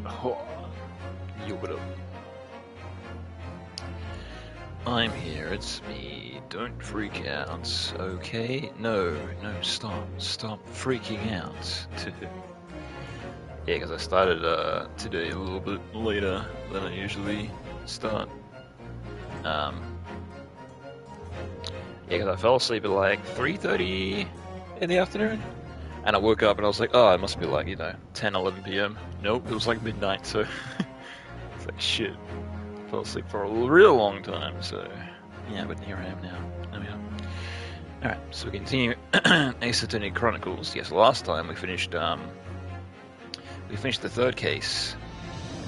Yo, what up? I'm here, it's me. Don't freak out, okay? No, stop freaking out. Yeah, because I started today a little bit later than I usually start. Yeah, because I fell asleep at like 3:30 in the afternoon. And I woke up and I was like, oh, it must be like, 10, 11 p.m. Nope, it was like midnight, so it's like shit. Fell asleep for a real long time, so yeah, but here I am now. There we are. Alright, so we continue Attorney Chronicles. Yes, last time we finished the third case,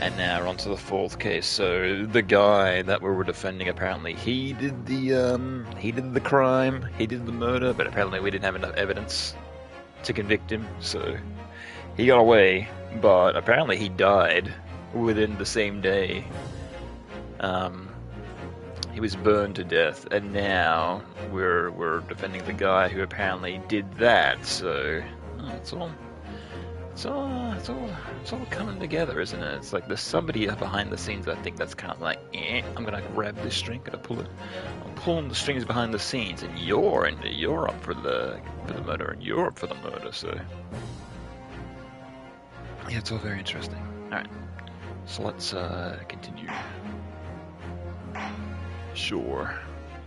and now we're on to the fourth case. So the guy that we were defending, apparently he did the crime, he did the murder, but apparently we didn't have enough evidence to convict him, so he got away, but apparently he died within the same day. He was burned to death, and now we're defending the guy who apparently did that. So it's all coming together, isn't it? It's like there's somebody behind the scenes. I think that's kind of like, I'm gonna grab this string, gonna pull it. I'm pulling the strings behind the scenes, and you're up for the murder, and you're up for the murder. So yeah, it's all very interesting. All right, so let's continue. Sure.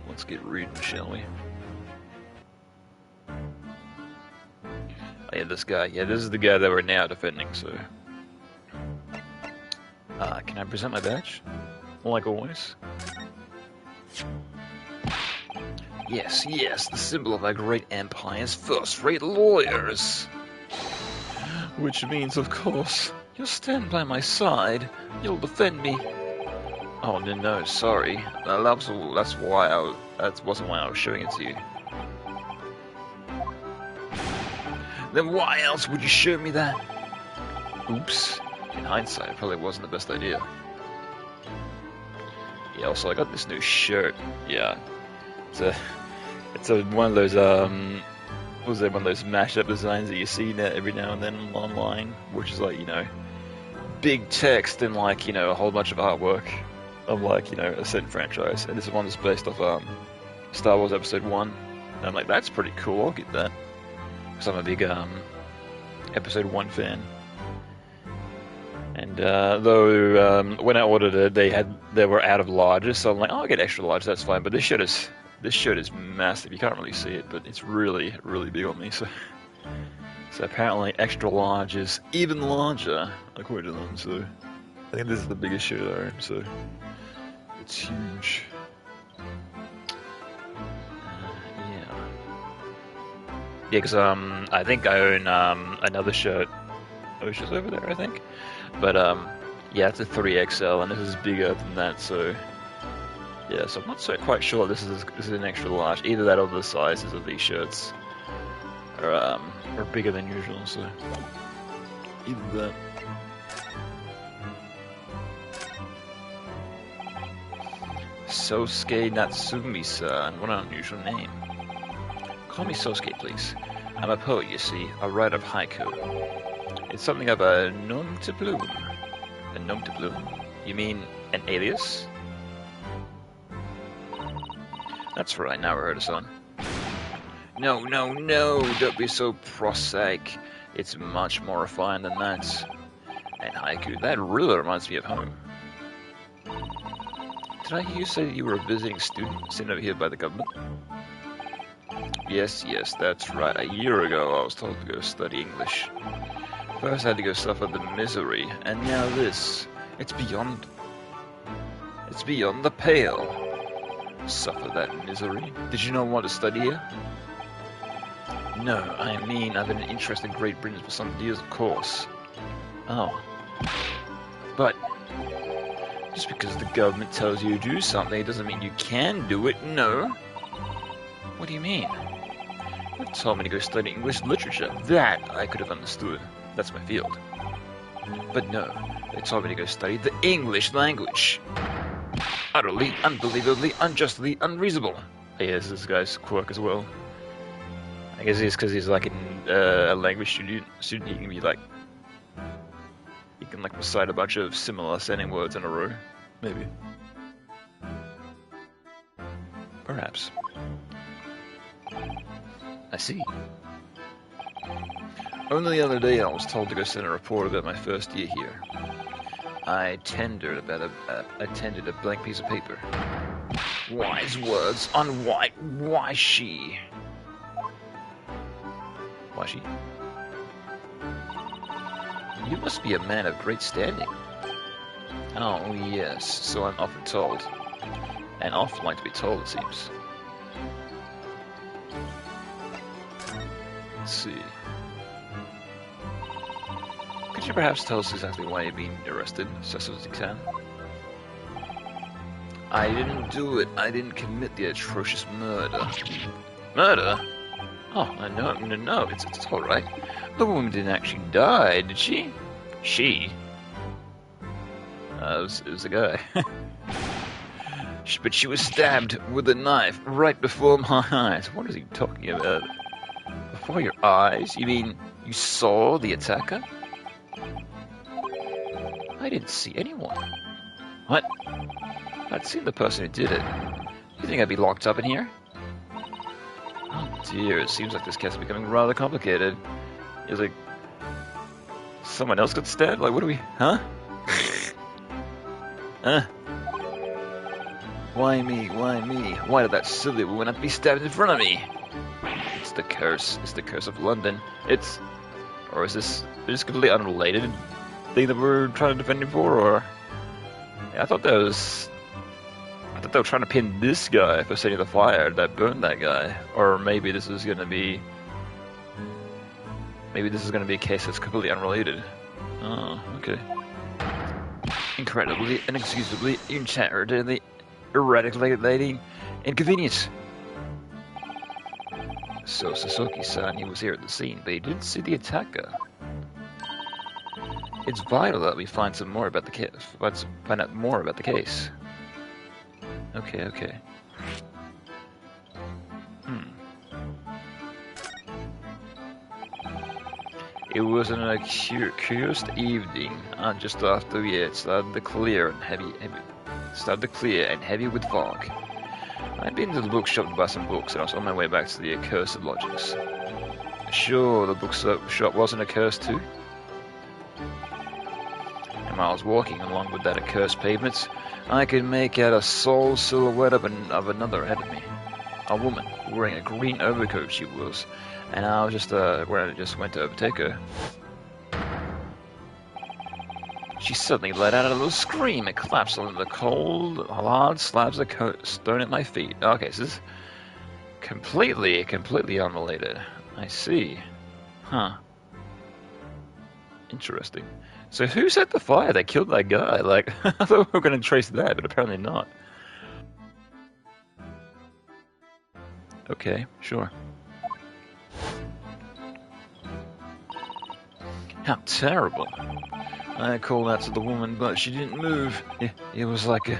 Let's get reading, shall we? Oh, yeah, this guy. Yeah, this is the guy that we're now defending, so... can I present my badge? Like always? Yes, the symbol of our great empire's first-rate lawyers! Which means, of course, you'll stand by my side, you'll defend me. Oh no, sorry. That wasn't why I was showing it to you. Then why else would you show me that? Oops. In hindsight, it probably wasn't the best idea. Yeah. Also, I got this new shirt. Yeah. It's one of those one of those mashup designs that you see every now and then online, which is like big text and like a whole bunch of artwork of like, a certain franchise, and this is one that's based off Star Wars Episode 1, and I'm like, that's pretty cool, I'll get that, because I'm a big Episode 1 fan, and though when I ordered it, they were out of larges, so I'm like, oh, I'll get extra large, that's fine, but this shirt is massive, you can't really see it, but it's really, really big on me, so apparently extra large is even larger, according to them, so I think this is the biggest shirt I own, so it's huge. Yeah, because I think I own another shirt, which is over there, I think. But yeah, it's a 3XL, and this is bigger than that. So yeah, so I'm not quite sure this is an extra large. Either that or the sizes of these shirts are bigger than usual. So either that. Sosuke Natsumi-san, what an unusual name. Call me Sosuke, please. I'm a poet, you see, a writer of haiku. It's something of a nom de plume. A nom de plume? You mean an alias? That's right, now I heard, son. No, don't be so prosaic. It's much more refined than that. And haiku, that really reminds me of home. Did I hear you say that you were a visiting student sent over here by the government? Yes, that's right. A year ago I was told to go study English. First I had to go suffer the misery, and now this. It's beyond the pale. Suffer that misery? Did you not want to study here? No, I mean I've been interested in Great Britain for some years, of course. Oh. But just because the government tells you to do something, it doesn't mean you can do it, no. What do you mean? You told me to go study English literature. That I could have understood. That's my field. But no, they told me to go study the English language. Utterly, unbelievably, unjustly, unreasonable. Yeah, this guy's quirk as well. I guess it's because he's like a language student. He can be like, can like recite a bunch of similar sounding words in a row. Maybe. Perhaps. I see. Only the other day I was told to go send a report about my first year here. I tendered a blank piece of paper. Wise words on white. Why she? Why she? You must be a man of great standing. Oh, yes, so I'm often told. And often like to be told, it seems. Let's see. Could you perhaps tell us exactly why you're being arrested, Cecil Dixon? I didn't do it. I didn't commit the atrocious murder. Murder? Oh, no, it's all right. The woman didn't actually die, did she? She? It was a guy. But she was stabbed with a knife right before my eyes. What is he talking about? Before your eyes? You mean you saw the attacker? I didn't see anyone. What? I'd seen the person who did it. You think I'd be locked up in here? Oh dear, it seems like this case is becoming rather complicated. It's like... someone else got stabbed? Like, what do we... Huh? Huh? Why me? Why me? Why did that silly woman have to be stabbed in front of me? It's the curse. It's the curse of London. It's... Or is this completely unrelated thing that we're trying to defend him for, or... Yeah, I thought they were trying to pin this guy for setting the fire that burned that guy. Or maybe this is gonna be... Maybe this is gonna be a case that's completely unrelated. Oh, okay. Incredibly, inexcusably, entirely, erratically inconvenience. So Sasaki-san, he was here at the scene, but he didn't see the attacker. It's vital that we find some more about the case. Find out more about the case. Okay. It was an curious evening, just after it started to clear and heavy with fog. I'd been to the bookshop to buy some books, and I was on my way back to the accursed lodgings. Sure, the bookshop wasn't accursed too. And while I was walking along with that accursed pavement, I could make out a sole silhouette of another ahead of me. A woman wearing a green overcoat she was, and I was just where I just went to overtake her. She suddenly let out a little scream and collapsed onto the cold, hard slabs of stone at my feet. Okay, so this is completely unrelated. I see. Huh. Interesting. So who set the fire that killed that guy? Like, I thought we were going to trace that, but apparently not. Okay, sure. How terrible. I called out to the woman, but she didn't move. It was like a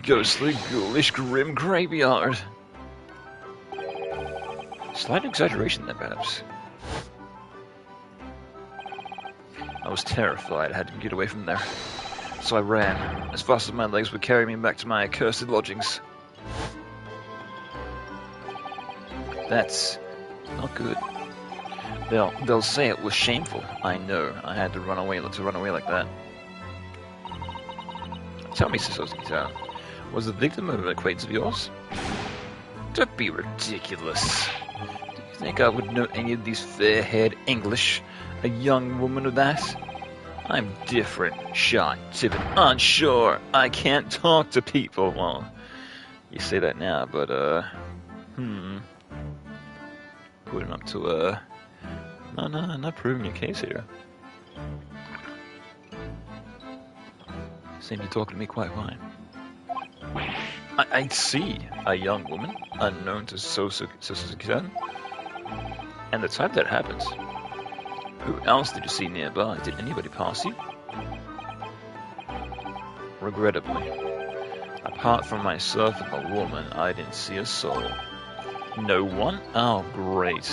ghostly, ghoulish, grim graveyard. Slight exaggeration there, perhaps. I was terrified. I had to get away from there. So I ran, as fast as my legs would carry me back to my accursed lodgings. That's not good. They'll say it was shameful. I know. I had to run away like that. Tell me, Sasaki-san, was the victim of an acquaintance of yours? Don't be ridiculous. Do you think I would know any of these fair-haired English? A young woman of that? I'm different, shy, timid, unsure. I can't talk to people. Well, you say that now, but putting up to no, not proving your case here. Seem to be talking to me quite fine. I see a young woman unknown to Sasaki-san, and the time that happens. Who else did you see nearby? Did anybody pass you? Regrettably, apart from myself and the woman, I didn't see a soul. No one? Oh, great.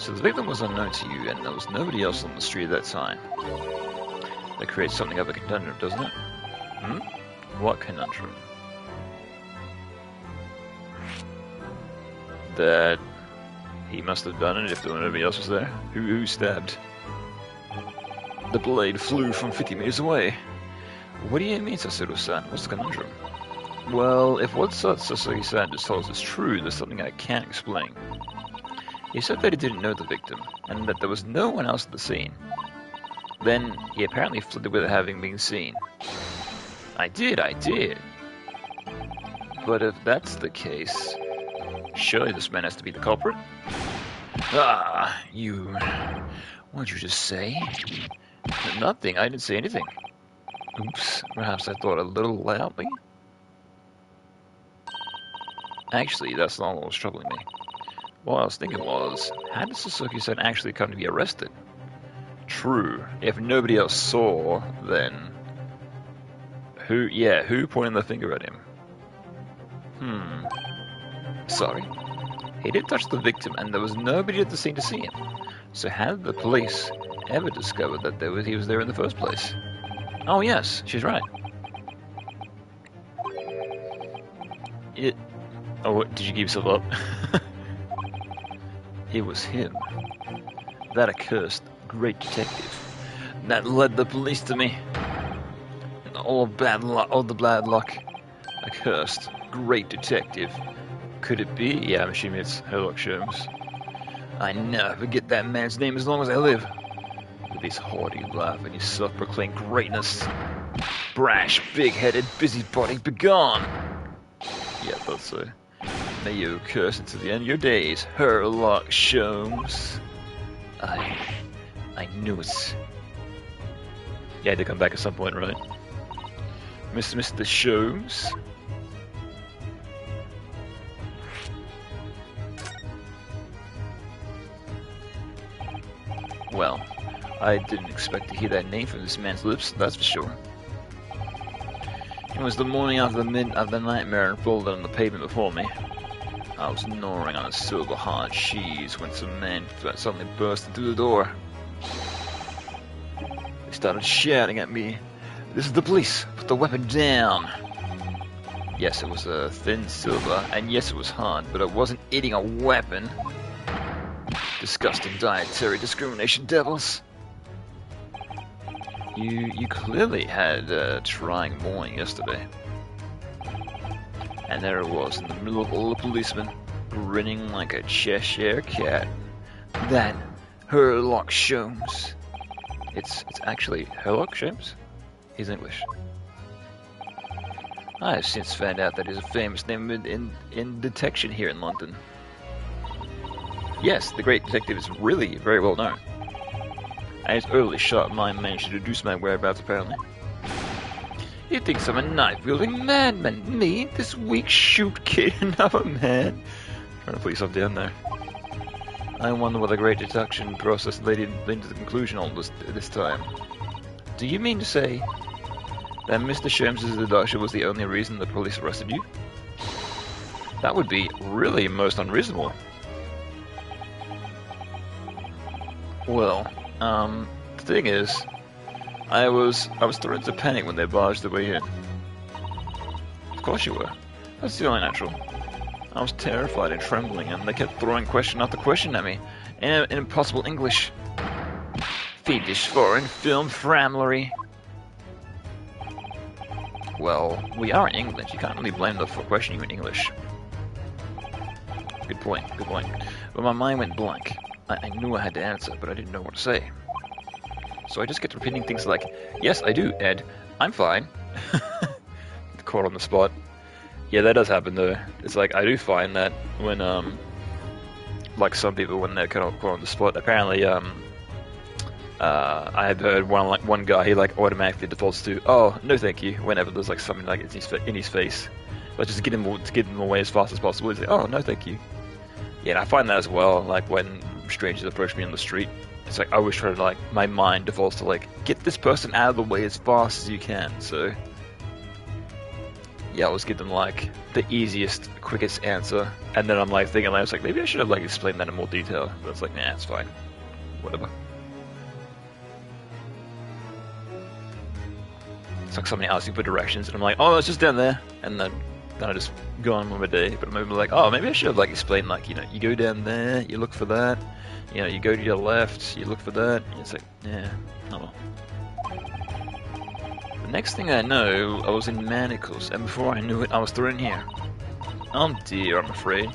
So the victim was unknown to you, and there was nobody else on the street at that time. That creates something of a conundrum, doesn't it? Hmm? What conundrum? That he must have done it if nobody else was there. Who stabbed? The blade flew from 50 meters away. What do you mean, Sasuru-san? What's the conundrum? Well, if what Sasaki-san just told us is true, there's something I can't explain. He said that he didn't know the victim, and that there was no one else at the scene. Then, he apparently fled without having been seen. I did. But if that's the case, surely this man has to be the culprit? Ah, you... What'd you just say? Nothing, I didn't say anything. Oops, perhaps I thought a little loudly? Actually, that's not what was troubling me. What I was thinking was, how did Sasaki-san actually come to be arrested? True, if nobody else saw, then... Who pointed the finger at him? Sorry. He did touch the victim, and there was nobody at the scene to see him. So how did the police ever discover that he was there in the first place? Oh yes, she's right. Oh, did you give yourself up? It was him. That accursed great detective. That led the police to me. And all the bad luck. Accursed great detective. Could it be? Yeah, I'm assuming it's Sherlock Holmes. I never forget that man's name as long as I live. With his haughty laugh and his self-proclaimed greatness. Brash, big-headed, busybody, begone! Yeah, I thought so. May you curse into the end of your days, Sherlock Holmes. I knew it. Yeah, I had to come back at some point, right? Mr. Holmes? Well, I didn't expect to hear that name from this man's lips, that's for sure. It was the morning after the nightmare unfolded on the pavement before me. I was gnawing on a silver hard cheese when some men suddenly burst through the door. They started shouting at me, "This is the police! Put the weapon down!" Yes, it was a thin silver, and yes, it was hard, but it wasn't eating a weapon. Disgusting dietary discrimination devils. You clearly had a trying morning yesterday. And there it was in the middle of all the policemen, grinning like a Cheshire cat. That Sherlock Holmes. It's actually Sherlock Holmes? He's English. I have since found out that he's a famous name in detection here in London. Yes, the great detective is really very well known. And his early sharp mind managed to deduce my whereabouts, apparently. He thinks I'm a knife-wielding madman. Me, this weak shoot kid, another man. Trying to put yourself down there. I wonder what the great deduction process led into the conclusion on this time. Do you mean to say that Mr. Sholmes' deduction was the only reason the police arrested you? That would be really most unreasonable. Well, the thing is, I was thrown into panic when they barged their way in. Of course you were. That's the only natural. I was terrified and trembling, and they kept throwing question after question at me, in impossible English. Fiendish foreign film framlery. Well, we are in England. You can't really blame them for questioning you in English. Good point. But my mind went blank. I knew I had to answer, but I didn't know what to say. So I just kept repeating things like, "Yes, I do, Ed. I'm fine." Caught on the spot. Yeah, that does happen though. It's like, I do find that when, like some people, when they're kind of caught on the spot, apparently, I have heard one guy, he like automatically defaults to, "Oh, no thank you," whenever there's like something like in his face. But just to get him away as fast as possible, he's like, "Oh, no thank you." Yeah, and I find that as well, like when strangers approach me on the street. It's like, I always try to, like, my mind defaults to, like, get this person out of the way as fast as you can, so... yeah, I always give them like the easiest, quickest answer, and then I'm like thinking, I was like, maybe I should have like explained that in more detail. But it's like, nah, it's fine, whatever. It's like somebody asking for directions, and I'm like, oh, it's just down there, and then I just go on with my day. But I'm like, oh, maybe I should have like explained, like, you know, you go down there, you look for that, you know, you go to your left, you look for that. And it's like, yeah, oh well. The next thing I know, I was in Manacles, and before I knew it, I was thrown here. Oh dear, I'm afraid.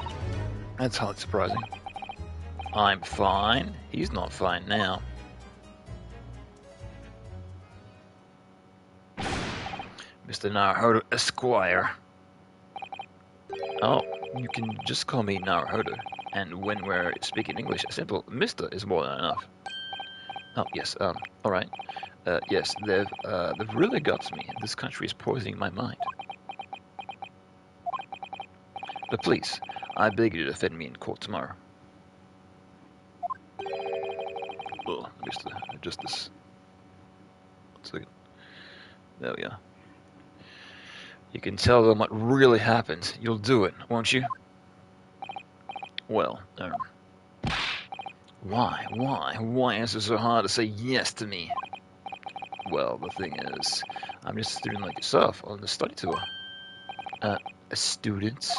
That's hardly surprising. I'm fine. He's not fine now. Mr. Naruhodo Esquire. Oh, you can just call me Naruhodo, and when we're speaking English, a simple Mr. is more than enough. Oh, yes, alright. Yes, they've really got to me. This country is poisoning my mind. But please, I beg you to defend me in court tomorrow. Oh, just this. 1 second. There we are. You can tell them what really happened. You'll do it, won't you? Well, why is it so hard to say yes to me? Well, the thing is, I'm just a student like yourself on the study tour. A student?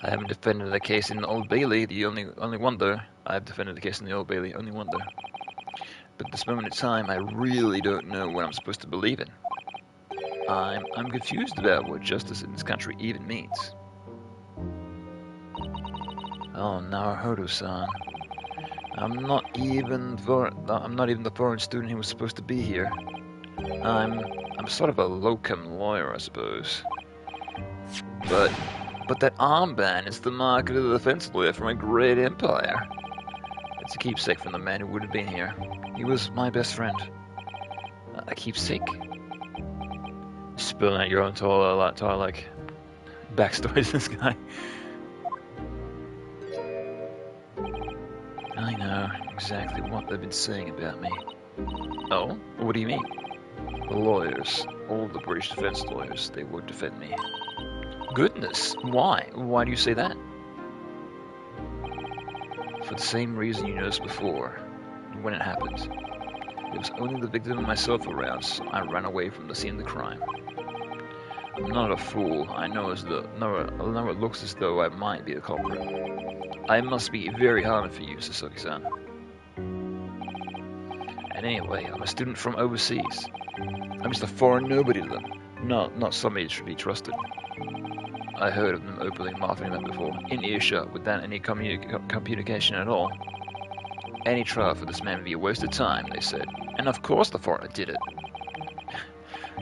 I haven't defended the case in the Old Bailey, the only one though. I've defended the case in the Old Bailey, only one though. But at this moment in time, I really don't know what I'm supposed to believe in. I'm confused about what justice in this country even means. Oh, Naruhodo-san. I'm not even the foreign student who was supposed to be here. I'm sort of a locum lawyer, I suppose. But that armband is the mark of the defense lawyer from a great empire. It's a keepsake from the man who would have been here. He was my best friend. A keepsake? Spilling out your own entire like backstory to this guy. I know exactly what they've been saying about me. Oh? What do you mean? The lawyers, all the British defense lawyers, they would defend me. Goodness, why? Why do you say that? For the same reason you noticed before, when it happened. There was only the victim and myself around, so I ran away from the scene of the crime. I'm not a fool. I know it looks as though I might be the culprit. I must be very hard for you, Sasaki-san. And anyway, I'm a student from overseas. I'm just a foreign nobody to them. Not somebody that should be trusted. I heard of them openly marketing that before, in earshot, without any communication at all. Any trial for this man would be a waste of time, they said. And of course the foreigner did it.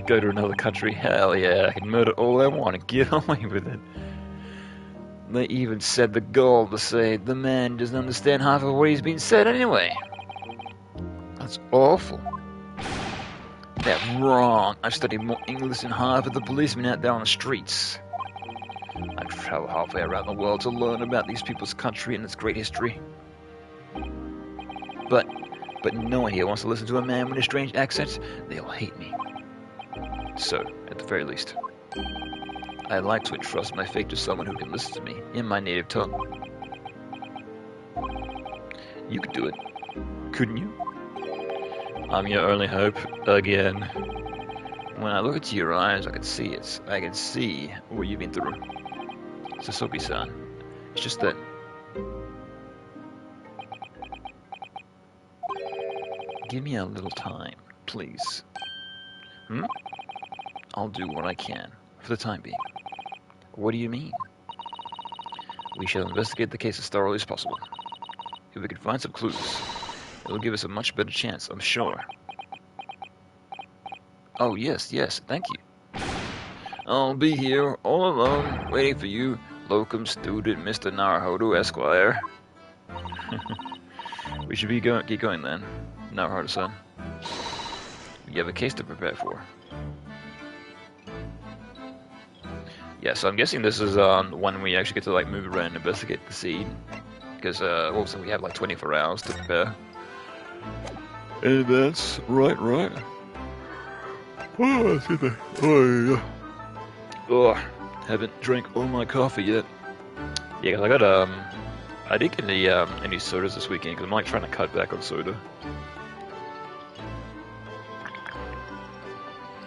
Go to another country, hell yeah, I can murder all I want and get away with it. They even said the goal to say the man doesn't understand half of what he's been said anyway. That's awful. They're wrong. I've studied more English than half of the policemen out there on the streets. I've traveled halfway around the world to learn about these people's country and its great history. But no one here wants to listen to a man with a strange accent. They all hate me. So, at the very least, I'd like to entrust my fate to someone who can listen to me in my native tongue. You could do it, couldn't you? I'm your only hope, again. When I look into your eyes, I can see it. I can see what you've been through. Sasaki-san, it's just that... Give me a little time, please. I'll do what I can, for the time being. What do you mean? We shall investigate the case as thoroughly as possible. If we can find some clues, it'll give us a much better chance, I'm sure. Oh, yes, thank you. I'll be here, all alone, waiting for you, locum student Mr. Naruhodo Esquire. We should keep going then, Naruhodo-san. You have a case to prepare for. Yeah, so I'm guessing this is when we actually get to like move around and investigate the scene. Because also we have like 24 hours to prepare. And that's right. Oh, excuse me. Oh, yeah. Oh, haven't drank all my coffee yet. Yeah, 'cause I got I didn't get any sodas this weekend because I'm like trying to cut back on soda.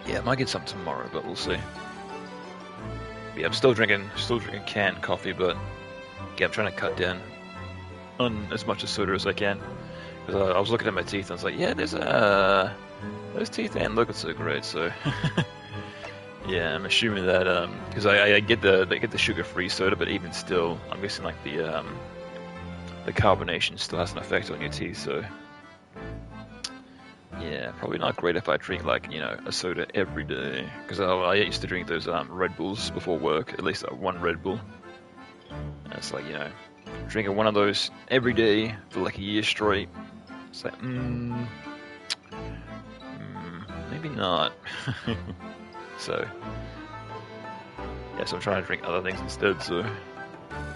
Yeah, I might get some tomorrow, but we'll see. Yeah, I'm still drinking canned coffee, but yeah, I'm trying to cut down on as much of soda as I can. Because I was looking at my teeth and I was like, yeah, those teeth ain't looking so great. So yeah, I'm assuming that because I get the sugar-free soda, but even still, I'm guessing like the carbonation still has an effect on your teeth. So yeah, probably not great if I drink like a soda every day. Because I used to drink those Red Bulls before work, at least one Red Bull. And it's like drinking one of those every day for like a year straight. It's like maybe not. So yeah, so I'm trying to drink other things instead. So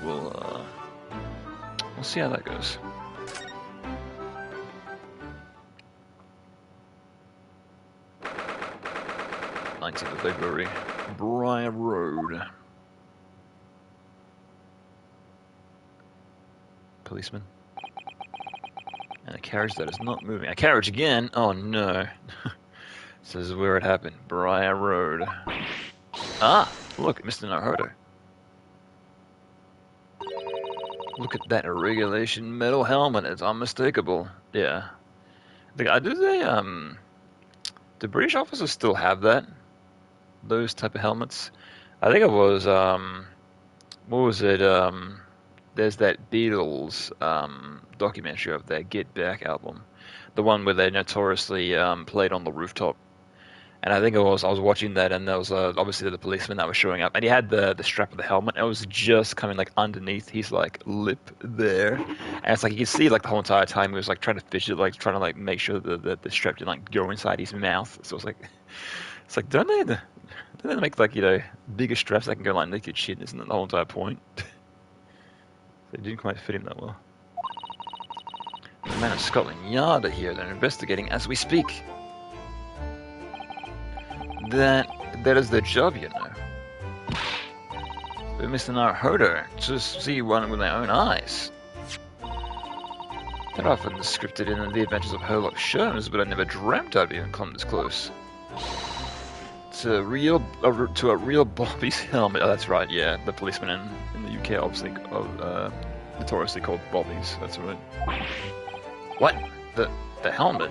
we'll see how that goes. 19th of February, Briar Road. Policeman. And a carriage that is not moving. A carriage again? Oh no. This is where it happened. Briar Road. Ah! Look, Mr. Naruto. Look at that irregulation metal helmet. It's unmistakable. Yeah. Do British officers still have that? Those type of helmets? I think it was, what was it? There's that Beatles documentary of their Get Back album. The one where they notoriously played on the rooftop. And I think I was watching that, and there was obviously the policeman that was showing up, and he had the strap of the helmet, and it was just coming like underneath his like lip there, and it's like you could see like the whole entire time he was like trying to fidget, like trying to like make sure that the strap didn't like go inside his mouth. So it's like don't they make like bigger straps that can go like underneath your chin? Isn't that the whole entire point? So it didn't quite fit him that well. The men of Scotland Yard are here. They're investigating as we speak. That is their job, you know. But Mr. Naruto, to see one with my own eyes. That often scripted in the adventures of Sherlock Holmes, but I never dreamt I'd even come this close. To a real Bobby's helmet. Oh, that's right, yeah. The policemen in the UK obviously notoriously called Bobbies. That's right. What? The helmet?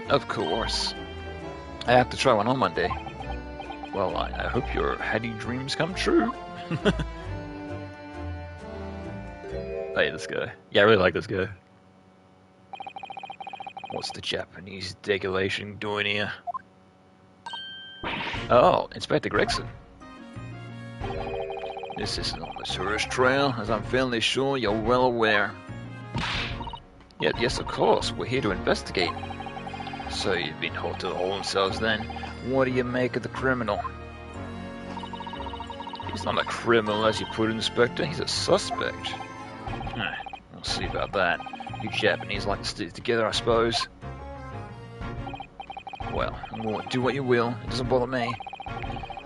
Of course. I have to try one on Monday. Well, I hope your heady dreams come true. Hey, this guy. Yeah, I really like this guy. What's the Japanese delegation doing here? Oh, Inspector Gregson. This isn't on the tourist trail, as I'm fairly sure you're well aware. Yes, of course. We're here to investigate. So you've been hauled to the hole cells then. What do you make of the criminal? He's not a criminal as you put it, Inspector. He's a suspect. We'll see about that. You Japanese like to stick together, I suppose. Well, do what you will. It doesn't bother me.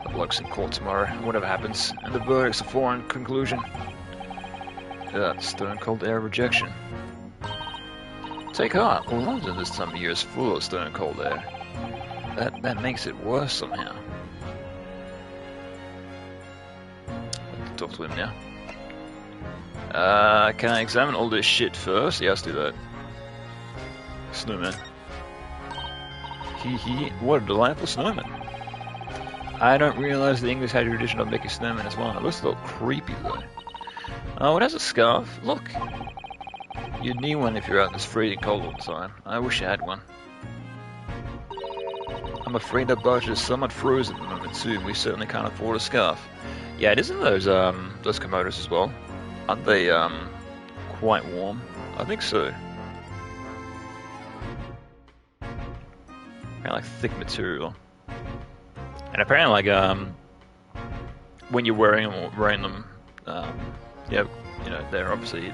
The bloke's in court tomorrow, whatever happens, and the verdict's a foreign conclusion. Stone cold air rejection. Take heart. Well, London this time of year is full of stone cold air. That makes it worse somehow. Let's talk to him now. Can I examine all this shit first? Yeah, let's do that. Snowman. What a delightful snowman. I don't realize the English had a tradition of making snowmen as well. It looks a little creepy though. Oh, it has a scarf. Look. You'd need one if you're out in this freezing cold all the time. I wish I had one. I'm afraid our budget is somewhat frozen at the moment too, and we certainly can't afford a scarf. Yeah, it isn't those Komodos as well. Aren't they quite warm? I think so. Kind of like thick material. And apparently like when you're wearing them, they're obviously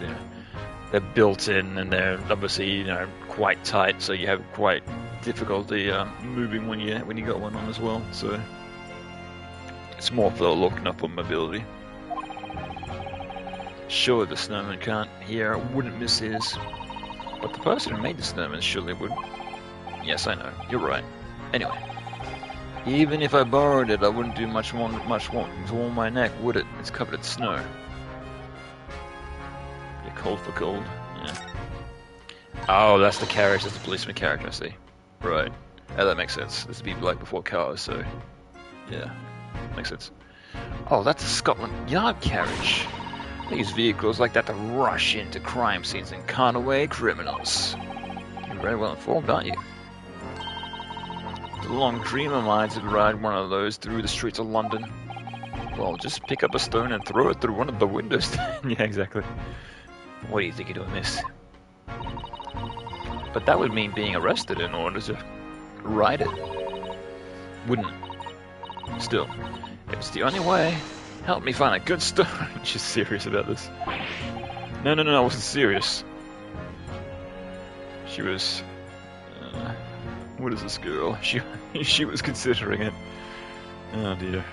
they're built in, and they're obviously quite tight, so you have quite difficulty moving when you got one on as well. So It's more for looking up on mobility. Sure, the snowman can't hear, wouldn't miss his. But the person who made the snowman surely would. Yes, I know, you're right. Anyway, even if I borrowed it, I wouldn't do much to warm my neck, would it? It's covered in snow. You're cold for cold. Yeah. Oh, that's the carriage. That's the policeman carriage, I see. Right. Oh, that makes sense. This would be like before cars, so... yeah. Makes sense. Oh, that's a Scotland Yard carriage. They use vehicles like that to rush into crime scenes and con away criminals. You're very well informed, aren't you? It's a long dream of mine to ride one of those through the streets of London. Well, just pick up a stone and throw it through one of the windows. Yeah, exactly. What do you think you're doing, miss? But that would mean being arrested in order to ride it. Wouldn't it? Still, if it's the only way, help me find a good stone. She's serious about this. No, I wasn't serious. She was... what is this girl? She was considering it. Oh dear.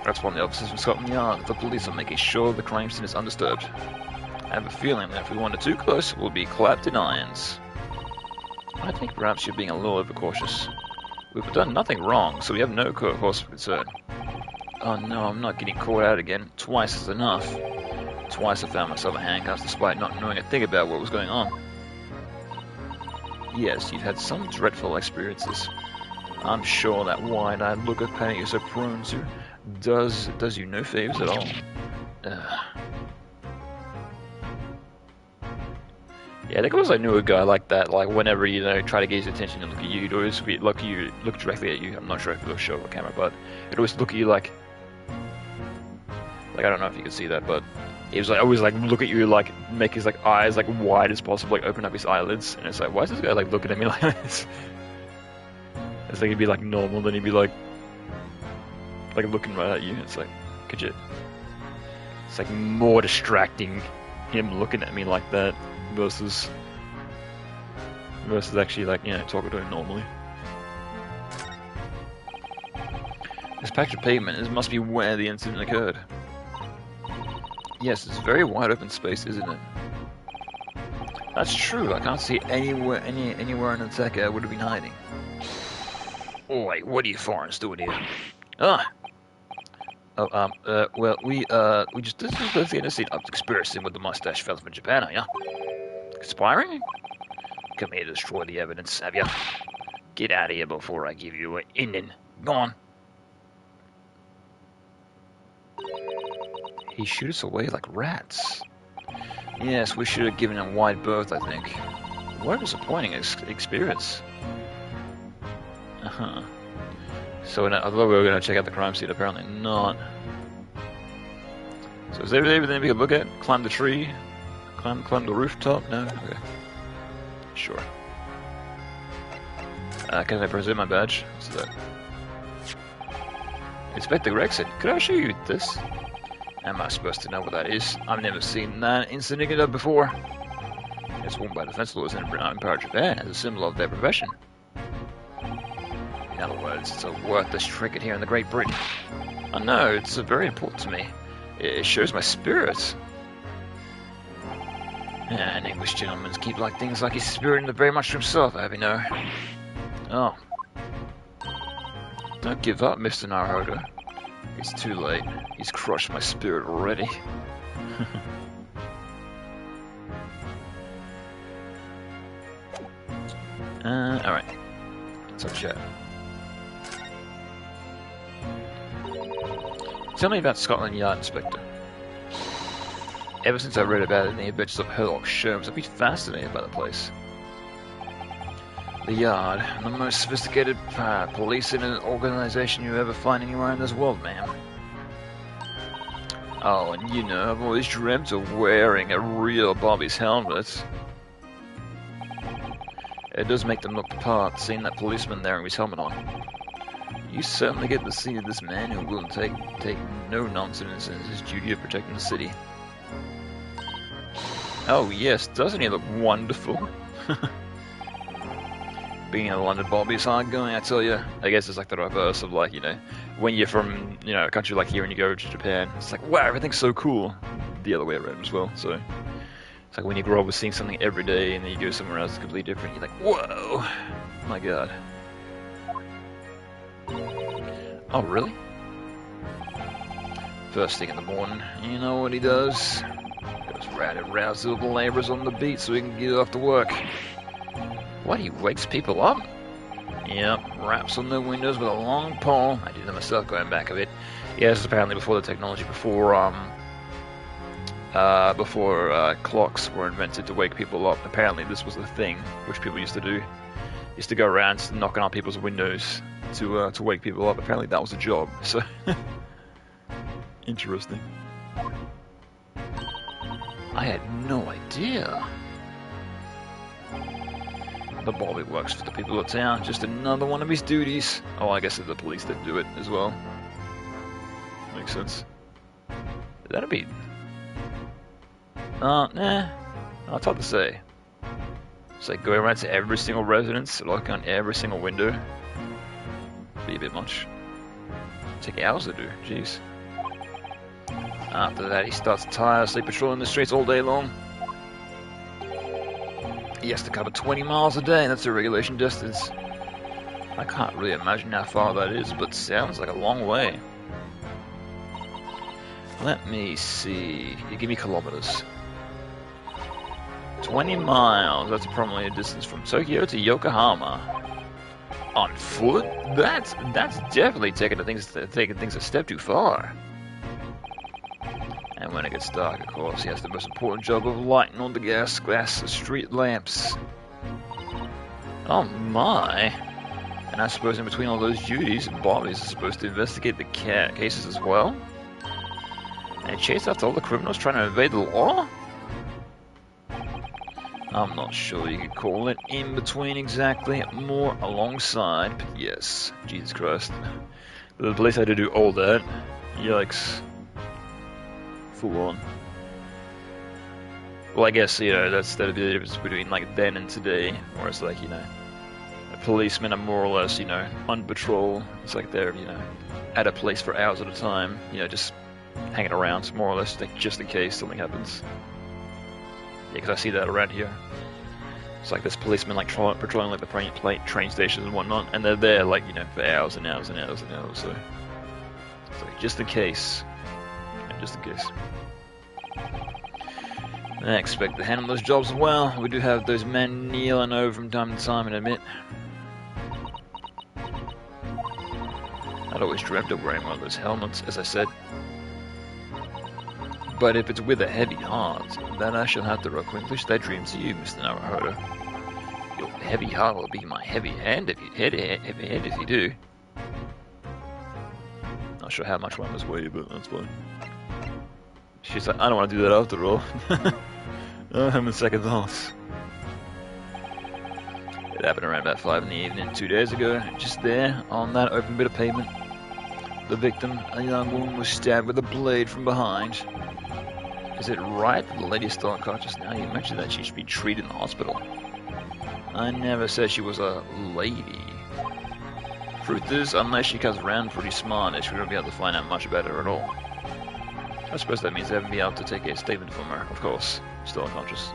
That's one of the officers from Scotland Yard. The police are making sure the crime scene is undisturbed. I have a feeling that if we wander too close, we'll be clapped in irons. I think perhaps you're being a little overcautious. We've done nothing wrong, so we have no cause for concern. Oh no, I'm not getting caught out again. Twice is enough. Twice I found myself in handcuffs despite not knowing a thing about what was going on. Yes, you've had some dreadful experiences. I'm sure that wide-eyed look of pain you're so prone to does you no favors at all. Yeah, I think it was I knew a guy like that. Like whenever try to get his attention and look at you, he'd always look directly at you. I'm not sure if it'll show on camera, but it'd always look at you like I don't know if you can see that, but he was like always like look at you, like make his like eyes like wide as possible, like open up his eyelids, and it's like, why is this guy like looking at me like this? It's like he'd be like normal, then he'd be like looking right at you. It's like, it's like more distracting him looking at me like that versus actually like talking to him normally. This patch of pavement must be where the incident occurred. Yes, it's a very wide open space, isn't it? That's true. I can't see anywhere in the tech I would have been hiding. Oi, what are you foreigners doing here? Well, we just investigating a scene of experiencing with the mustache fella from Japan, are ya? Conspiring? Come here to destroy the evidence, have ya? Get out of here before I give you an ending. Go on. He shooed us away like rats. Yes, we should have given him wide berth, I think. What a disappointing experience. So although we were going to check out the crime scene, apparently not. So is there everything we could look at? Climb the tree? Climb the rooftop? No? Okay. Sure. Can I present my badge? What's that? Inspector Gregson, could I show you this? Am I supposed to know what that is? I've never seen that insignia before. It's worn by defense lawyers in Empire Japan as a symbol of their profession. In other words, it's a worthless trinket here in the Great Britain. I know, it's very important to me. It shows my spirit. And English gentlemen keep like things like his spirit very much to himself, I have you know. Oh. Don't give up, Mr. Naruhodo. It's too late. He's crushed my spirit already. Alright. Let's have a chat. Tell me about Scotland Yard, Inspector. Ever since I read about it in the Adventures of Sherlock Holmes, I've been fascinated by the place. The Yard, the most sophisticated policing and organization you ever find anywhere in this world, ma'am. Oh, and you know, I've always dreamt of wearing a real Bobby's helmet. It does make them look the part, seeing that policeman there with his helmet on. You certainly get to see this man who will take no nonsense in his duty of protecting the city. Oh yes, doesn't he look wonderful? Being a London Bobby is hard going, I tell you. I guess it's like the reverse of like, you know, when you're from, you know, a country like here and you go to Japan, it's like, wow, everything's so cool. The other way around as well, so. It's like when you grow up with seeing something every day and then you go somewhere else that's completely different, you're like, whoa, my god. Oh, really? First thing in the morning, you know what he does? Goes round and rounds all the labourers on the beat so he can get off to work. What, he wakes people up? Yep, raps on the windows with a long pole. I did that myself going back a bit. Yeah, this is apparently before the technology, before clocks were invented to wake people up. Apparently this was a thing which people used to do. Used to go around knocking on people's windows to wake people up. Apparently that was a job, so... Interesting. I had no idea. The Bobby works for the people of town, just another one of his duties. Oh, I guess the police didn't do it as well. Makes sense. That'd be... nah. Oh, it's hard to say. It's like going around to every single residence, looking on every single window. Be a bit much. Take hours to do, jeez. After that, he starts tirelessly patrolling the streets all day long. He has to cover 20 miles a day, and that's the regulation distance. I can't really imagine how far that is, but sounds like a long way. Let me see. You give me kilometers. 20 miles. That's probably a distance from Tokyo to Yokohama. On foot? That's definitely taking things a step too far. And when it gets dark, of course, he has the most important job of lighting all the glass street lamps. Oh my! And I suppose in between all those duties, Bobby's supposed to investigate the cases as well? And chase after all the criminals trying to evade the law? I'm not sure you could call it in between exactly, more alongside, but yes, Jesus Christ. The police had to do all that. Yikes. Full on. Well, I guess, you know, that's the difference between like then and today, where it's like, you know, policemen are more or less, you know, on patrol. It's like they're, you know, at a place for hours at a time, you know, just hanging around, more or less, like, just in case something happens. Yeah, because I see that around here. It's like there's policemen like patrolling like the train stations and whatnot, and they're there like, you know, for hours and hours and hours and hours. So it's like just in case, just in case. I expect to handle those jobs well. We do have those men kneeling over from time to time, and admit. I'd always dreamt of wearing one of those helmets, as I said. But if it's with a heavy heart, then I shall have to relinquish that dream to you, Mr. Naruhodo. Your heavy heart will be my heavy hand if you do. Not sure how much one was weigh, but that's fine. She's like, I don't want to do that after all. I'm in second thoughts. It happened around about 5 in the evening 2 days ago, just there, on that open bit of pavement. The victim, a young woman, was stabbed with a blade from behind. Is it right that the lady is still unconscious now? You mentioned that she should be treated in the hospital. I never said she was a lady. Truth is, unless she comes around pretty smart, she won't be able to find out much about her at all. I suppose that means they haven't been able to take a statement from her, of course. Still unconscious.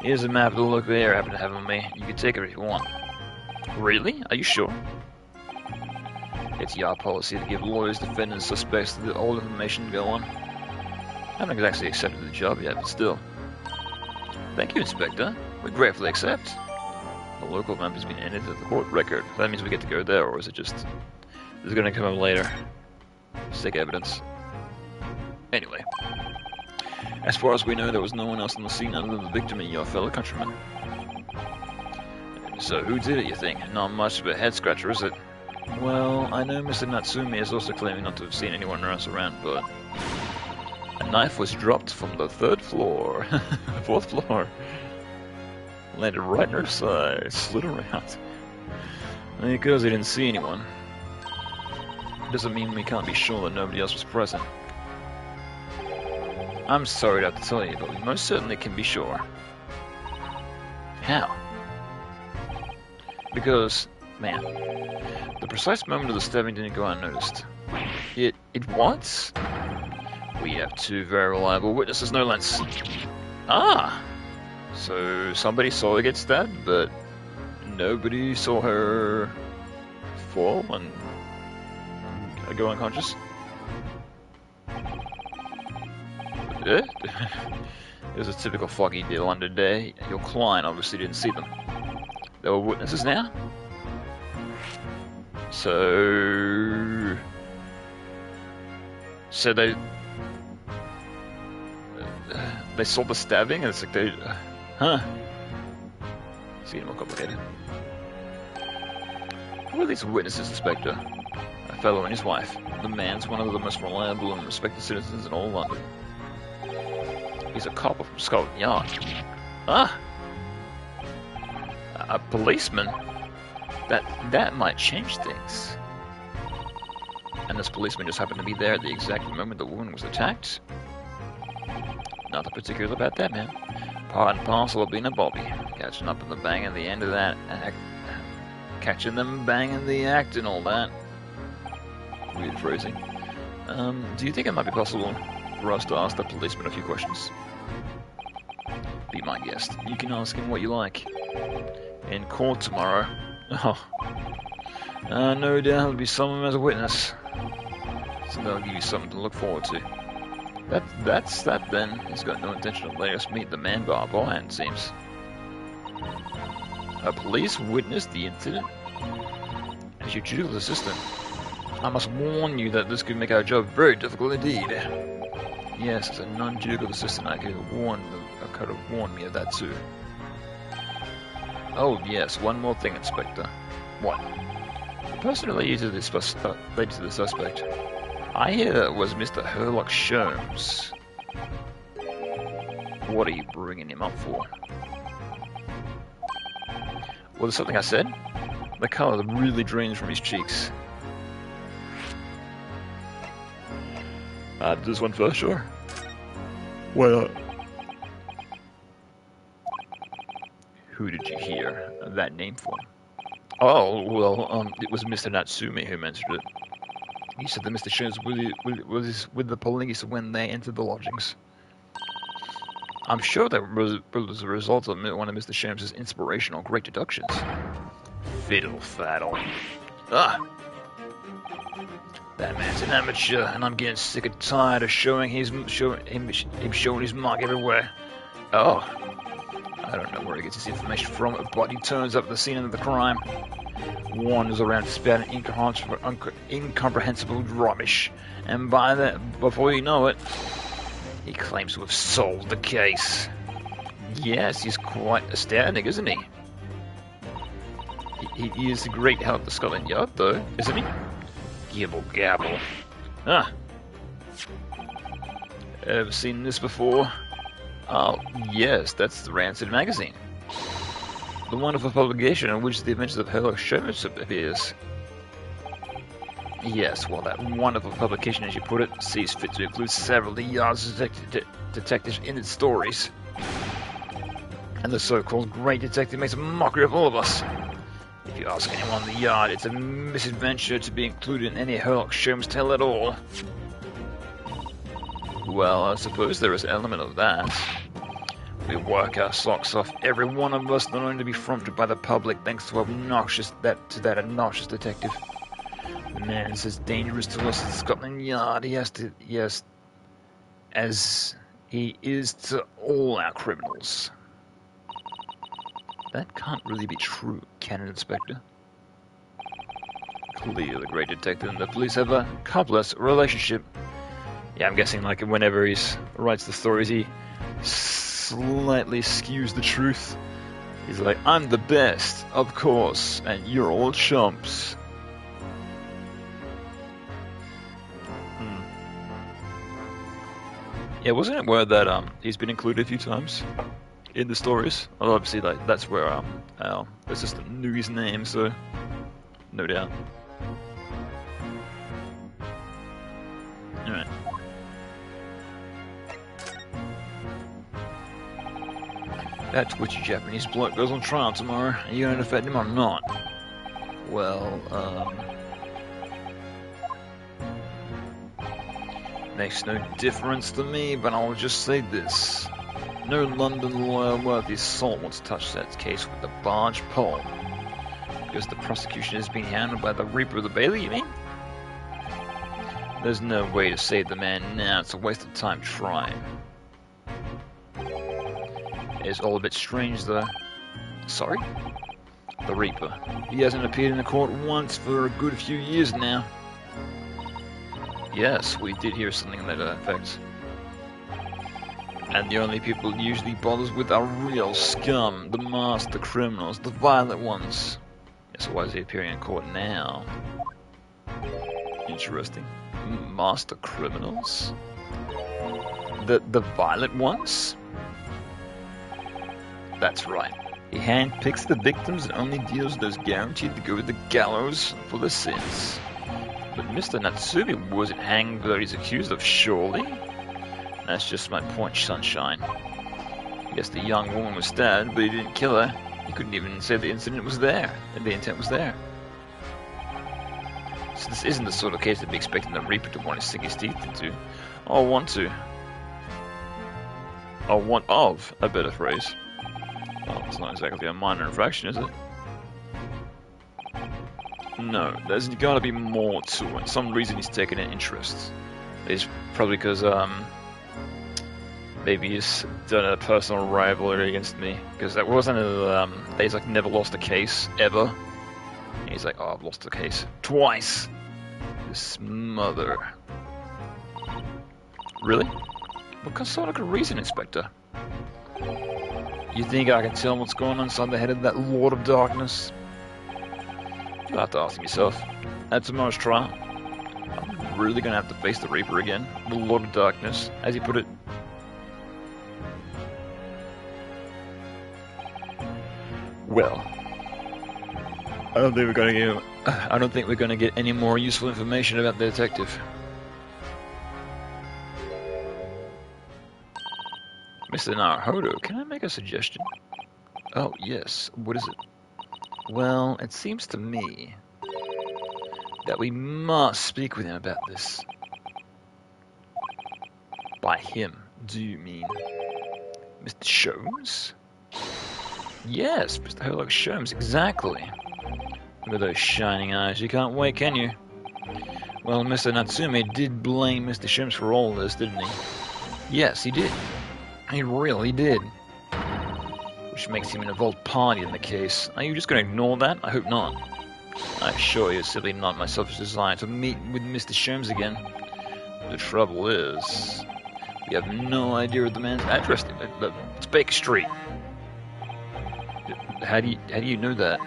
Here's a map of the local area I happen to have on me. You can take it if you want. Really? Are you sure? It's your policy to give lawyers, defendants, suspects all information to go on. I haven't exactly accepted the job yet, but still. Thank you, Inspector. We gratefully accept. The local map has been entered to the court record. That means we get to go there, or is it just... This is going to come up later. Just take evidence. Anyway. As far as we know, there was no one else on the scene other than the victim and your fellow countrymen. So who did it, you think? Not much of a head-scratcher, is it? Well, I know Mr. Natsumi is also claiming not to have seen anyone else around, but... A knife was dropped from the 3rd floor. 4th floor. Landed right in her side, slid around. Because he didn't see anyone. Doesn't mean we can't be sure that nobody else was present. I'm sorry to have to tell you, but we most certainly can be sure. How? Because, man, the precise moment of the stabbing didn't go unnoticed. It what? We have two very reliable witnesses, no less. Ah! So somebody saw her get stabbed, but nobody saw her fall and go unconscious? It was a typical foggy London day. Your client obviously didn't see them. They were witnesses now? So they saw the stabbing, and it's like they, it's getting more complicated. Who are these witnesses, Inspector? A fellow and his wife. The man's one of the most reliable and respected citizens in all London. He's a copper from Scotland Yard. Ah, a policeman. That might change things. And this policeman just happened to be there at the exact moment the woman was attacked. Nothing particular about that, man. Part and parcel of being a bobby. Catching up in the bang at the end of that act. Catching them banging the act and all that. Weird phrasing. Do you think it might be possible for us to ask the policeman a few questions? Be my guest. You can ask him what you like. In court tomorrow. Oh. No doubt there'll be someone as a witness. So they'll give you something to look forward to. That's that then. He's got no intention of letting us meet the man behind, it seems. A police witnessed the incident? As your judicial assistant, I must warn you that this could make our job very difficult indeed. Yes, as a non-judicial assistant, I could have warned me of that too. Oh yes, one more thing, Inspector. What? The person related to the suspect. I hear it was Mr. Herlock Sholmes. What are you bringing him up for? Well, there's something I said. The colour really drains from his cheeks. This one first, sure. Why not? Who did you hear that name from? Oh, well, it was Mr. Natsume who mentioned it. He said that Mr. Sholmes was with the police when they entered the lodgings. I'm sure that was a result of one of Mr. Sholmes' inspirational great deductions. Fiddle faddle. Ah! That man's an amateur, and I'm getting sick and tired of showing him showing his mark everywhere. Oh. I don't know where he gets his information from, but he turns up at the scene of the crime. Wanders around spouting incomprehensible rubbish, and before you know it, he claims to have solved the case. Yes, he's quite astounding, isn't he? He is a great help to Scotland Yard, though, isn't he? Gibble gabble. Ah. Ever seen this before? Oh, yes, that's the Rancid magazine. The wonderful publication in which the adventures of Herlock Sholmes appears. Yes, well, that wonderful publication, as you put it, sees fit to include several of the Yard's detectives in its stories. And the so-called great detective makes a mockery of all of us. If you ask anyone in the Yard, it's a misadventure to be included in any Herlock Sholmes tale at all. Well, I suppose there is an element of that. We work our socks off, every one of us, not only to be fronted by the public thanks to that obnoxious detective. The man is as dangerous to us as Scotland Yard. As he is to all our criminals. That can't really be true, can it, Inspector? Clearly, the great detective and the police have a complex relationship. Yeah, I'm guessing like whenever he writes the stories, he slightly skews the truth. He's like, I'm the best, of course, and you're all chumps. Yeah, wasn't it where that he's been included a few times in the stories? Well, obviously, like that's where our assistant knew his name, so no doubt. All right. That twitchy Japanese bloke goes on trial tomorrow. Are you gonna defend him or not? Well, makes no difference to me, but I'll just say this. No London lawyer worth his salt wants to touch that case with a barge pole. Because the prosecution is being handled by the Reaper of the Bailey, you mean? There's no way to save the man now, it's a waste of time trying. It's all a bit strange though. Sorry? The Reaper. He hasn't appeared in the court once for a good few years now. Yes, we did hear something to that effect. And the only people he usually bothers with are real scum, the masked, the criminals, the violent ones. So why is he appearing in court now? Interesting. Master criminals? The violent ones? That's right. He handpicks the victims and only deals with those guaranteed to go to the gallows for their sins. But Mr. Natsumi wasn't hanged that he's accused of, surely? That's just my point, sunshine. Yes, the young woman was stabbed, but he didn't kill her. He couldn't even say the incident was there, and the intent was there. So this isn't the sort of case to be expecting the Reaper to want to sink his teeth into. Or want to. Or want of, a better phrase. Well, it's not exactly a minor infraction, is it? No, there's gotta be more to it. Some reason he's taking an interest. It's probably because, maybe he's done a personal rivalry against me. Because that wasn't he's like never lost a case, ever. And he's like, oh, I've lost a case. Twice! This mother. Really? What sort of good reason, Inspector? You think I can tell what's going on inside the head of that Lord of Darkness? You'll have to ask him yourself. At tomorrow's trial, I'm really gonna have to face the Reaper again. The Lord of Darkness, as he put it. Well, I don't think we're gonna get any more useful information about the detective. Mr. Naruhodo, can I make a suggestion? Oh, yes. What is it? Well, it seems to me that we must speak with him about this. By him, do you mean Mr. Sholmes? Yes, Mr. Herlock Sholmes, exactly. Look at those shining eyes. You can't wait, can you? Well, Mr. Natsume did blame Mr. Sholmes for all this, didn't he? Yes, he did. He really did. Which makes him an involved party in the case. Are you just going to ignore that? I hope not. I assure you it's simply not my selfish desire to meet with Mr. Sholmes again. The trouble is, we have no idea what the man's address is. It's Baker Street. How do you know that?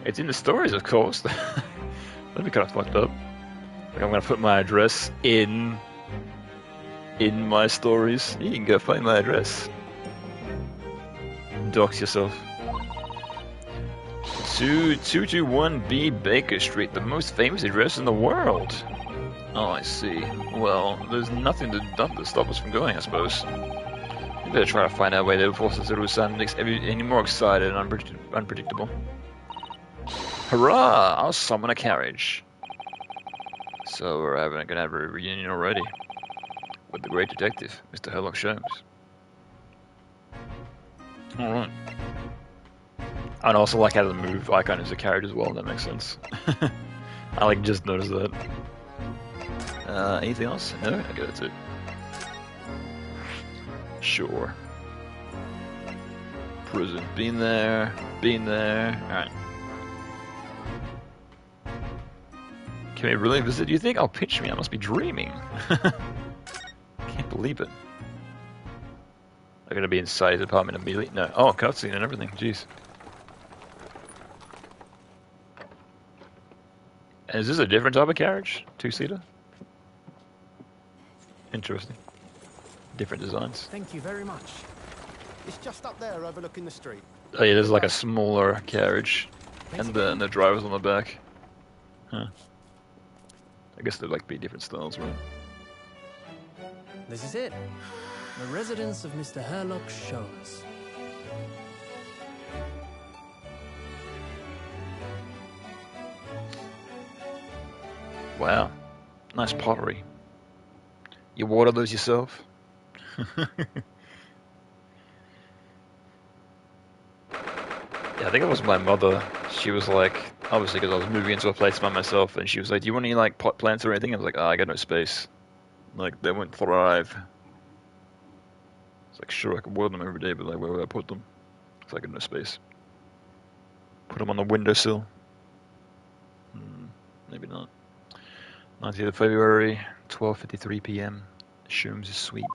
It's in the stories, of course. That'd be kind of fucked up. Like I'm going to put my address in my stories. You can go find my address. Dox yourself. 221B Baker Street, the most famous address in the world. Oh, I see. Well, there's nothing to stop us from going, I suppose. We better try to find out a way that forces Zero-san makes any more excited and unpredictable. Hurrah! I'll summon a carriage. So we're gonna have a reunion already. With the great detective, Mr. Herlock Sholmes. Alright. I'd also like how the move icon is a carriage as well, that makes sense. I just noticed that. Anything else? No? Okay, that's it. Sure. Prison. Been there. Alright. Can we really visit? Do you think? Oh, pitch me. I must be dreaming. Can't believe it. I'm gonna be inside his apartment immediately. No. Oh, cutscene and everything. Jeez. Is this a different type of carriage? Two-seater? Interesting. Different designs. Thank you very much. It's just up there overlooking the street. Oh yeah, there's like a smaller carriage. And the driver's on the back. Huh. I guess they'd like be different styles, right? This is it. The residence of Mr. Herlock Sholmes. Wow, nice pottery. You water those yourself? Yeah, I think it was my mother. She was like, obviously because I was moving into a place by myself, and she was like, "Do you want any like pot plants or anything?" I was like, "Oh, I got no space. Like they wouldn't thrive." It's like, sure, I could water them every day, but like, where would I put them? Because I got no space. Put them on the windowsill. Maybe not. 19th of February, 12:53 p.m. Sholmes is sweet.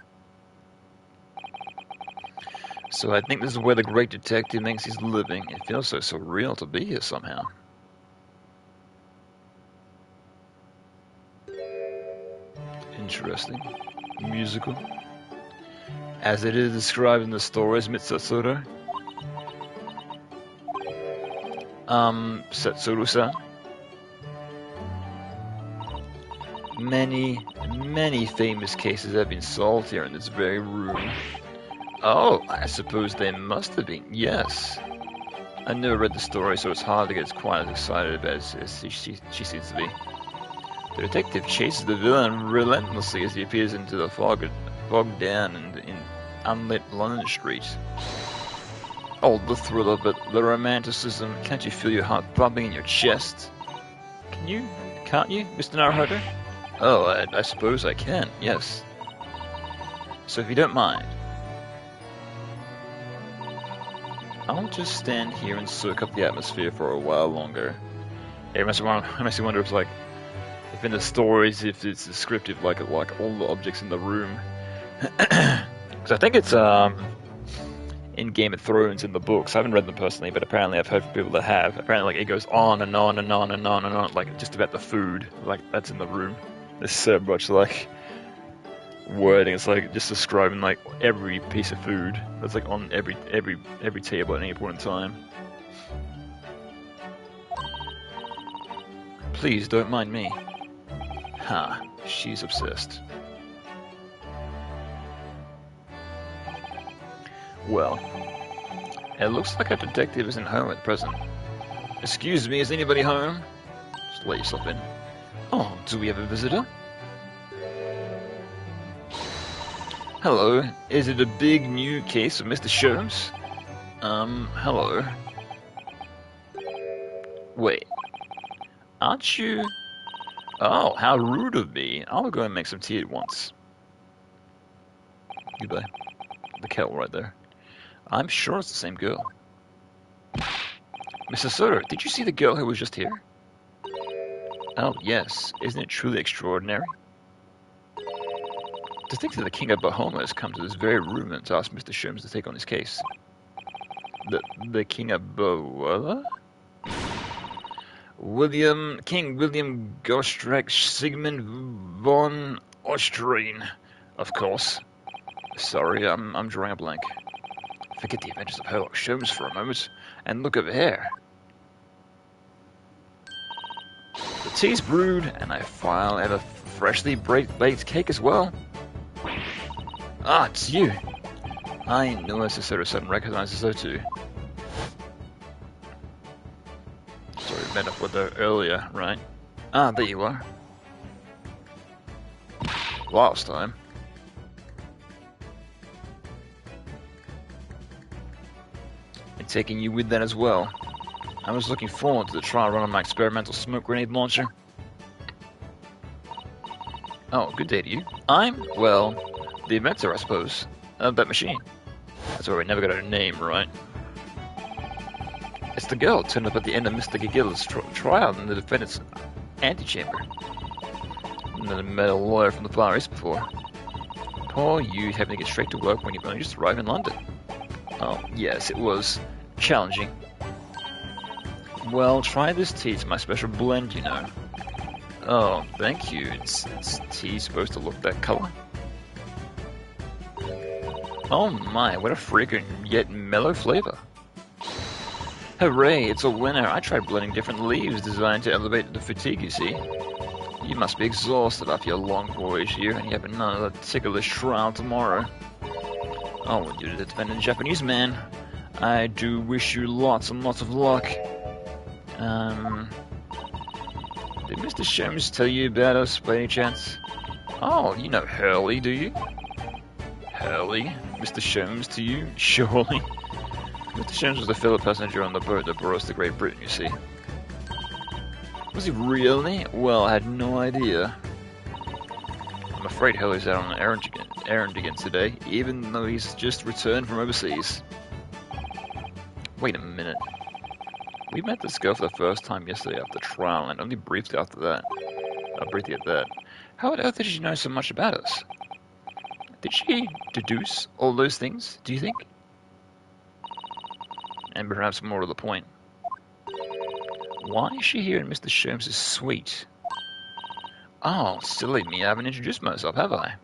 So I think this is where the great detective makes his living. It feels so surreal to be here somehow. Interesting. Musical. As it is described in the stories, Mitsasura. Setsuru-san. Many famous cases have been solved here in this very room. Oh, I suppose they must have been, yes. I never read the story, so it's hard to get quite as excited about it as she seems to be. The detective chases the villain relentlessly as he appears into the fogged down in unlit London streets. Oh, the thrill of it, the romanticism. Can't you feel your heart thumping in your chest? Can't you, Mr. Naruhodo? Oh, I suppose I can, yes. So if you don't mind, I'll just stand here and soak up the atmosphere for a while longer. It makes me wonder if, like, if in the stories, if it's descriptive, like all the objects in the room. Because I think it's in Game of Thrones in the books. I haven't read them personally, but apparently I've heard from people that have. Apparently, like, it goes on and on and on and on and on, like just about the food, like that's in the room. There's so much like wording. It's like just describing like every piece of food that's like on every table at any point in time. Please don't mind me. Ha, she's obsessed. Well, it looks like a detective isn't home at present. Excuse me, is anybody home? Just let yourself in. Oh, do we have a visitor? Hello, is it a big new case of Mr. Sholmes? Hello. Wait, aren't you... Oh, how rude of me. I'll go and make some tea at once. Goodbye. The kettle right there. I'm sure it's the same girl. Mr. Soto, did you see the girl who was just here? Oh, yes. Isn't it truly extraordinary? To think that the King of Bahoma has come to this very room and to ask Mr. Sholmes to take on his case. The King of Bahoma? King William Gostrek Sigmund von Austrian, of course. Sorry, I'm drawing a blank. Forget the adventures of Herlock Sholmes for a moment, and look over here. The tea's brewed, and I file out a freshly baked cake as well. Ah, it's you. I know as Soto-san recognizes her too. Sorry, met up with her earlier, right? Ah, there you are. Last time. And taking you with that as well. I was looking forward to the trial run on my experimental smoke grenade launcher. Oh, good day to you. Well, the inventor, I suppose, of that machine. That's why we never got her name right. It's the girl who turned up at the end of Mr. Gigilla's trial in the defendant's antechamber. Never met a lawyer from the Far East before. Poor you having to get straight to work when you've only just arrived in London. Oh, yes, it was challenging. Well, try this tea. It's my special blend, you know. Oh, thank you. Is tea supposed to look that color? Oh my, what a fragrant yet mellow flavor. Hooray, it's a winner. I tried blending different leaves designed to elevate the fatigue, you see. You must be exhausted after your long voyage here, and you have another ticklish trial tomorrow. Oh, you're the dependent Japanese man. I do wish you lots and lots of luck. Did Mr. Sholmes tell you about us by any chance? Oh, you know Hurley, do you? Hurley? Mr. Sholmes to you? Surely. Mr. Sholmes was the fellow passenger on the boat that brought us to Great Britain, you see. Was he really? Well, I had no idea. I'm afraid Hurley's out on an errand again today, even though he's just returned from overseas. Wait a minute. We met this girl for the first time yesterday after trial, and only briefly after that. Briefly at that. How on earth did she know so much about us? Did she deduce all those things, do you think? And perhaps more to the point, why is she here in Mr. Sholmes' suite? Oh, silly me, I haven't introduced myself, have I?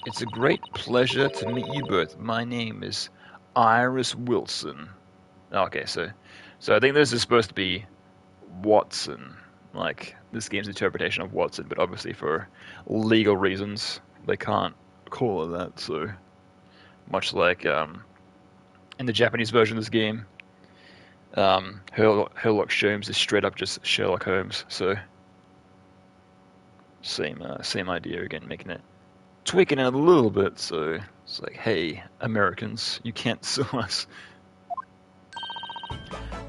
It's a great pleasure to meet you both. My name is Iris Wilson. Okay, so I think this is supposed to be Watson, like this game's interpretation of Watson, but obviously for legal reasons they can't call it that. So much like in the Japanese version of this game, Sherlock Holmes is straight up just Sherlock Holmes. So same idea again, making it. Tweaking it a little bit, so it's like, hey, Americans, you can't sue us.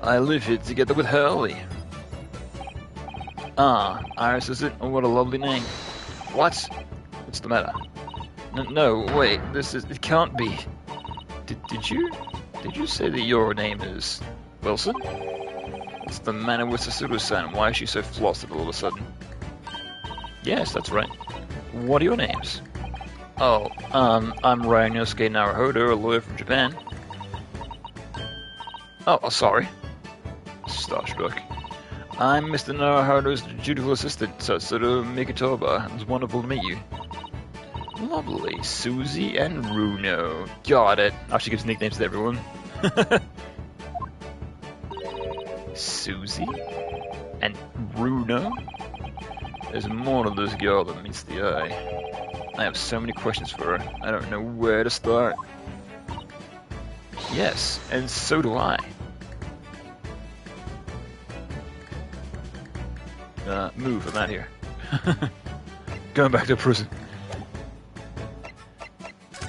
I live here together with Hurley. Ah, Iris is it? Oh, what a lovely name. What? What's the matter? No, wait, it can't be. Did you say that your name is Wilson? What's the matter with Sasuru-san? Why is she so flustered all of a sudden? Yes, that's right. What are your names? Oh, I'm Ryanosuke Naruhodo, a lawyer from Japan. Oh, sorry. Starstruck. I'm Mr. Naruhodo's dutiful assistant, Satsuru Mikitoba. It was wonderful to meet you. Lovely. Susie and Runo. Got it. Oh, she gives nicknames to everyone. Susie? And Runo? There's more to this girl than meets the eye. I have so many questions for her. I don't know where to start. Yes, and so do I. Move, I'm out here. Going back to prison.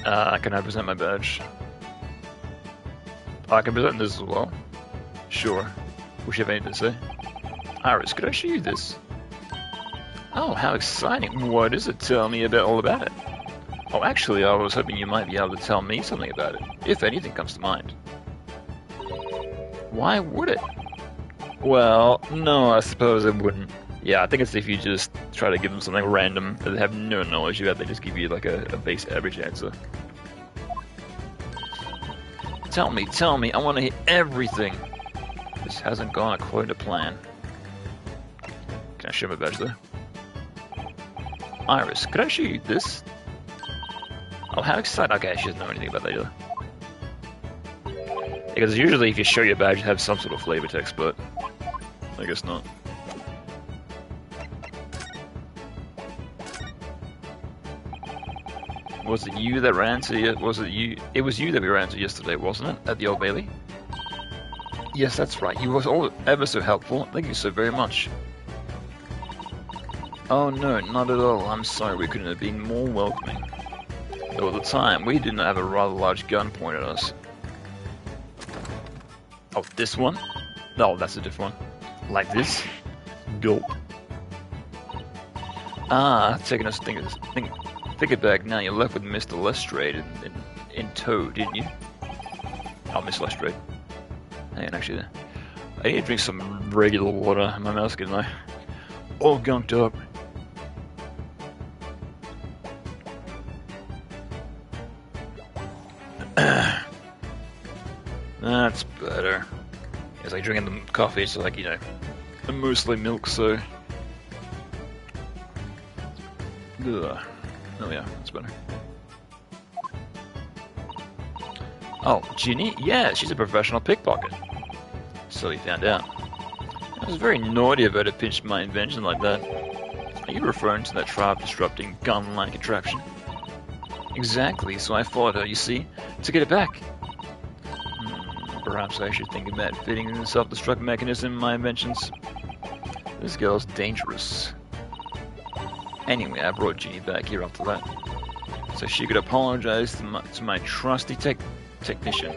Can I present my badge? I can present this as well. Sure. Wish you have anything to say? Iris, could I show you this? Oh, how exciting. What is it? Tell me all about it. Oh, actually, I was hoping you might be able to tell me something about it, if anything comes to mind. Why would it? Well, no, I suppose it wouldn't. Yeah, I think it's if you just try to give them something random that they have no knowledge about, they just give you like a base average answer. Tell me, I want to hear everything. This hasn't gone according to plan. Can I show my badge though? Iris, could I show you this? Oh, how exciting. Okay, she doesn't know anything about that either. Because usually if you show your badge, you have some sort of flavor text, but I guess not. Was it you that ran to was it you? It was you that we ran to yesterday, wasn't it? At the Old Bailey? Yes, that's right. You were ever so helpful. Thank you so very much. Oh no, not at all. I'm sorry we couldn't have been more welcoming. Though at the time, we did not have a rather large gun pointed at us. Oh, this one? No, that's a different one. Like this? Gulp. Ah, taking us think it back now, you're left with Mr. Lestrade in tow, didn't you? Oh, Miss Lestrade. Hang on, actually, I need to drink some regular water. My mouth's getting like all gunked up. That's better. It's like drinking the coffee, it's like, you know, mostly milk, so... Ugh. Oh yeah, that's better. Oh, Ginny? Yeah, she's a professional pickpocket. So he found out. It was very naughty of her to pinch my invention like that. Are you referring to that tribe-disrupting gun-line contraption? Exactly, so I followed her, you see, to get it back. Perhaps I should think about fitting in the self-destruct mechanism in my inventions. This girl's dangerous. Anyway, I brought Jeannie back here after that, so she could apologize to my trusty technician.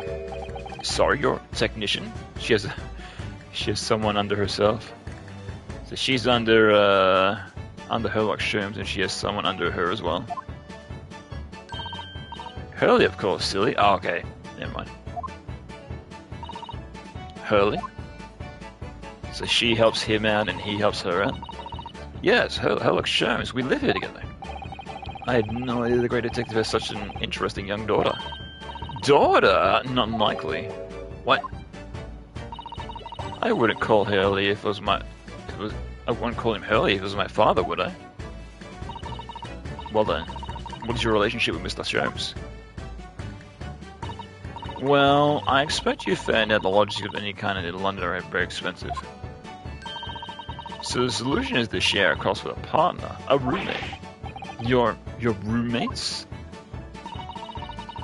Sorry, your technician? She has someone under herself. So she's under Herlock Sholmes, and she has someone under her as well. Hurley, of course, silly. Oh, okay. Never mind. Hurley? So she helps him out and he helps her out? Yes, Herlock Sholmes. We live here together. I had no idea the great detective has such an interesting young daughter. Daughter? Not likely. What? I wouldn't call Hurley if it was my... I wouldn't call him Hurley if it was my father, would I? Well then, what is your relationship with Mr. Sholmes? Well, I expect you found out the logic of any kind in London are very expensive. So the solution is to share a cost with a partner, a roommate. Your roommates?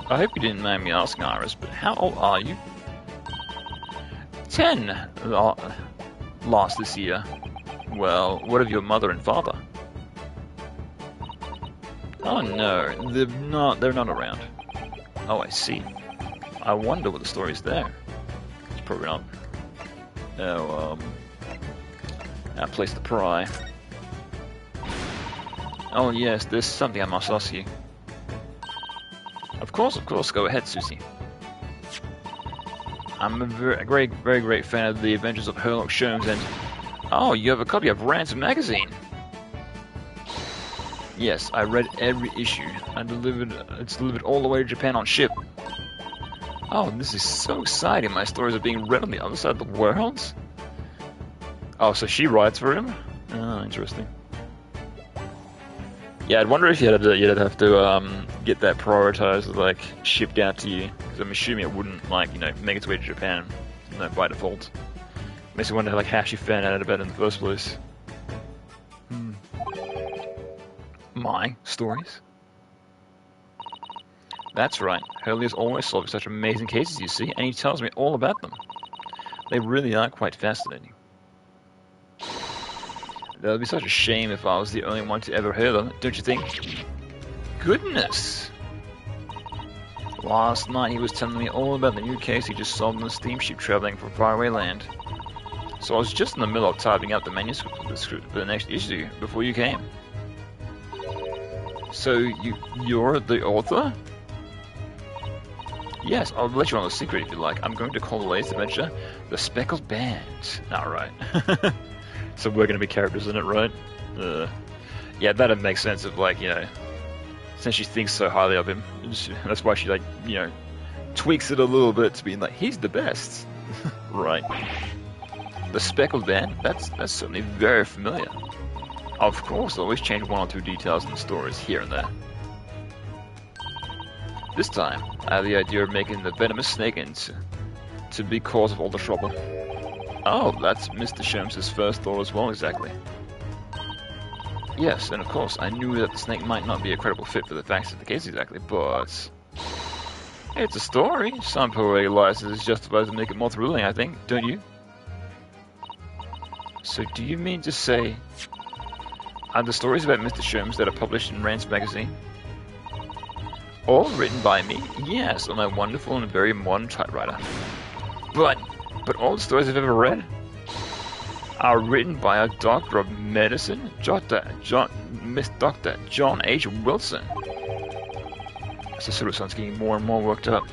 I hope you didn't mind me asking, Iris, but how old are you? 10 last this year. Well, what of your mother and father? Oh no, they're not around. Oh, I see. I wonder what the story is there. It's probably not. Oh, a place to pry. Oh yes, there's something I must ask you. Of course, go ahead, Susie. I'm a very great fan of the Adventures of Herlock Sholmes, and... Oh, you have a copy of Ransom magazine! Yes, I read every issue. It's delivered all the way to Japan on ship. Oh, this is so exciting. My stories are being read on the other side of the world? Oh, so she writes for him? Oh, interesting. Yeah, I'd wonder if you'd have to get that prioritized, like, shipped out to you. Because I'm assuming it wouldn't, like, you know, make its way to Japan, you know, by default. Makes me wonder, like, how she found out about it in the first place. My stories? That's right. Hurley is always solving such amazing cases, you see, and he tells me all about them. They really are quite fascinating. That would be such a shame if I was the only one to ever hear them, don't you think? Goodness! Last night he was telling me all about the new case he just solved on the steamship traveling from faraway land. So I was just in the middle of typing out the manuscript for the next issue before you came. So you're the author? Yes, I'll let you on a secret if you like. I'm going to call the latest adventure The Speckled Band. Alright. So we're going to be characters in it, right? Yeah, that'd make sense of, like, you know, since she thinks so highly of him. That's why she, like, you know, tweaks it a little bit to be like, he's the best. Right. The Speckled Band? That's certainly very familiar. Of course, I always change one or two details in the stories here and there. This time, I have the idea of making the venomous snake to be cause of all the trouble. Oh, that's Mr. Sholmes' first thought as well, exactly. Yes, and of course, I knew that the snake might not be a credible fit for the facts of the case exactly, but... It's a story. Some poetic license is justified to make it more thrilling, I think, don't you? So do you mean to say... Are the stories about Mr. Sholmes that are published in Ransom magazine all written by me? Yes, on my wonderful and very modern typewriter. But all the stories I've ever read are written by a doctor of medicine, Dr. John H. Wilson. So Surusan's getting more and more worked up.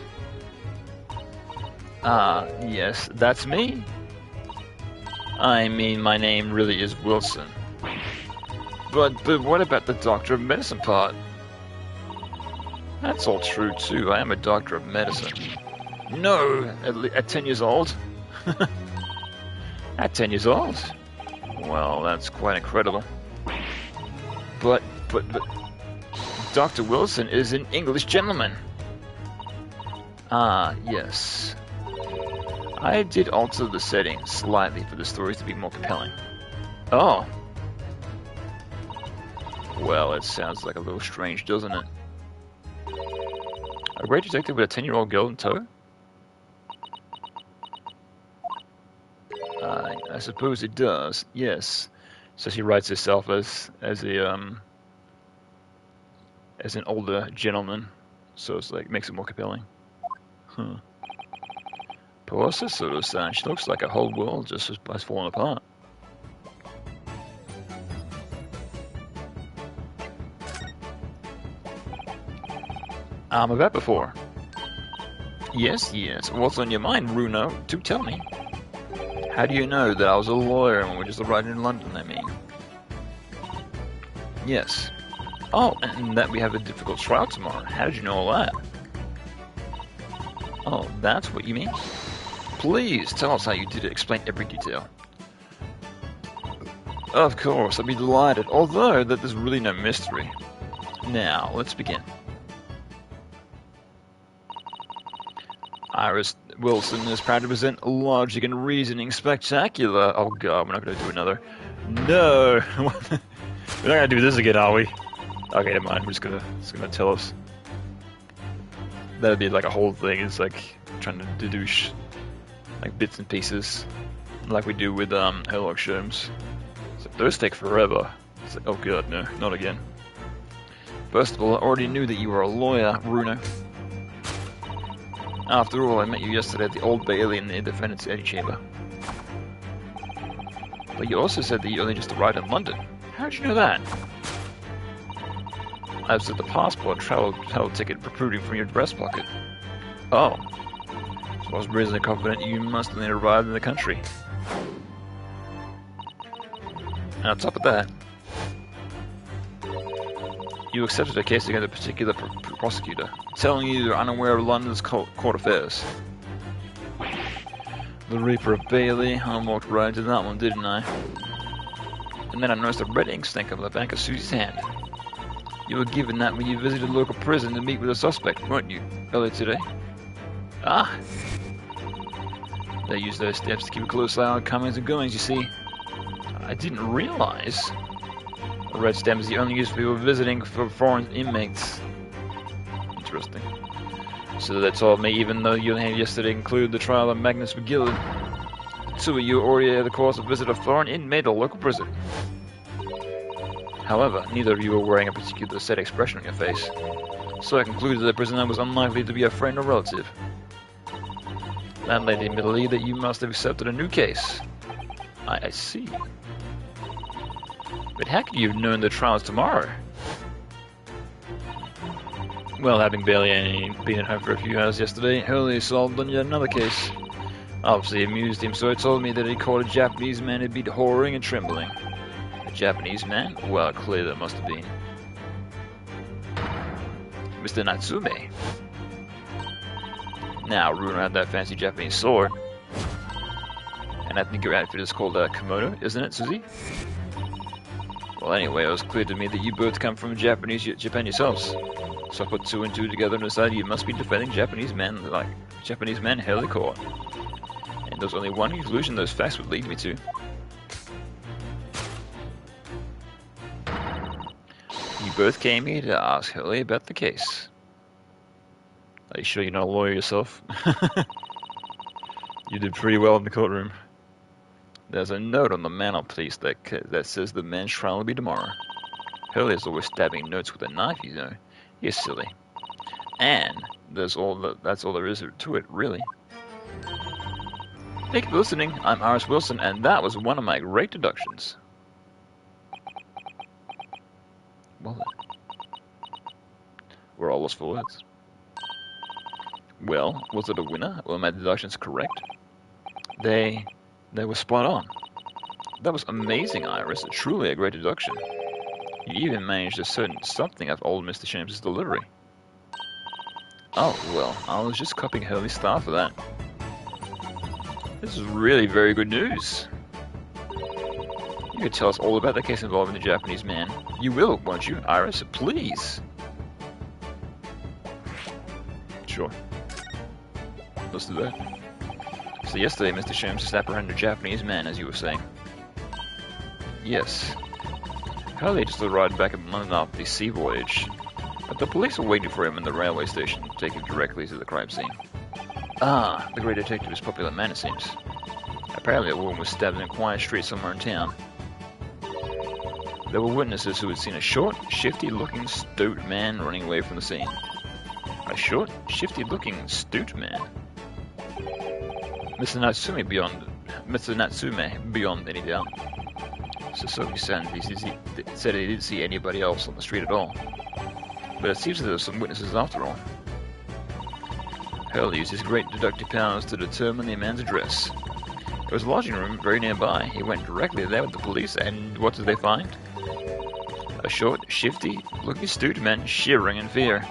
Yes, that's me. I mean, my name really is Wilson. But what about the doctor of medicine part? That's all true too. I am a doctor of medicine. No, at 10 years old. At 10 years old? Well, that's quite incredible. But Dr. Wilson is an English gentleman. Ah, yes. I did alter the setting slightly for the stories to be more compelling. Oh. Well, it sounds like a little strange, doesn't it? A great detective with a 10-year-old girl in tow? I suppose it does, yes. So she writes herself as an older gentleman, so it's like makes it more compelling. Huh. Poor sister-san, she looks like a whole world just has fallen apart. I met before. Yes, yes. What's on your mind, Bruno? Do tell me. How do you know that I was a lawyer when we just arrived in London, I mean? Yes. Oh, and that we have a difficult trial tomorrow. How did you know all that? Oh, that's what you mean? Please, tell us how you did it. Explain every detail. Of course, I'd be delighted, although that there's really no mystery. Now, let's begin. Iris Wilson is proud to present Logic and Reasoning Spectacular. Oh god, we're not going to do another. No! We're not going to do this again, are we? Okay, never mind. It's gonna tell us. That'd be like a whole thing. It's like trying to deduce like bits and pieces, like we do with Sherlock Holmes. So those take forever. It's like, oh god, no, not again. First of all, I already knew that you were a lawyer, Bruno. After all, I met you yesterday at the Old Bailey in the defendant's antechamber. But you also said that you only just arrived in London. How did you know that? I observed the passport travel ticket protruding from your breast pocket. Oh. So I was reasonably confident you must have arrived in the country. And on top of that, you accepted a case against a particular prosecutor, telling you you're unaware of London's court affairs. The Reaper of Bailey, I walked right into that one, didn't I? And then I noticed a red ink stain on the back of Susie's hand. You were given that when you visited a local prison to meet with a suspect, weren't you, earlier today? Ah! They used those steps to keep a close eye on comings and goings, you see. I didn't realize. A red stamp is the only use we were visiting for foreign inmates. Interesting. So they told me even though your hand yesterday included the trial of Magnus McGillen, two of you already had the course to visit a foreign inmate at a local prison. However, neither of you were wearing a particular set expression on your face, so I concluded that the prisoner was unlikely to be a friend or relative. That led me to believe that you must have accepted a new case. I see. But how could you have known the trial's tomorrow? Well, having barely been at home for a few hours yesterday, Hurley solved on yet another case. Obviously amused him, so he told me that he caught a Japanese man who'd been whoring and trembling. A Japanese man? Well, clearly that must have been Mr. Natsume. Now, Runa had that fancy Japanese sword. And I think your outfit is called a kimono, isn't it, Susie? Well, anyway, it was clear to me that you both come from Japan yourselves. So I put two and two together and decided you must be defending Japanese men held court. And there's only one conclusion those facts would lead me to. You both came here to ask Hurley about the case. Are you sure you're not a lawyer yourself? You did pretty well in the courtroom. There's a note on the mantelpiece that says the man's trial will be tomorrow. Hurley is always stabbing notes with a knife, you know. You're silly. And that's all there is to it, really. Thank you for listening. I'm Iris Wilson, and that was one of my great deductions. Well then. We're all lost for words. Well, was it a winner? Were my deductions correct? They were spot on. That was amazing, Iris. Truly a great deduction. You even managed to discern something of old Mr. Shames's delivery. Oh, well, I was just copying Hurley's style for that. This is really very good news. You could tell us all about the case involving the Japanese man. You will, won't you, Iris? Please. Sure. Let's do that. So yesterday, Mr. Sholmes just apprehended a Japanese man, as you were saying. Yes. Hurley just arrived back in London after the sea voyage, but the police were waiting for him in the railway station to take him directly to the crime scene. Ah, the great detective is a popular man, it seems. Apparently a woman was stabbed in a quiet street somewhere in town. There were witnesses who had seen a short, shifty-looking, stoat man running away from the scene. A short, shifty-looking, stoat man? Mr. Natsume, beyond any doubt. Sasaki-san said he didn't see anybody else on the street at all. But it seems that there were some witnesses after all. Hurley used his great deductive powers to determine the man's address. There was a lodging room very nearby. He went directly there with the police, and what did they find? A short, shifty-looking stoat man shivering in fear.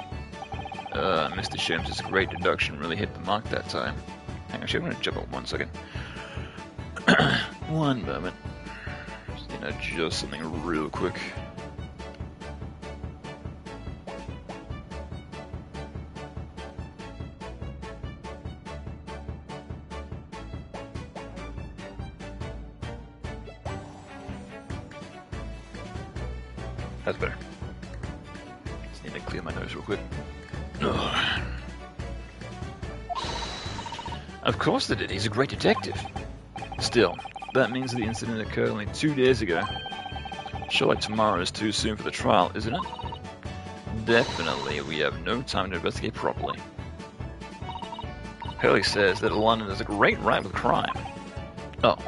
Mr. Sholmes' great deduction really hit the mark that time. Hang on, actually, I'm going to jump up 1 second. One moment. Just need to adjust something real quick. That's better. Just need to clear my nose real quick. Ugh. Of course they did. He's a great detective. Still, that means the incident occurred only 2 days ago. Surely tomorrow is too soon for the trial, isn't it? Definitely, we have no time to investigate properly. Hurley says that London is a great ripe with crime. Oh.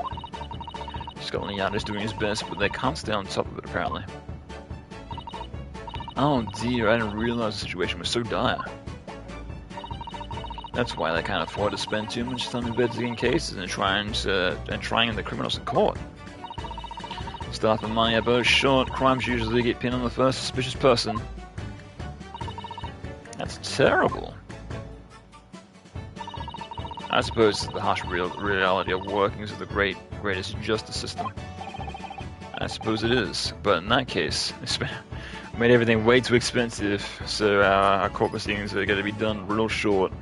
Scotland Yard is doing his best, but they can't stay on top of it, apparently. Oh dear, I didn't realize the situation was so dire. That's why they can't afford to spend too much time investigating cases and trying the criminals in court. Staff and money are both short. Crimes usually get pinned on the first suspicious person. That's terrible. I suppose it's the harsh reality of workings of the greatest justice system. I suppose it is, but in that case, it's made everything way too expensive, so our court proceedings are going to be done real short.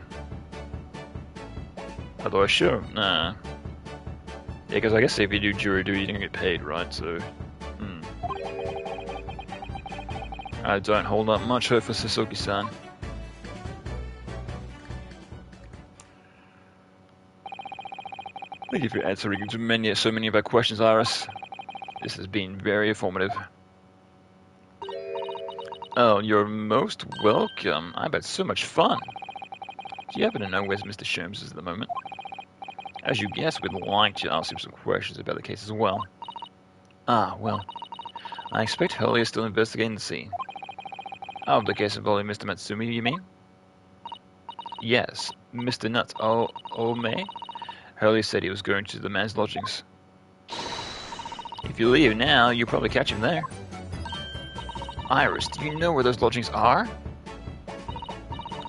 Although, sure, nah. Yeah, because I guess if you do jury duty, you don't get paid, right? So, I don't hold up much hope for Sasaki-san. Thank you for answering so many of our questions, Iris. This has been very informative. Oh, you're most welcome. I've had so much fun. Do you happen to know where Mr. Sholmes is at the moment? As you guessed, we'd like to ask him some questions about the case as well. Ah, well. I expect Hurley is still investigating the scene. Oh, the case involving Mr. Matsumi, you mean? Yes, Mr. Nuts. Oh, May? Hurley said he was going to the man's lodgings. If you leave now, you'll probably catch him there. Iris, do you know where those lodgings are?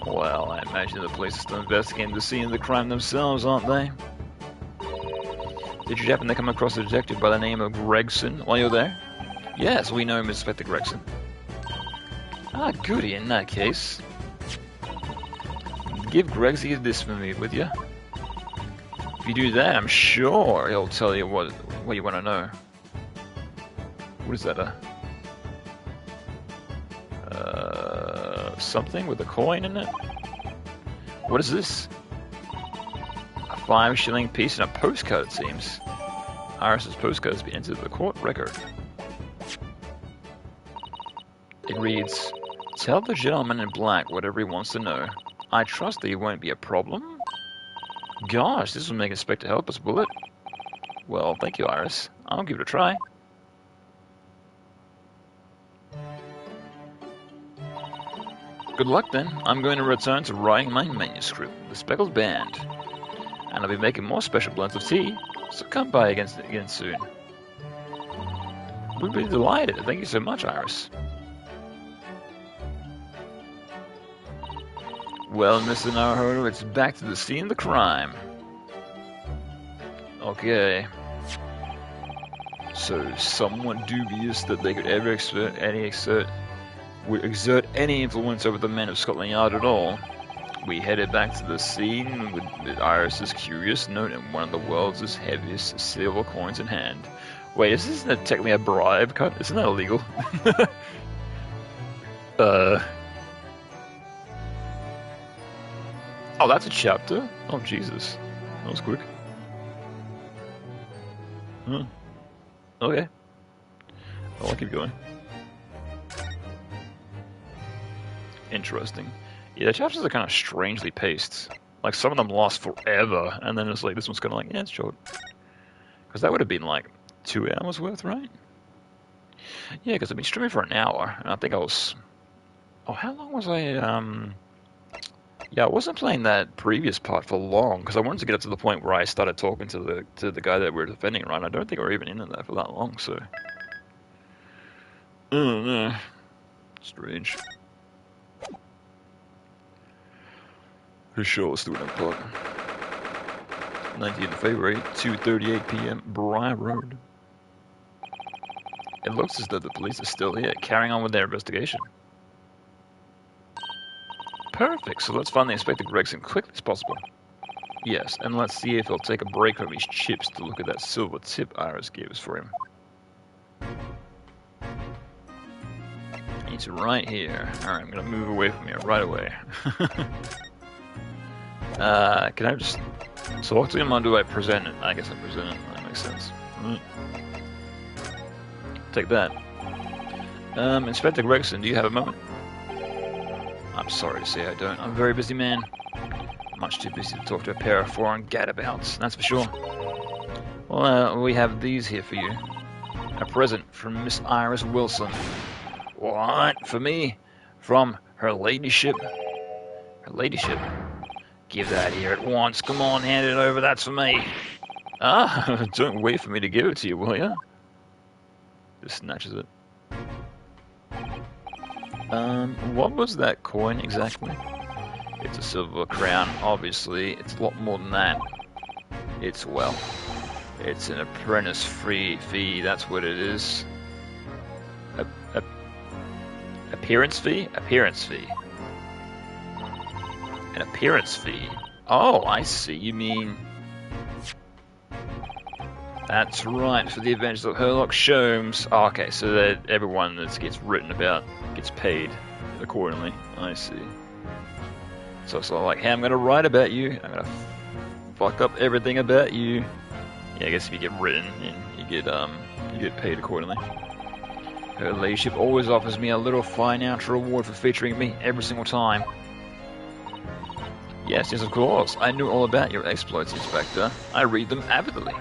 Well, I imagine the police are still investigating the scene of the crime themselves, aren't they? Did you happen to come across a detective by the name of Gregson while you were there? Yes, we know him as Inspector Gregson. Ah, goody in that case. Give Gregsy this for me, would you? If you do that, I'm sure he'll tell you what you want to know. What is that, something with a coin in it? What is this? A 5-shilling piece and a postcard, it seems. Iris's postcard has been entered into the court record. It reads, "Tell the gentleman in black whatever he wants to know. I trust that he won't be a problem." Gosh, this will make Inspector help us, will it? Well, thank you, Iris. I'll give it a try. Good luck then. I'm going to return to writing my manuscript, The Speckled Band. And I'll be making more special blends of tea, so come by again soon. We'd be delighted. Thank you so much, Iris. Well, Mr. Naruhodo, it's back to the scene of the crime. Okay. So, someone dubious that they could ever exert any influence over the men of Scotland Yard at all. We headed back to the scene with Iris's curious note and one of the world's heaviest silver coins in hand. Wait, isn't that technically a bribe cut? Isn't that illegal? Oh, that's a chapter? Oh, Jesus. That was quick. Okay. I'll keep going. Interesting. Yeah, the chapters are kind of strangely paced. Like, some of them last forever, and then it's like, this one's kind of like, yeah, it's short. Because that would have been like 2 hours worth, right? Yeah, because I've been streaming for an hour, and I think I was... Oh, how long was I, Yeah, I wasn't playing that previous part for long, because I wanted to get up to the point where I started talking to the guy that we were defending, right? I don't think we were even in that for that long, so... Oh, no. Strange. Sure, let's do it part. 19th of February, 2:38 p.m., Briar Road. It looks as though the police are still here, carrying on with their investigation. Perfect, so let's find the Inspector Gregson quickly as possible. Yes, and let's see if he'll take a break from his chips to look at that silver tip Iris gave us for him. It's right here. Alright, I'm gonna move away from here right away. Can I just talk to him, or do I present it? I guess I present it. That makes sense. Right. Take that. Inspector Gregson, do you have a moment? I'm sorry to say I don't. I'm a very busy man. Much too busy to talk to a pair of foreign gadabouts, that's for sure. Well, we have these here for you. A present from Miss Iris Wilson. What? For me? From her ladyship? Her ladyship? Give that here at once. Come on, hand it over. That's for me. Ah, don't wait for me to give it to you, will ya? Just snatches it. What was that coin exactly? It's a silver crown, obviously. It's a lot more than that. It's, well, it's an apprentice fee, that's what it is. Appearance fee? Appearance fee. An appearance fee? Oh, I see, you mean... That's right, for the Adventures of Herlock Sholmes. Oh, okay, so that everyone that gets written about gets paid accordingly. I see. So it's like, hey, I'm gonna write about you. I'm gonna fuck up everything about you. Yeah, I guess if you get written, you get paid accordingly. Her ladyship always offers me a little financial reward for featuring me every single time. Yes, of course. I knew all about your exploits, Inspector. I read them avidly.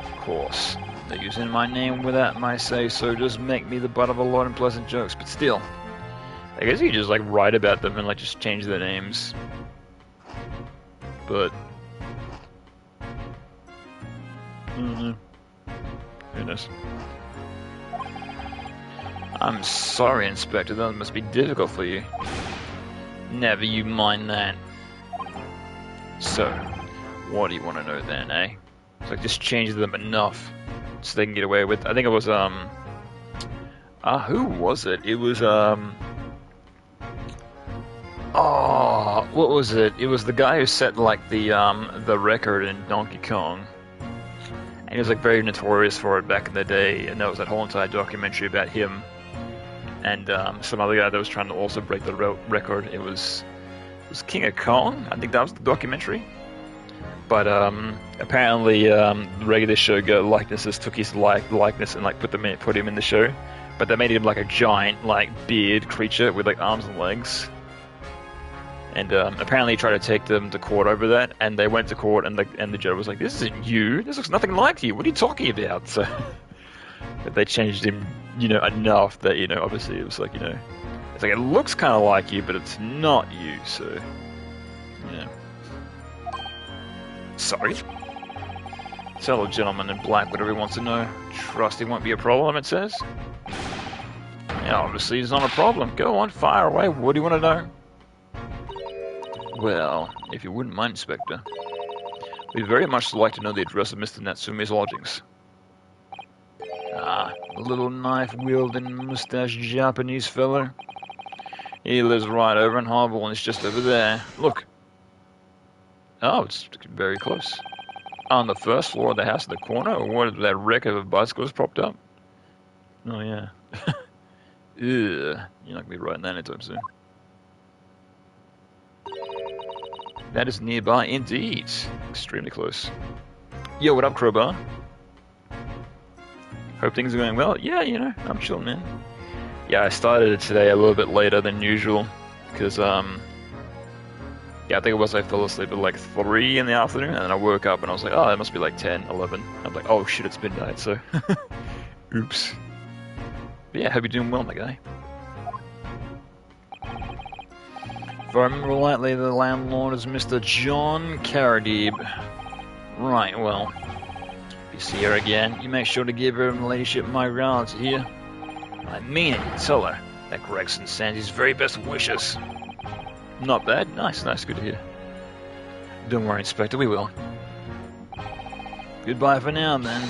Of course. They're using my name without my say-so just make me the butt of a lot of unpleasant jokes, but still. I guess you could just, like, write about them and, like, just change their names. But... who knows? I'm sorry, Inspector, that must be difficult for you. Never you mind that. So, what do you want to know then, eh? It's like, just change them enough so they can get away with... I think it was, who was it? It was, oh, what was it? It was the guy who set, like, the record in Donkey Kong. And he was, like, very notorious for it back in the day, and there was that whole entire documentary about him. And some other guy that was trying to also break the record. It was King of Kong. I think that was the documentary. But apparently the regular show likenesses took his likeness and like put him in the show. But they made him like a giant like beard creature with like arms and legs. And apparently he tried to take them to court over that. And they went to court and the judge was like, "This isn't you. This looks nothing like you. What are you talking about?" So. But they changed him, enough that, obviously it was like, it's like it looks kind of like you, but it's not you, so, Sorry? Tell a gentleman in black whatever he wants to know. Trusting won't be a problem, it says. Yeah, obviously it's not a problem. Go on, fire away. What do you want to know? Well, if you wouldn't mind, Inspector, we'd very much like to know the address of Mr. Natsume's lodgings. Ah, the little knife-wielding, mustache Japanese fella. He lives right over in Harbour and it's just over there. Look. Oh, it's very close. On the first floor of the house in the corner, or what? That wreck of a bicycle was propped up? Oh, yeah. Ew. You're not going to be writing that anytime soon. That is nearby indeed. Extremely close. Yo, what up, Crowbar? Hope things are going well. Yeah, you know, I'm chilling, man. Yeah, I started it today a little bit later than usual. Because, yeah, I think it was I fell asleep at like 3 in the afternoon, and then I woke up and I was like, oh, it must be like 10, 11. I'm like, oh shit, it's midnight, so... Oops. But yeah, hope you're doing well, my guy. If I remember rightly, the landlord is Mr. John Carradine. Right, well, if you see her again, you make sure to give her ladyship my regards, you hear? I mean it, tell her that Gregson sends his very best wishes. Not bad, nice, good to hear. Don't worry, Inspector, we will. Goodbye for now, then.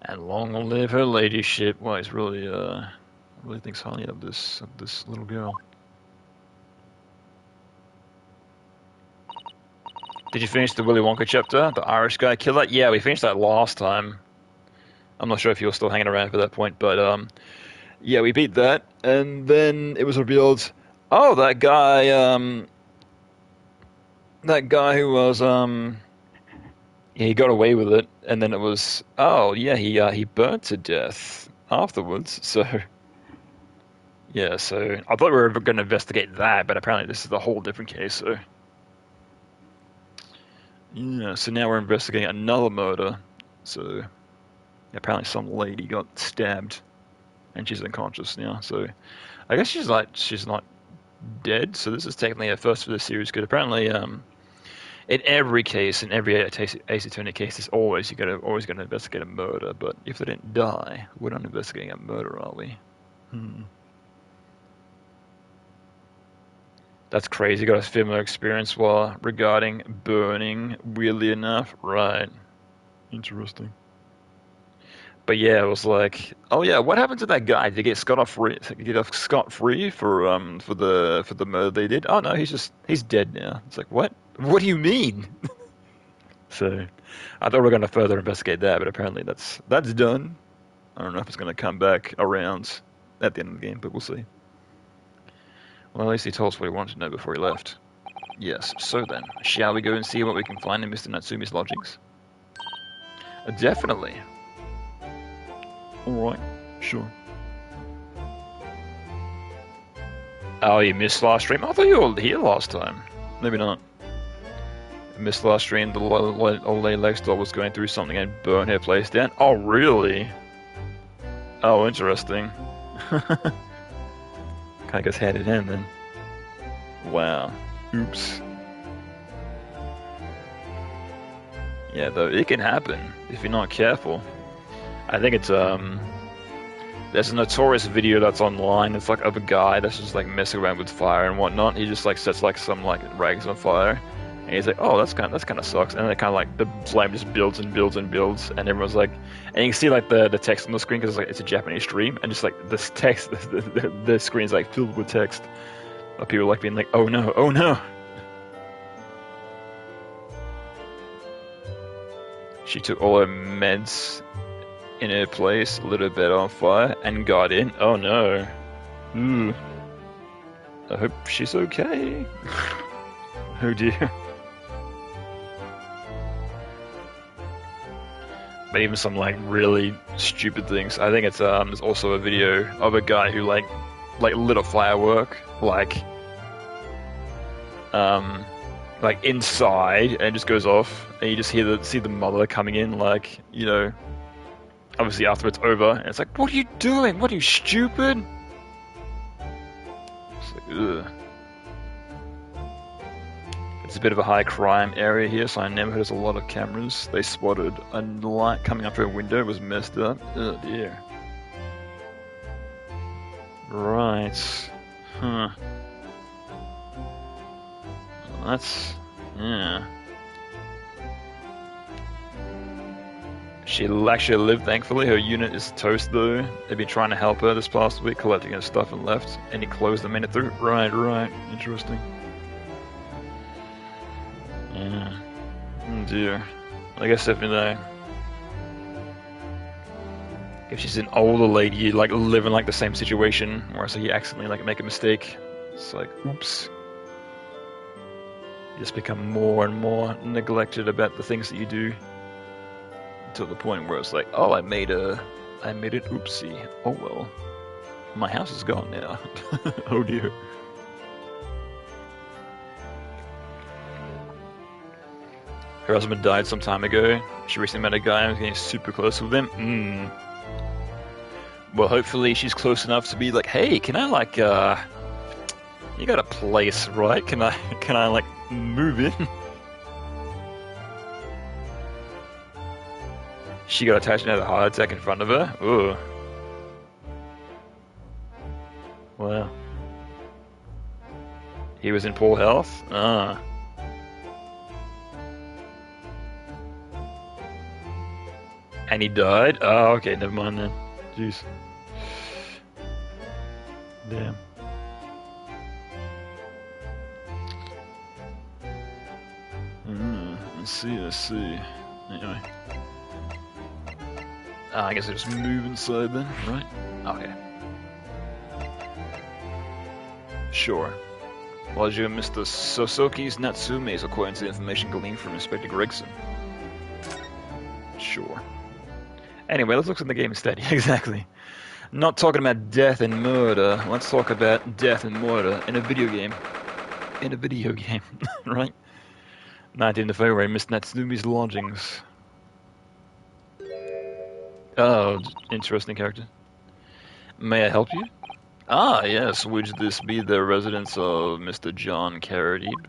And long live her ladyship. Well, he's really, really thinks highly of this little girl. Did you finish the Willy Wonka chapter? The Irish guy killer? Yeah, we finished that last time. I'm not sure if you were still hanging around for that point, but, yeah, we beat that. And then it was revealed, oh, that guy who was, yeah, he got away with it. And then it was, oh, yeah, he burnt to death afterwards, so... Yeah, so I thought we were going to investigate that, but apparently this is a whole different case, so... Yeah, so now we're investigating another murder. So apparently some lady got stabbed and she's unconscious now. So I guess she's not dead. So this is technically a first for the series because apparently in every case, in every Ace Attorney case, it's always always gonna investigate a murder. But if they didn't die, we're not investigating a murder, are we? That's crazy. Got a similar experience while regarding burning. Weirdly enough, right? Interesting. But yeah, it was like, oh yeah, what happened to that guy? Did he get scot free? Get off scot free for the murder they did? Oh no, he's dead now. It's like what? What do you mean? So, I thought we were going to further investigate that, but apparently that's done. I don't know if it's going to come back around at the end of the game, but we'll see. Well, at least he told us what he wanted to know before he left. Yes, so then, shall we go and see what we can find in Mr. Natsumi's lodgings? Definitely. Alright, sure. Oh, you missed last stream? I thought you were here last time. Maybe not. I missed last stream, the old lady next door was going through something and burned her place down. Oh, really? Oh, interesting. Kind of goes hand in hand then. Wow. Oops. Yeah, though, it can happen if you're not careful. I think it's, there's a notorious video that's online. It's like of a guy that's just like messing around with fire and whatnot. He just like sets like some like rags on fire. And he's like, oh, that's kind of sucks. And then it kind of like the flame just builds and builds and builds, and everyone's like, and you can see like the text on the screen because it's a Japanese stream, and just like this text, the screen's like filled with text of people like being like, oh no, oh no. She took all her meds in her place, lit her bed on fire, and got in. Oh no. Ooh. I hope she's okay. Oh dear. But even some like really stupid things. I think it's there's also a video of a guy who like lit a firework like inside, and it just goes off, and you just see the mother coming in, like, you know, obviously after it's over, and it's like, what are you doing? What are you, stupid? It's like, ugh. It's a bit of a high crime area here, so I never there's a lot of cameras. They spotted a light coming up through a window. It was messed up. Oh dear. Right. Huh. Well, that's... yeah. She'll actually live, thankfully. Her unit is toast, though. They've been trying to help her this past week, collecting her stuff and left. And he closed the minute through. Right. Interesting. Yeah. Oh dear. I guess if, you know, if she's an older lady, like, living, like, the same situation, where so you accidentally, like, make a mistake, it's like, oops. You just become more and more neglected about the things that you do, to the point where it's like, oh, I made an oopsie. Oh well, my house is gone now. Oh dear. Her husband died some time ago. She recently met a guy and was getting super close with him. Well, hopefully she's close enough to be like, hey, can I, like, you got a place, right? Can I like move in? She got attached and had a heart attack in front of her. Ooh. Wow. He was in poor health? Ah. And he died? Oh, okay, never mind then. Jeez. Damn. I see. Anyway. I guess I just move inside then, right? Okay. Sure. Was you Mr. Sosoki's Natsume's according to the information gleaned from Inspector Gregson? Sure. Anyway, let's look at the game instead. Exactly. Not talking about death and murder. Let's talk about death and murder in a video game. In a video game, right? 19th of February, Miss Natsume's lodgings. Oh, interesting character. May I help you? Ah, yes. Would this be the residence of Mr. John Carradine?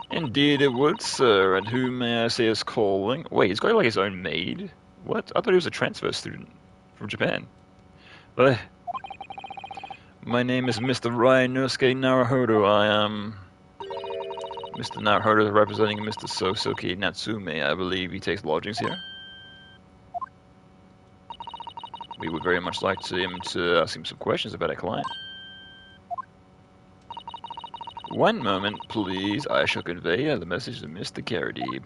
Indeed it would, sir. And who may I say is calling? Wait, he's got like his own maid? What? I thought he was a transfer student from Japan. My name is Mr. Ryanosuke Naruhodo. I am Mr. Naruhodo representing Mr. Sosoki Natsume. I believe he takes lodgings here. We would very much like him to ask him some questions about our client. One moment, please. I shall convey the message to Mr. Carradine.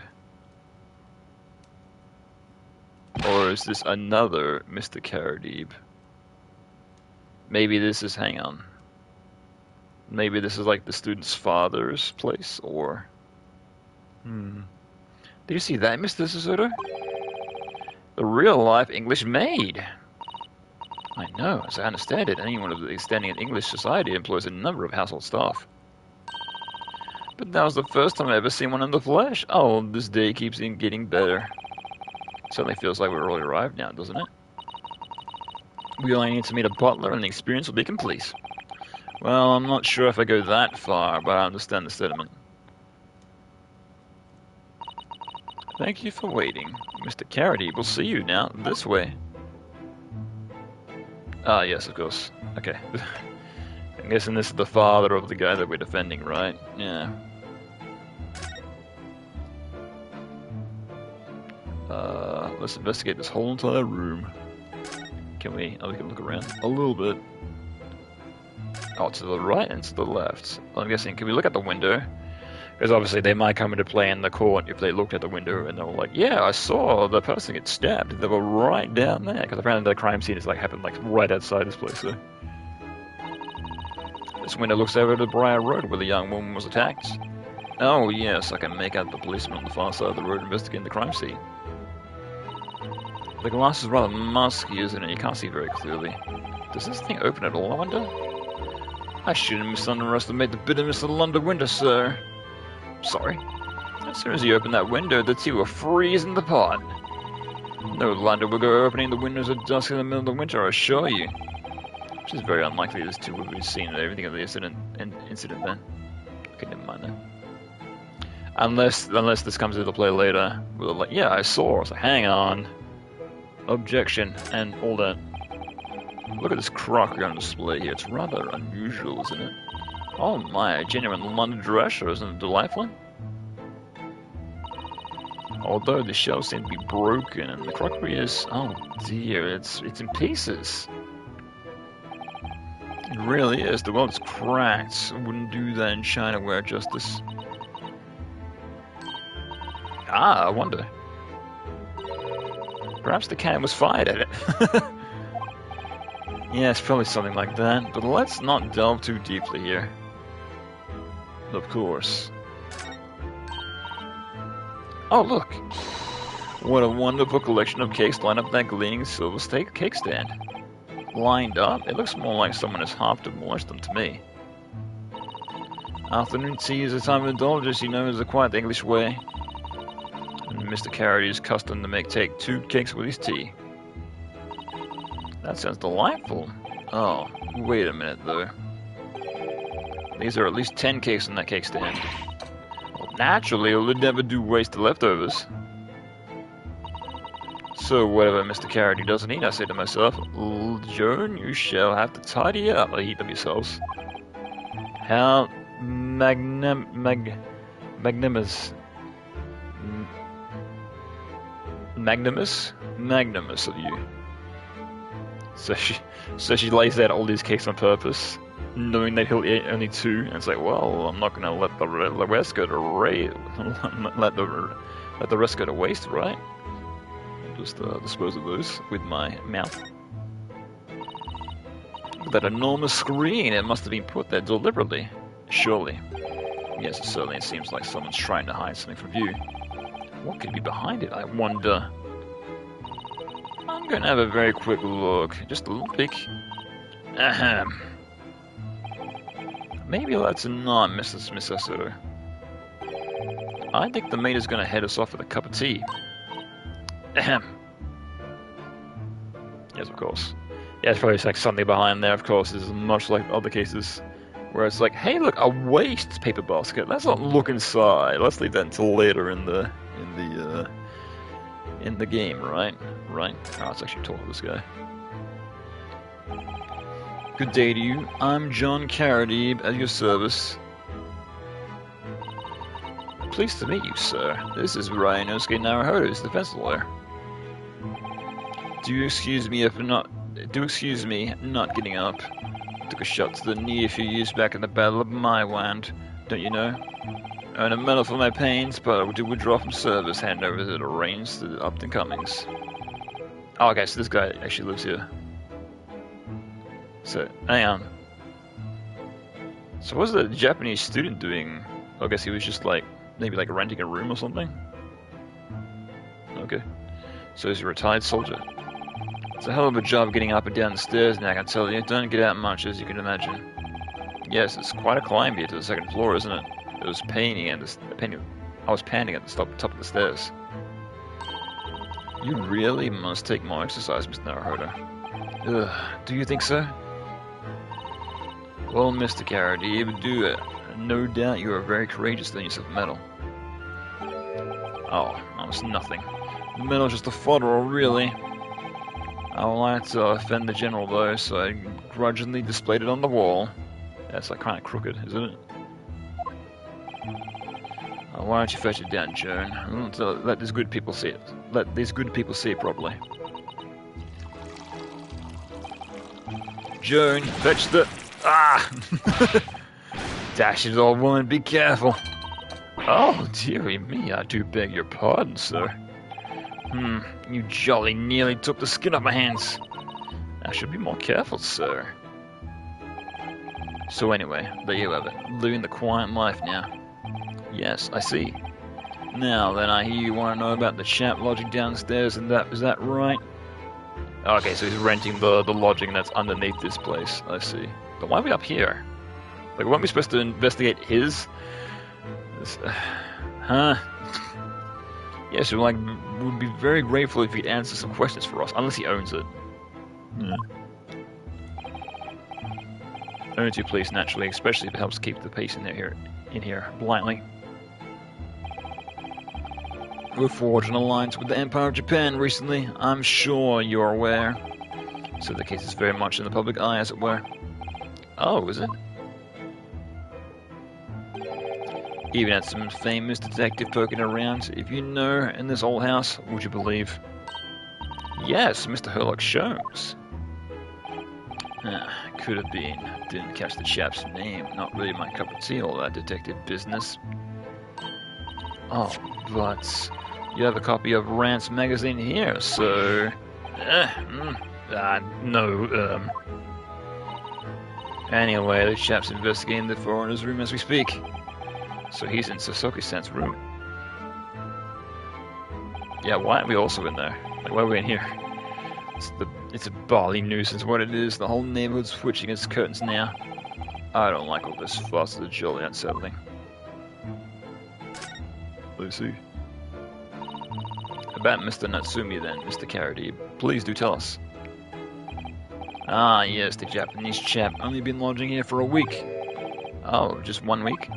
Or is this another Mr. Carradine? Maybe this is, hang on. Maybe this is like the student's father's place, or... Did you see that, Mr. Sassoto? The real-life English maid! I know, as I understand it, anyone of the standing in English society employs a number of household staff. But that was the first time I've ever seen one in the flesh. Oh, this day keeps getting better. Certainly feels like we're already arrived now, doesn't it? We only need to meet a butler and the experience will be complete. Well, I'm not sure if I go that far, but I understand the sentiment. Thank you for waiting. Mr. Carradine will see you now, this way. Ah, yes, of course. Okay. I'm guessing this is the father of the guy that we're defending, right? Yeah. Let's investigate this whole entire room. Can we? Oh, we can look around a little bit. Oh, to the right and to the left. Well, I'm guessing, can we look at the window? Because obviously they might come into play in the court if they looked at the window and they were like, yeah, I saw the person get stabbed. They were right down there. Because apparently the crime scene is like happened like right outside this place. So. This window looks over to Briar Road where the young woman was attacked. Oh yes, I can make out the policeman on the far side of the road investigating the crime scene. The glass is rather musky, isn't it? You can't see very clearly. Does this thing open at all, I wonder? I shouldn't misunderestimate the bitterness of the London winter, sir. Sorry. As soon as you open that window, the two will freeze in the pot. No London will go opening the windows at dusk in the middle of the winter, I assure you. Which is very unlikely, these two will be seen and everything of the incident then. Okay, never mind then. Unless this comes into play later. We're like, yeah, I saw. I was like, hang on. Objection, and all that. Look at this crockery on display here. It's rather unusual, isn't it? Oh my, a genuine London dresser, isn't it delightful? Although the shelves seem to be broken and the crockery is, oh dear, it's in pieces. It really is. The world is cracked. I wouldn't do that in China where justice. Ah, I wonder. Perhaps the cannon was fired at it. Yeah, it's probably something like that, but let's not delve too deeply here. Of course. Oh, look! What a wonderful collection of cakes lined up that gleaming silver steak cake stand. Lined up? It looks more like someone has half demolished them to me. Afternoon tea is a time of indulgence, you know, is a quiet English way. And Mr. Carroty's custom to take 2 cakes with his tea. That sounds delightful. Oh, wait a minute though. These are at least 10 cakes on that cake stand. Well, naturally, it would never do waste the leftovers. So whatever Mr. Carroty doesn't eat, I say to myself, Joan, you shall have to tidy up a heap of yourselves. How magnanimous of you. So she lays out all these cakes on purpose, knowing that he'll eat only 2, and it's like, well, I'm not gonna let the rest go to let the rest go to waste, right? I'll just dispose of those with my mouth. That enormous screen, it must have been put there deliberately, surely. Yes, it certainly seems like someone's trying to hide something from view. What could be behind it, I wonder? I'm going to have a very quick look. Just a little peek. Ahem. Maybe let's not miss this her. I think the maid is going to head us off with a cup of tea. Ahem. Yes, of course. Yeah, it's probably like something behind there, of course. This is much like other cases where it's like, hey, look, a waste paper basket. Let's not look inside. Let's leave that until later in the game, right? Right? Oh, let's actually talk to this guy. Good day to you. I'm John Carroty, at your service. Pleased to meet you, sir. This is Ryanosuke Naruhodo's defense lawyer. Do excuse me not getting up. Took a shot to the knee a few years back in the Battle of Maiwand, don't you know? Earn a medal for my pains, but I did withdraw from service, hand over the reins to Upton Cummings. Oh, okay, so this guy actually lives here. So, hang on. So what's the Japanese student doing? I guess he was just like, maybe like renting a room or something? Okay. So he's a retired soldier. It's a hell of a job getting up and down the stairs now, I can tell you. Don't get out much, as you can imagine. Yes, it's quite a climb here to the 2nd floor, isn't it? I was panting at the top of the stairs. You really must take more exercise, Mr. Naruhodo. Ugh, do you think so? Well, Mr. Carroty, you would do it. No doubt you are very courageous to earn yourself a medal. Oh, almost nothing. The medal's just a fodder, really. I would like to offend the general, though, so I grudgingly displayed it on the wall. That's like kind of crooked, isn't it? Why don't you fetch it down, Joan? Let these good people see it. Let these good people see it properly. Joan, fetch the... Ah! Dashed old woman, be careful. Oh, dearie me, I do beg your pardon, sir. You jolly nearly took the skin off my hands. I should be more careful, sir. So anyway, there you have it. Living the quiet life now. Yes, I see. Now then, I hear you want to know about the chap lodging downstairs, and is that right? Okay, so he's renting the lodging that's underneath this place. I see. But why are we up here? Like, weren't we supposed to investigate his? Huh? Yes, yeah, so, like, we'd be very grateful if he'd answer some questions for us, unless he owns it. Yeah. Own it to police, naturally, especially if it helps keep the peace in here blindly. We've forged an alliance with the Empire of Japan recently. I'm sure you're aware. So the case is very much in the public eye, as it were. Oh, is it? Even had some famous detective poking around. If you know in this old house, would you believe? Yes, Mr. Herlock Sholmes. Could have been. Didn't catch the chap's name. Not really my cup of tea, all that detective business. Oh, but You have a copy of Rant's magazine here, so... no, Anyway, the chap's investigating the foreigner's room as we speak. So he's in Sasaki-san's room. Yeah, why aren't we also in there? Like, why are we in here? It's a bally nuisance, what it is. The whole neighborhood's switching its curtains now. I don't like all this fuss, it's jolly unsettling. Lucy. About Mr. Natsumi then, Mr. Carady, please do tell us. Ah, yes, the Japanese chap, only been lodging here for a week. Oh, just 1 week?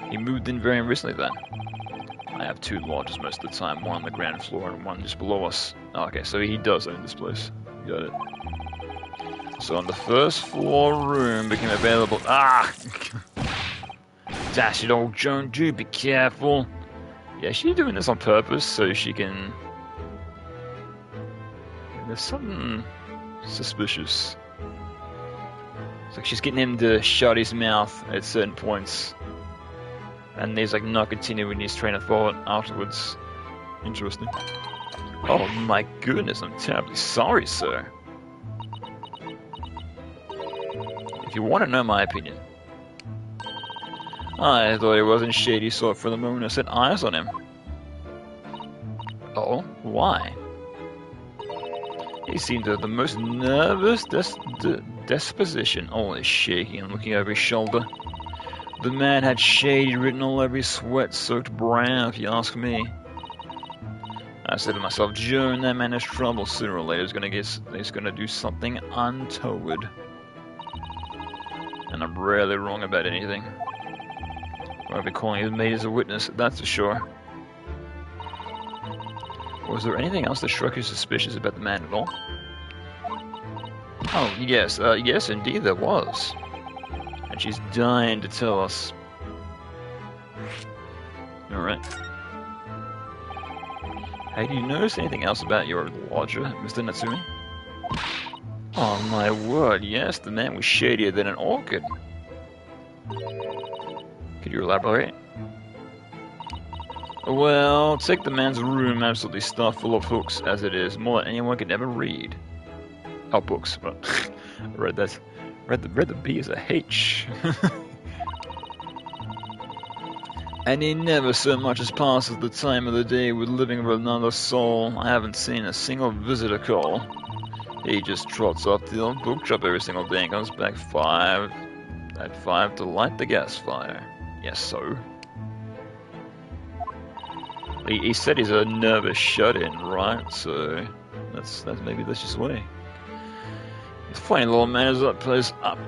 He moved in very recently then. I have 2 lodges most of the time, one on the ground floor and one just below us. Oh, okay, so he does own this place. Got it. So on the first floor room became available. Ah! Dash it, old Joan, do be careful. Yeah, she's doing this on purpose so she can... There's something suspicious. It's like she's getting him to shut his mouth at certain points. And he's like not continuing his train of thought afterwards. Interesting. Oh my goodness, I'm terribly sorry, sir. If you want to know my opinion, I thought he wasn't shady sort for the moment I set eyes on him. Oh, why? He seemed to have the most nervous disposition, always shaking and looking over his shoulder. The man had shady written all over his sweat-soaked brow, if you ask me. I said to myself, Joan, that man has trouble. Sooner or later he's gonna do something untoward. And I'm rarely wrong about anything. I'll be calling his mate as a witness, that's for sure. Was there anything else that struck you suspicious about the man at all? Oh, yes, yes indeed there was. And she's dying to tell us. Alright. Hey, do you notice anything else about your lodger, Mr. Natsumi? Oh my word, yes, the man was shadier than an orchid. Could you elaborate? Well, take the man's room absolutely stuffed full of books as it is, more than anyone could ever read. Oh, books. Well, I read that. Read the B as a H. And he never so much as passes the time of the day with living with another soul. I haven't seen a single visitor call. He just trots off to the old bookshop every single day and comes back at 5 to light the gas fire. Yes, so. He said he's a nervous shut-in, right? So that's maybe that's just the way. It's funny, little man is up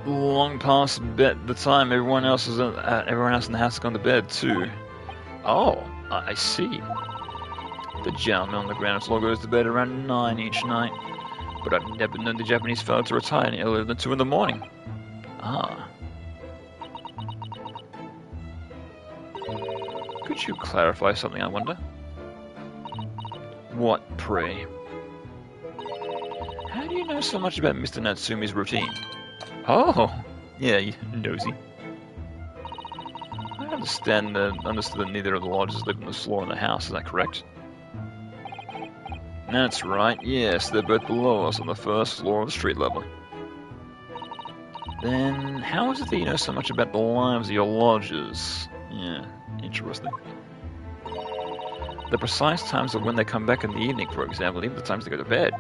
long past bed. The time everyone else in the house has gone to bed too. Oh, I see. The gentleman on the ground floor goes to bed around 9 each night, but I've never known the Japanese fellow to retire any earlier than 2 in the morning. Ah. Could you clarify something, I wonder? What, pray? How do you know so much about Mr. Natsumi's routine? Oh, yeah, you nosy. I understood that neither of the lodgers lived on the floor in the house, is that correct? That's right, yes, they're both below us on the first floor of the street level. Then, how is it that you know so much about the lives of your lodgers? Yeah, interesting. The precise times of when they come back in the evening, for example, even the times they go to bed.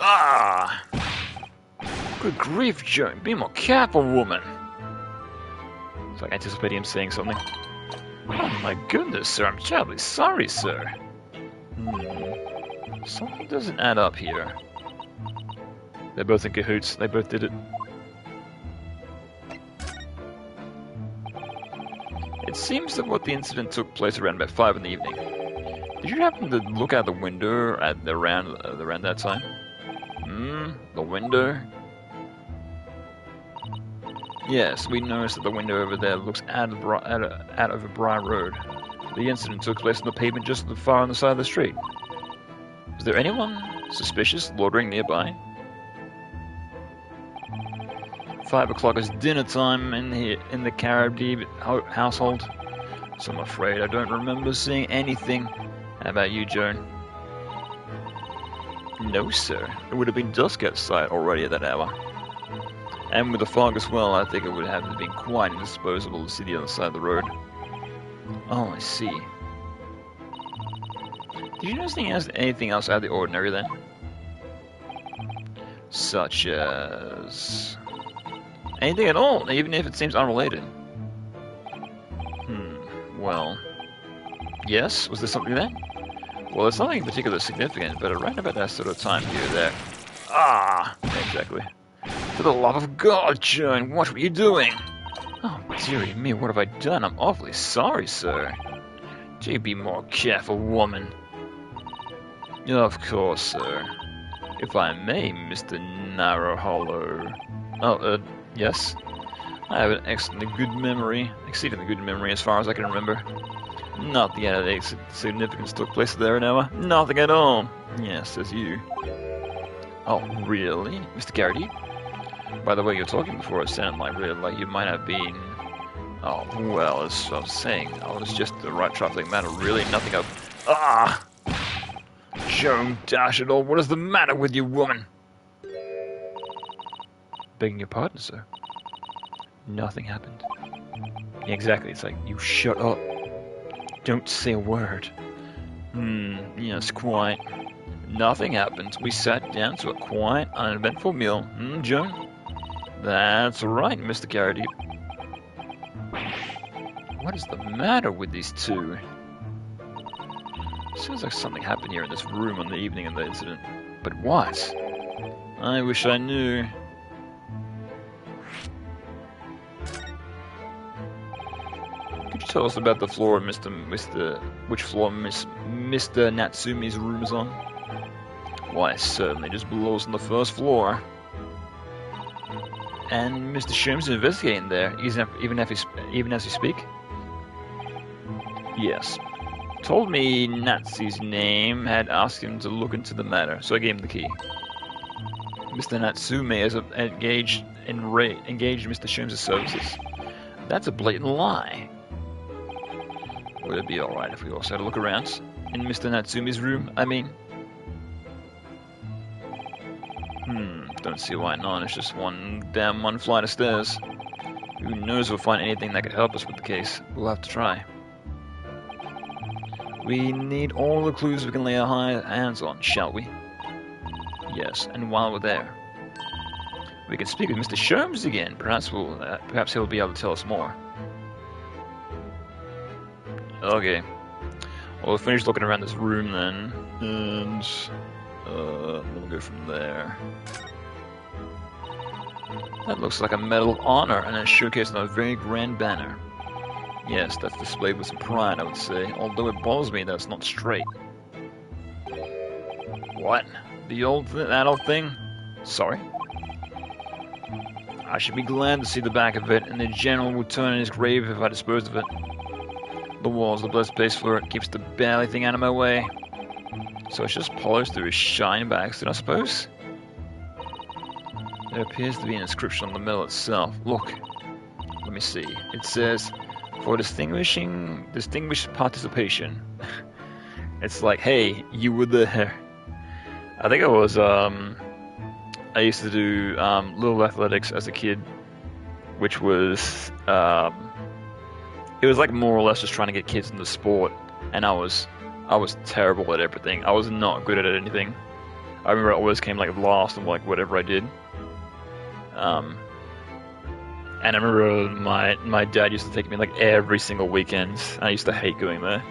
Ah! Good grief, Joan, be more careful, woman! It's like anticipating him saying something. Oh my goodness, sir, I'm terribly sorry, sir. Something doesn't add up here. They're both in cahoots, they both did it. It seems that the incident took place around about 5 in the evening. Did you happen to look out the window at around that time? The window? Yes, we noticed that the window over there looks out over Briar Road. The incident took place on the pavement just far on the side of the street. Was there anyone suspicious loitering nearby? 5 o'clock is dinner time in the Caribbean household. So I'm afraid I don't remember seeing anything. How about you, Joan? No, sir. It would have been dusk outside already at that hour. And with the fog as well, I think it would have been quite indisposable to see the other side of the road. Oh, I see. Did you notice anything else out of the ordinary then? Such as... anything at all, even if it seems unrelated. Well... yes? Was there something there? Well, there's nothing particularly significant, but around about that sort of time here or there... ah! Exactly. For the love of God, Joan, what were you doing? Oh, dearie me, what have I done? I'm awfully sorry, sir. Do be more careful, woman. Of course, sir. If I may, Mr. Narrowhollow. Oh, yes? I have an exceedingly good memory as far as I can remember. Nothing out of significance took place there an hour. Nothing at all. Yes, says you. Oh, really? Mr. Garrity? By the way you're talking before, it sounded like you might have been... oh, well, as I was saying, I was just the right trifling matter, really, nothing of... ah! Joan, dash it all, what is the matter with you, woman? Begging your pardon, sir. Nothing happened. Yeah, exactly, it's like, you shut up. Don't say a word. Yes, quite. Nothing happened. We sat down to a quiet, uneventful meal. Joan? That's right, Mr. Garrity. What is the matter with these two? Sounds like something happened here in this room on the evening of the incident. But what? I wish I knew. Could you tell us about the floor of which floor Mr. Natsumi's room is on? Why, certainly, just below us on the first floor. And Mr. Sherm's investigating there, even as we speak? Yes. Told me Natsu's name, had asked him to look into the matter, so I gave him the key. Mr. Natsume has engaged Mr. Sherm's services. That's a blatant lie. Would it be alright if we also had a look around? In Mr. Natsume's room, I mean? Don't see why not. It's just one flight of stairs. Who knows if we'll find anything that could help us with the case. We'll have to try. We need all the clues we can lay our hands on, shall we? Yes, and while we're there, we can speak with Mr. Sherms again. Perhaps he'll be able to tell us more. Okay. Well, we'll finish looking around this room then, and we'll go from there. That looks like a Medal of Honor, and it's showcased on a very grand banner. Yes, that's displayed with some pride, I would say, although it bothers me that it's not straight. What? That old thing? Sorry? I should be glad to see the back of it, and the general will turn in his grave if I disposed of it. The wall's the blessed place for it, keeps the bally thing out of my way. So it's just polished through a shine by accident, I suppose? There appears to be an inscription on the medal itself. Look. Let me see. It says, for distinguished participation. It's like, hey, you were there. I think it was, I used to do little athletics as a kid, which was, it was like more or less just trying to get kids into sport, and I was terrible at everything. I was not good at anything. I remember I always came like last in like whatever I did. And I remember my dad used to take me like every single weekend. I used to hate going there.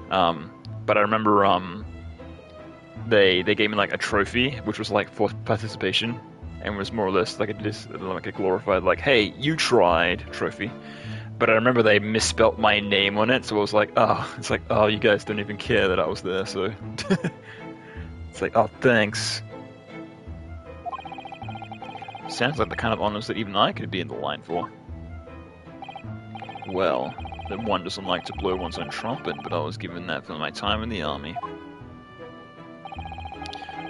But I remember they gave me like a trophy, which was like for participation, and was more or less like a glorified like, hey, you tried trophy. But I remember they misspelt my name on it, so I was like, oh, you guys don't even care that I was there, so it's like, oh, thanks. Sounds like the kind of honors that even I could be in the line for. Well, then one doesn't like to blow one's own trumpet, but I was given that for my time in the army.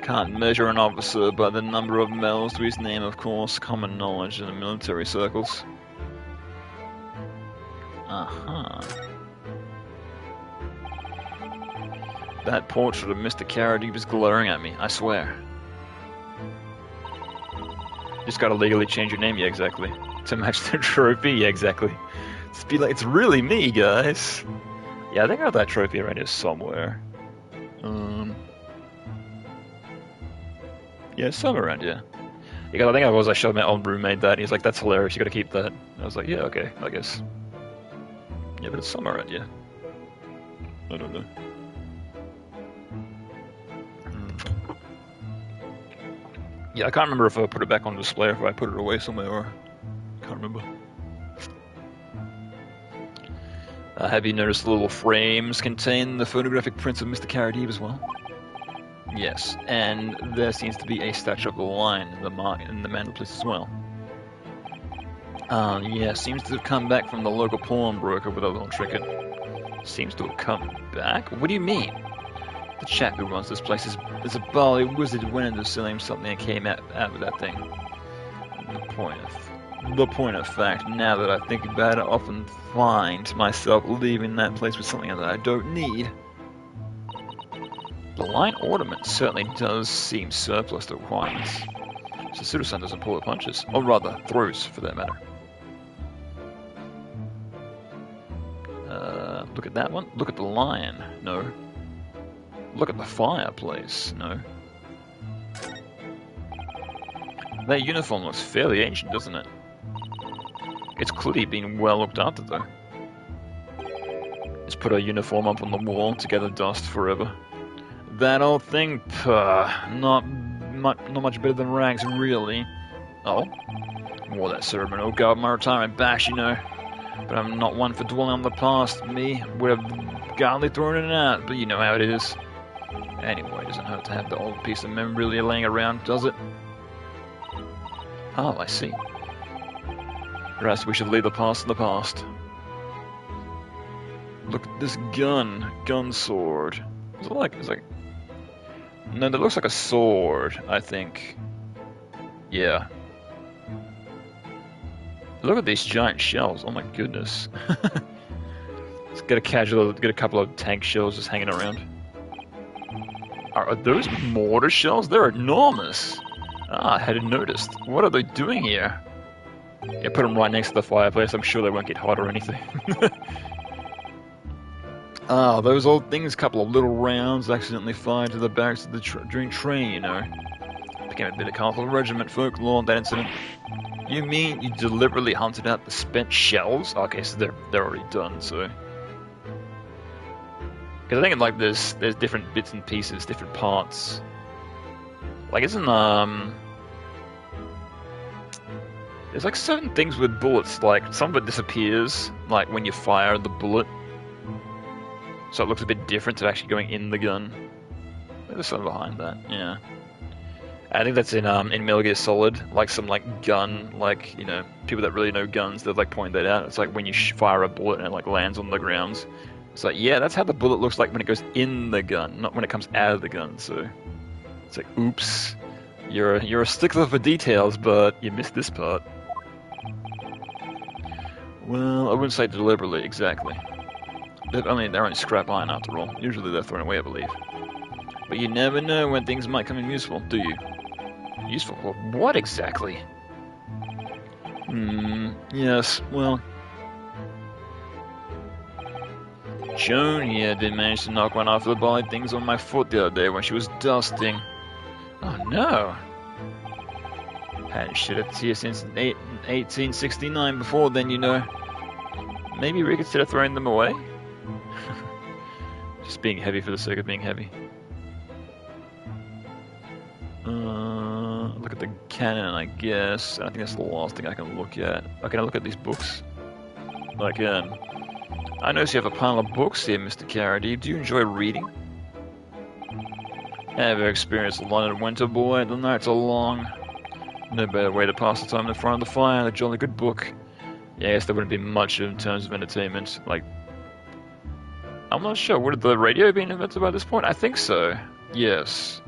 Can't measure an officer by the number of medals to his name, of course. Common knowledge in the military circles. Uh-huh. That portrait of Mr. Carradine was glaring at me, I swear. Just gotta legally change your name, yeah, exactly. To match the trophy, yeah, exactly. It's really me, guys. Yeah, I think I got that trophy around here somewhere. Yeah, somewhere around here. Yeah, I think I showed my old roommate that, and he's like, that's hilarious, you gotta keep that. And I was like, yeah, okay, I guess. Yeah, but it's somewhere around here. I don't know. Yeah, I can't remember if I put it back on display or if I put it away somewhere, or I can't remember. Have you noticed the little frames contain the photographic prints of Mr. Carradine as well? Yes, and there seems to be a statue of the lion in the mantelpiece as well. Yeah, seems to have come back from the local pawnbroker with a little trinket. Seems to have come back? What do you mean? The chap who runs this place is a bally wizard who went into selling something and came out with that thing. The point of fact, now that I think about it, I often find myself leaving that place with something that I don't need. The lion ornament certainly does seem surplus to requirements. So Suda-san doesn't pull the punches, or rather, throws for that matter. Look at that one. Look at the lion. No. Look at the fireplace. No. That uniform looks fairly ancient, doesn't it? It's clearly been well looked after, though. Let's put a uniform up on the wall to gather dust forever. That old thing, not much better than rags, really. Oh? Wore that ceremonial garb my retirement bash, you know. But I'm not one for dwelling on the past. Me would have gladly thrown it out, but you know how it is. Anyway, it doesn't hurt to have the old piece of memorabilia laying around, does it? Oh, I see. Perhaps we should leave the past in the past. Look at this gun sword. What's it like? It's like... No, that looks like a sword, I think. Yeah. Look at these giant shells, oh my goodness. Let's get a couple of tank shells just hanging around. Are those mortar shells? They're enormous! Ah, I hadn't noticed. What are they doing here? Yeah, put them right next to the fireplace, I'm sure they won't get hot or anything. Ah, those old things, couple of little rounds accidentally fired to the barracks of during training, you know. Became a bit of colorful regiment folklore, that incident. You mean you deliberately hunted out the spent shells? Okay, so they're already done, so... Because I think like there's different bits and pieces, different parts. Like isn't there's like certain things with bullets, like some of it disappears, like when you fire the bullet. So it looks a bit different to actually going in the gun. There's something behind that, yeah. I think that's in Metal Gear Solid, like some like gun, like, you know, people that really know guns, they've like pointed that out. It's like when you fire a bullet and it like lands on the ground. It's like, yeah, that's how the bullet looks like when it goes in the gun, not when it comes out of the gun, so... It's like, oops, you're a stickler for details, but you missed this part. Well, I wouldn't say deliberately, exactly. They're only scrap iron after all. Usually they're thrown away, I believe. But you never know when things might come in useful, do you? Useful? Well, what exactly? Yes, well... Joan here did manage to knock one off the bally things on my foot the other day when she was dusting. Oh no! Hadn't shed a tear since 1869 before then, you know. Maybe reconsider throwing them away? Just being heavy for the sake of being heavy. Look at the cannon, I guess. I think that's the last thing I can look at. Oh, can I look at these books? I can. I notice you have a pile of books here, Mr. Carradine. Do you enjoy reading? Ever experienced a London winter, boy? The nights are long. No better way to pass the time in front of the fire than a jolly good book. Yeah, I guess there wouldn't be much in terms of entertainment. Like, I'm not sure. Would the radio have been invented by this point? I think so. Yes.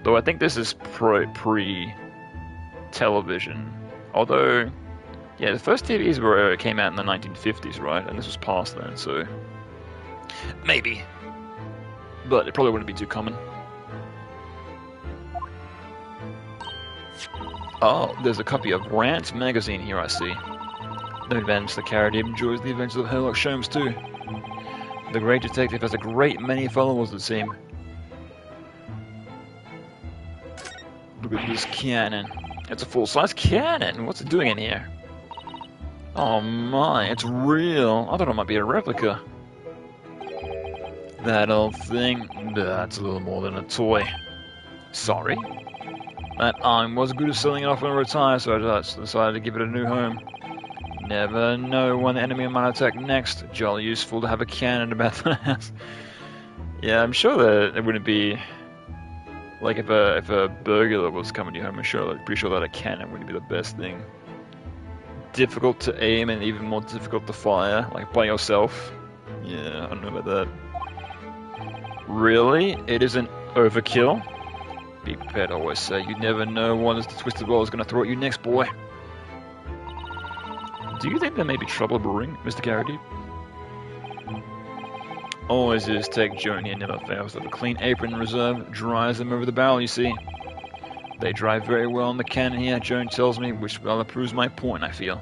Though I think this is pre-television. Although, yeah, the first TVs came out in the 1950s, right? And this was past then, so maybe. But it probably wouldn't be too common. Oh, there's a copy of Rant magazine here, I see. No advantage, the Carradine enjoys the adventures of Sherlock Holmes too. The great detective has a great many followers, it seems. Look at this cannon. It's a full-size cannon. What's it doing in here? Oh my, it's real. I thought it might be a replica. That old thing, that's a little more than a toy. Sorry? That arm was good at selling it off when I retired, so I just decided to give it a new home. Never know when the enemy might attack next. Jolly useful to have a cannon about the house. Yeah, I'm sure that it wouldn't be... Like, if a burglar was coming to your home, I'm pretty sure that a cannon wouldn't be the best thing. Difficult to aim and even more difficult to fire, like by yourself. Yeah, I don't know about that. Really? It isn't overkill? Be prepared, I always say. You never know what is the twisted world is going to throw at you next, boy. Do you think there may be trouble brewing, Mr. Carradine? Always is. Take journey and never fails. Have a clean apron in reserve. Dries them over the barrel, you see. They dry very well in the cannon here, Joan tells me, which rather proves my point, I feel.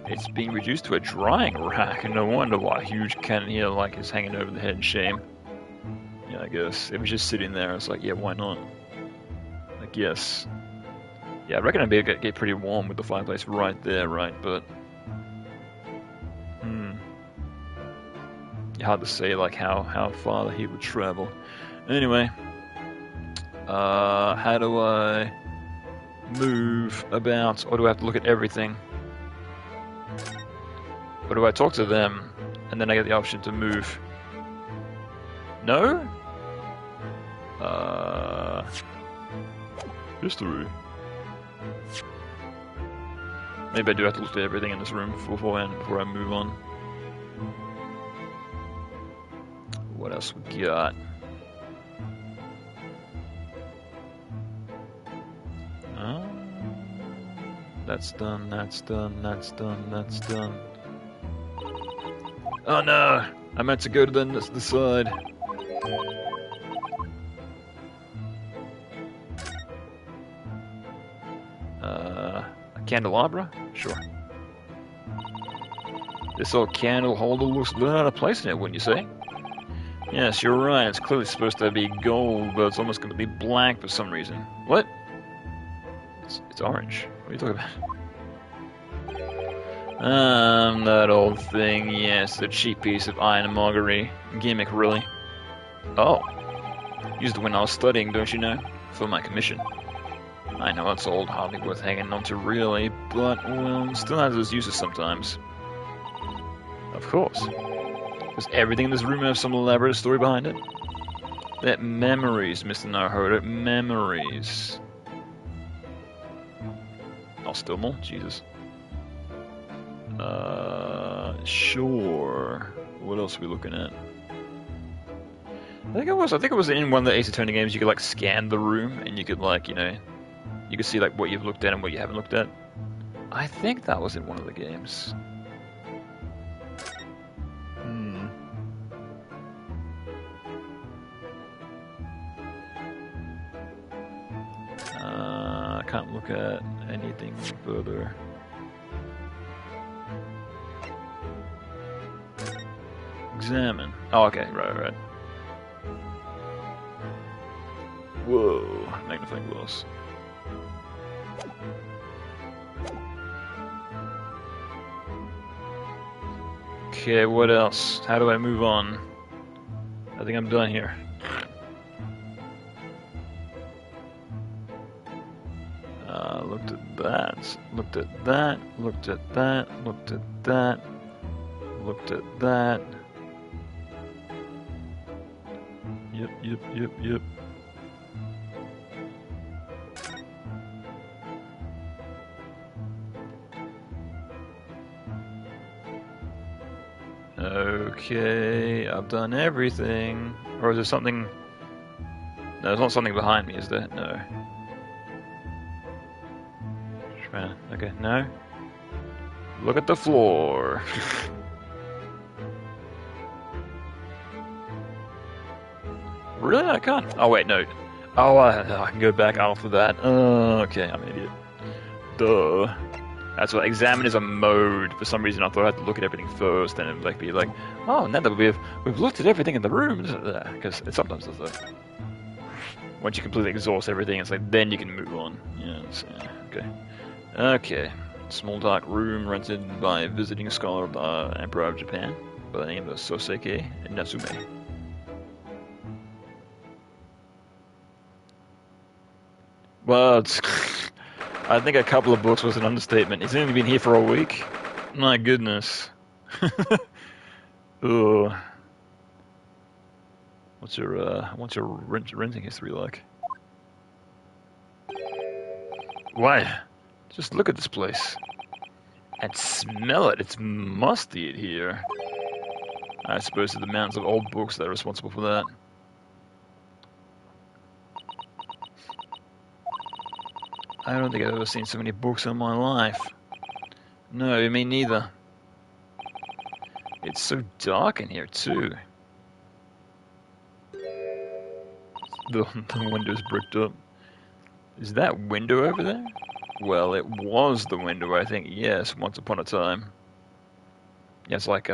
It's been reduced to a drying rack, and no wonder why a huge cannon here like is hanging over the head in shame. Yeah, I guess. It was just sitting there, it's like, yeah, why not? I guess. Yeah, I reckon I'd be able to get pretty warm with the fireplace right there, right, but... hard to say, like, how far the heat would travel. Anyway, how do I move about, or do I have to look at everything? Or do I talk to them, and then I get the option to move? No? History. Maybe I do have to look at everything in this room before I move on. What else we got? That's done, that's done, that's done, that's done. Oh no! I meant to go to the side. A candelabra? Sure. This old candle holder looks a little out of place in it, wouldn't you say? Yes, you're right. It's clearly supposed to be gold, but it's almost going to be black for some reason. What? It's orange. What are you talking about? That old thing. Yes, the cheap piece of ironmongery gimmick, really. Oh. Used it when I was studying, don't you know? For my commission. I know it's old, hardly worth hanging on to, really, but, well, still has its uses sometimes. Of course. Does everything in this room have some elaborate story behind it? They're memories, Mr. Naruhodo. Memories. Oh, still more? Jesus. Sure. What else are we looking at? I think it was in one of the Ace Attorney games. You could like scan the room, and you could like, you know, you could see like what you've looked at and what you haven't looked at. I think that was in one of the games. I can't look at anything further. Examine. Oh, okay, right. Whoa, magnifying glass. Okay, what else? How do I move on? I think I'm done here. Looked at that, looked at that, looked at that, looked at that, looked at that. Yep. Okay, I've done everything. Or is there something No, there's not something behind me, is there? No. Okay, no. Look at the floor. Really? I can't. Oh, wait, no. Oh, I can go back after that. Okay, I'm an idiot. Duh. That's what examine is a mode. For some reason, I thought I had to look at everything first, and it'd be like, oh, now that we've looked at everything in the room, because it sometimes does that. Once you completely exhaust everything, it's like then you can move on. Okay. Okay. Small dark room rented by a visiting scholar of the Emperor of Japan by the name of Soseki Natsume. Well, I think a couple of books was an understatement. He's only been here for a week. My goodness. Ugh. What's your renting history like? Why? Just look at this place. And smell it. It's musty in here. I suppose it's the mountains of old books that are responsible for that. I don't think I've ever seen so many books in my life. No, me neither. It's so dark in here, too. The window's bricked up. Is that window over there? Well, it was the window, I think. Yes, once upon a time. Yeah, it's like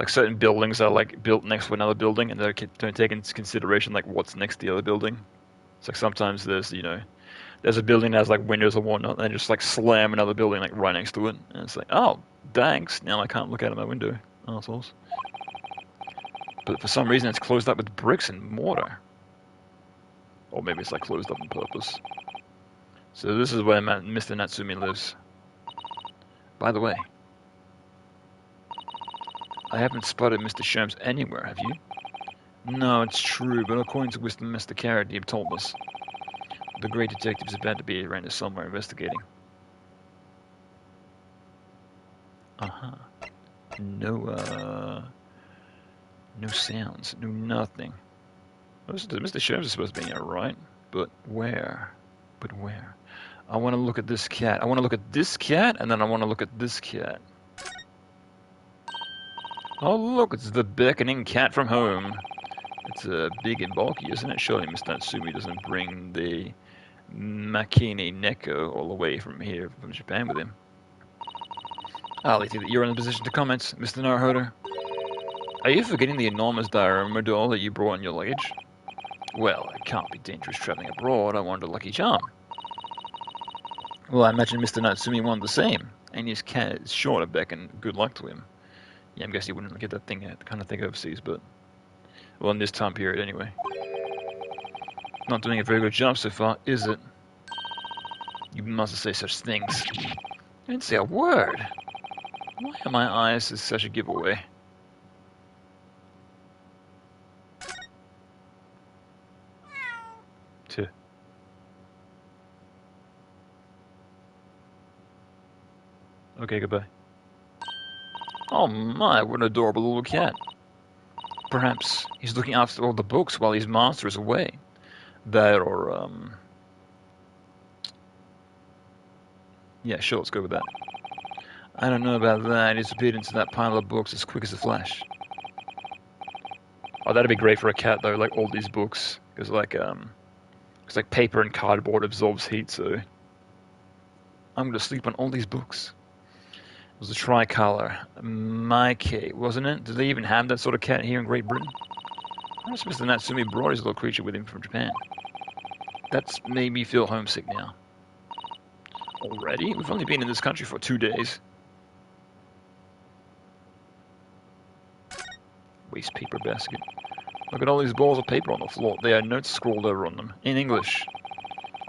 certain buildings are like built next to another building, and they don't take into consideration like what's next to the other building. It's like sometimes there's a building that has like windows and whatnot, and they just like slam another building like right next to it, and it's like, oh, thanks. Now I can't look out of my window, assholes. But for some reason, it's closed up with bricks and mortar, or maybe it's like closed up on purpose. So this is where Mr. Natsume lives. By the way, I haven't spotted Mr. Sherms anywhere, have you? No, it's true, but according to Mr. Carrot, he told us the great detective is about to be around here somewhere investigating. No sounds, no nothing. Mr. Sherms is supposed to be here, right? But where? I want to look at this cat. I want to look at this cat, and then I want to look at this cat. Oh, look, it's the beckoning cat from home. It's big and bulky, isn't it? Surely Mr. Natsume doesn't bring the Makini Neko all the way from Japan with him. I'll leave you that you're in a position to comment, Mr. Naruhodo. Are you forgetting the enormous diorama doll that you brought in your luggage? Well, it can't be dangerous traveling abroad. I wanted a lucky charm. Well, I imagine Mr. Natsume wanted the same, and his cat is sure to beckon good luck to him. Yeah, I guess he wouldn't get that kind of thing overseas, but... Well, in this time period, anyway. Not doing a very good job so far, is it? You mustn't say such things. I didn't say a word. Why are my eyes such a giveaway? Tuh. Okay, goodbye. Oh my, what an adorable little cat. Perhaps he's looking after all the books while his master is away. That or, yeah, sure, let's go with that. I don't know about that. He disappeared into that pile of books as quick as a flash. Oh, that'd be great for a cat, though, like all these books. Because, like paper and cardboard absorbs heat, so... I'm gonna sleep on all these books. It was a tricolor. My K, wasn't it? Do they even have that sort of cat here in Great Britain? Perhaps Mr. Natsume brought his little creature with him from Japan. That's made me feel homesick now. Already? We've only been in this country for 2 days. Waste paper basket. Look at all these balls of paper on the floor. There are notes scrawled over on them, in English.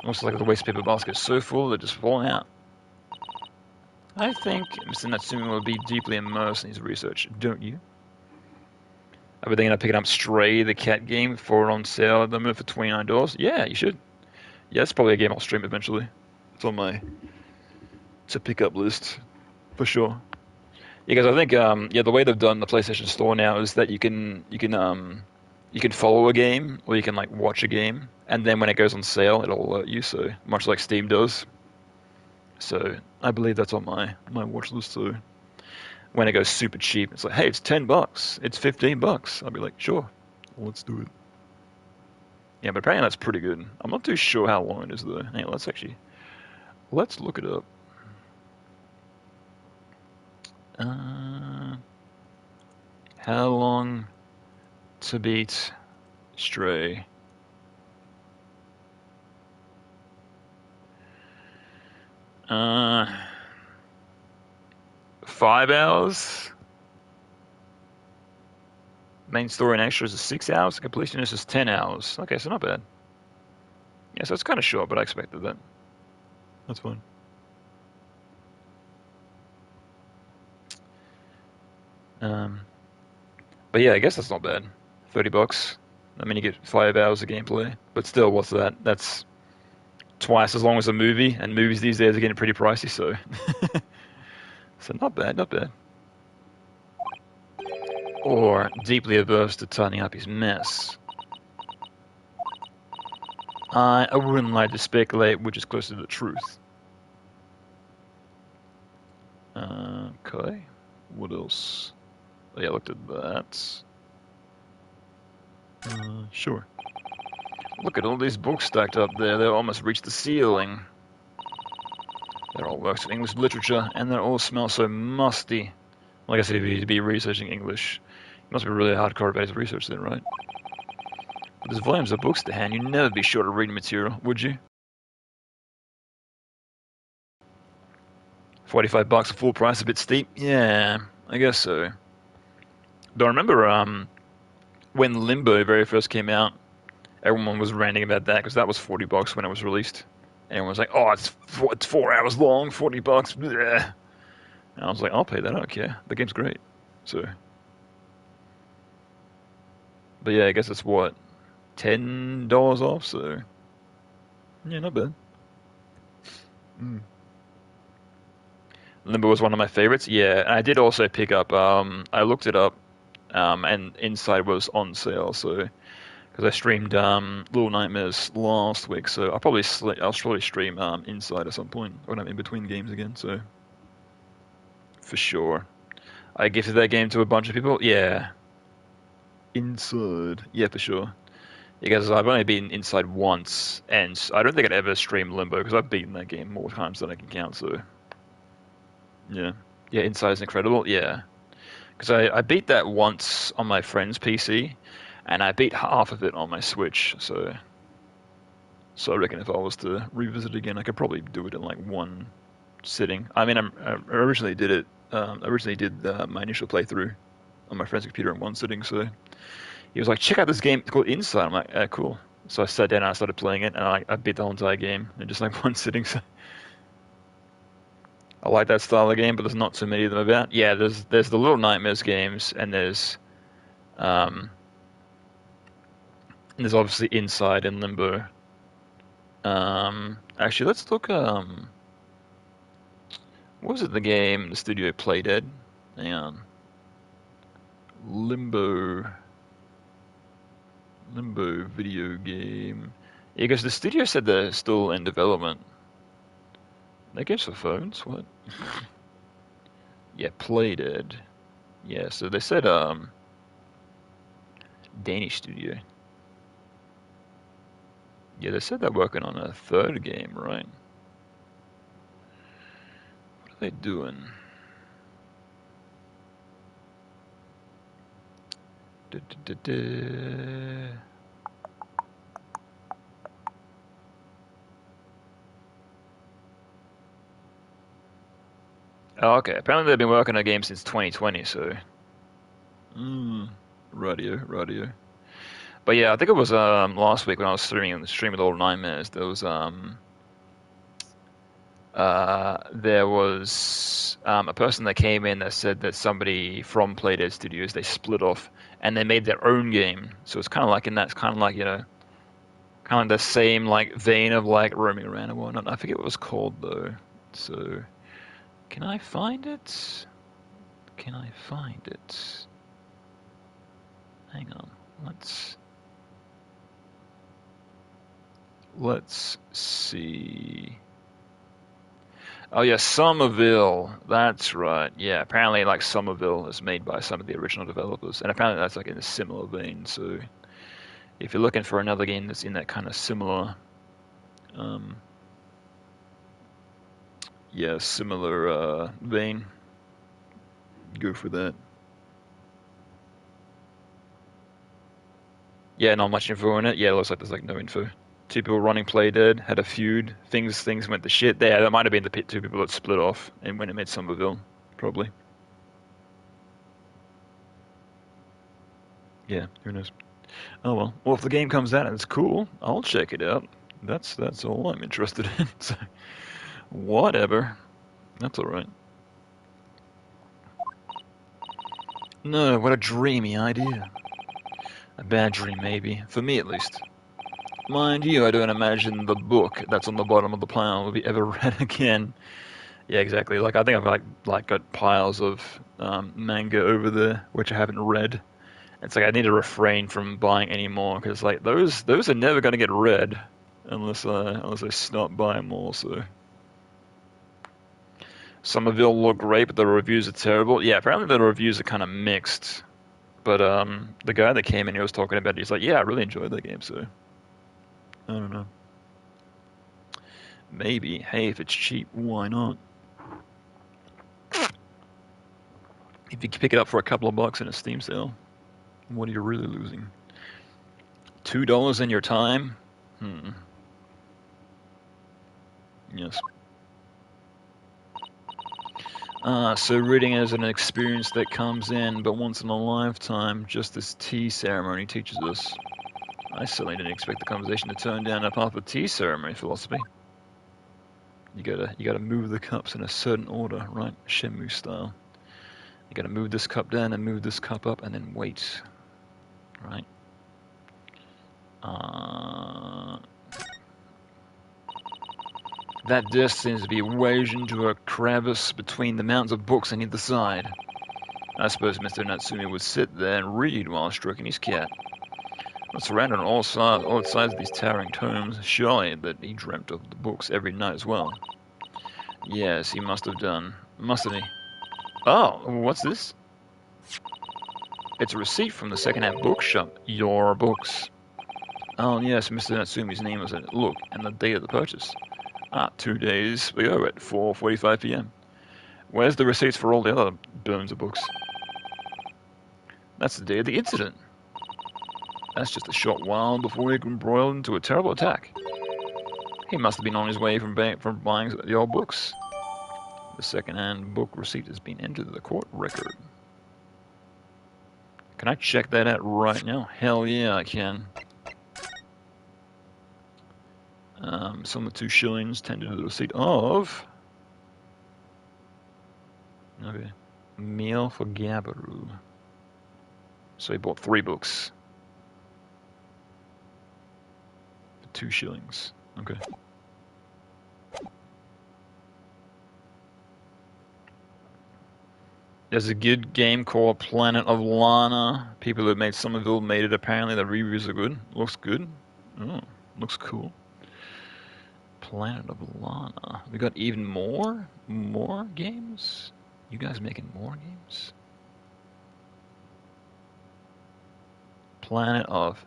Looks like the waste paper basket is so full they're just falling out. I think Mr. Natsume will be deeply immersed in his research, don't you? Are we thinking of picking up Stray, the cat game, for on sale at the moment for $29? Yeah, you should. Yeah, it's probably a game I'll stream eventually. It's on my to pick up list, for sure. Yeah, because I think the way they've done the PlayStation Store now is that you can you can follow a game or you can like watch a game, and then when it goes on sale, it'll alert you. So much like Steam does. So I believe that's on my watch list. So when it goes super cheap, it's like, hey, it's $10, it's $15. I'll be like, sure, let's do it. Yeah, but apparently that's pretty good. I'm not too sure how long it is though. Hey, let's look it up. How long to beat Stray? 5 hours. Main story and extras is 6 hours. The completionist is 10 hours. Okay, so not bad. Yeah, so it's kind of short, but I expected that. That's fine. But yeah, I guess that's not bad. $30. I mean, you get 5 hours of gameplay, but still, what's that? That's twice as long as a movie, and movies these days are getting pretty pricey. So, so not bad, not bad. Or deeply averse to tidying up his mess. I wouldn't like to speculate which is closer to the truth. Okay. What else? Oh, yeah, I looked at that. Sure. Look at all these books stacked up there. They almost reach the ceiling. They're all works of English literature, and they all smell so musty. Like I said, if you'd be researching English, you must be really hardcore about his research then, right? But there's volumes of books to hand. You'd never be short of reading material, would you? $45 at full price, a bit steep? Yeah, I guess so. But I remember when Limbo very first came out, everyone was ranting about that because that was $40 when it was released. And everyone was like, "Oh, it's 4 hours long, $40." Bleh. And I was like, "I'll pay that. I don't care. The game's great." So, but yeah, I guess it's what, $10 off. So yeah, not bad. Mm. Limbo was one of my favorites. Yeah, and I did also pick up. I looked it up, and Inside was on sale. So because I streamed Little Nightmares last week, so I'll probably stream Inside at some point when I'm in between games again. So for sure, I gifted that game to a bunch of people. Yeah, Inside. Yeah, for sure. Because I've only been Inside once, and I don't think I'd ever stream Limbo because I've beaten that game more times than I can count. So yeah, yeah, Inside is incredible. Yeah, because I beat that once on my friend's PC, and I beat half of it on my Switch. So I reckon if I was to revisit it again, I could probably do it in like one sitting. I mean, I originally did it. Originally did my initial playthrough on my friend's computer in one sitting. So he was like, "Check out this game. It's called Inside." I'm like, "Cool." So I sat down and I started playing it, and I beat the whole entire game in just like one sitting. So I like that style of game, but there's not too many of them about. Yeah, there's the Little Nightmares games, um, and there's obviously Inside and Limbo. Actually, let's look. What was it? The game the studio Playdead. Hang on. Limbo. Limbo video game. Yeah, because the studio said they're still in development. That game's for phones? What? Yeah, Playdead. Yeah, so they said Danish studio. Yeah, they said they're working on a third game, right? What are they doing? Da, da, da, da. Oh, okay. Apparently they've been working on a game since 2020, so. Radio. But yeah, I think it was last week when I was streaming Little Nightmares. There was a person that came in that said that somebody from Playdead Studios, they split off and they made their own game. So it's kind of like in that, it's kind of like, kind of the same like vein of like roaming around and whatnot. I forget what it was called though. So can I find it? Can I find it? Hang on. Let's Let's see. Oh yeah, Somerville. That's right. Yeah, apparently like Somerville is made by some of the original developers, and apparently that's like in a similar vein. So if you're looking for another game that's in that kind of similar, um, yeah, similar vein, go for that. Yeah, not much info on it. Yeah, it looks like there's like no info. Two people running play dead, had a feud. Things went to shit. There, that might have been the two people that split off and when it made Somerville, probably. Yeah, who knows? Oh well. Well, if the game comes out and it's cool, I'll check it out. That's all I'm interested in. So, whatever. That's all right. No, what a dreamy idea. A bad dream, maybe. For me, at least. Mind you, I don't imagine the book that's on the bottom of the pile will be ever read again. Yeah, exactly. Like I think I've like got piles of manga over there which I haven't read. It's like I need to refrain from buying any more because like those are never going to get read unless I stop buying more. So Somerville looked great, but the reviews are terrible. Yeah, apparently the reviews are kind of mixed. But the guy that came in, he was talking about it. He's like, yeah, I really enjoyed that game. So I don't know. Maybe. Hey, if it's cheap, why not? If you can pick it up for a couple of bucks in a Steam sale, what are you really losing? $2 in your time? Hmm. Yes. So reading is an experience that comes in but once in a lifetime, just as tea ceremony teaches us. I certainly didn't expect the conversation to turn down a path of tea ceremony philosophy. You gotta move the cups in a certain order, right? Shenmue style. You gotta move this cup down and move this cup up and then wait. Right? That desk seems to be wedged into a crevice between the mountains of books on either side. I suppose Mr. Natsumi would sit there and read while stroking his cat. But surrounded on all sides of these towering tomes, surely that he dreamt of the books every night as well. Yes, he must have done. Mustn't he? Oh, what's this? It's a receipt from the second-hand bookshop. Your books. Oh, yes, Mr. Natsumi's name was on it. Look, and the date of the purchase. 2 days ago at 4:45 p.m. Where's the receipts for all the other burns of books? That's the day of the incident. That's just a short while before he embroiled into a terrible attack. He must have been on his way from buying the old books. The second-hand book receipt has been entered in the court record. Can I check that out right now? Hell yeah, I can. Sum of 2 shillings tendered to the receipt of... Okay. Meal for Gabaru. So he bought 3 books. For 2 shillings. Okay. There's a good game called Planet of Lana. People who made Somerville made it. Apparently the reviews are good. Looks good. Oh, looks cool. Planet of Lana. We got even more? More games? You guys making more games? Planet Alpha.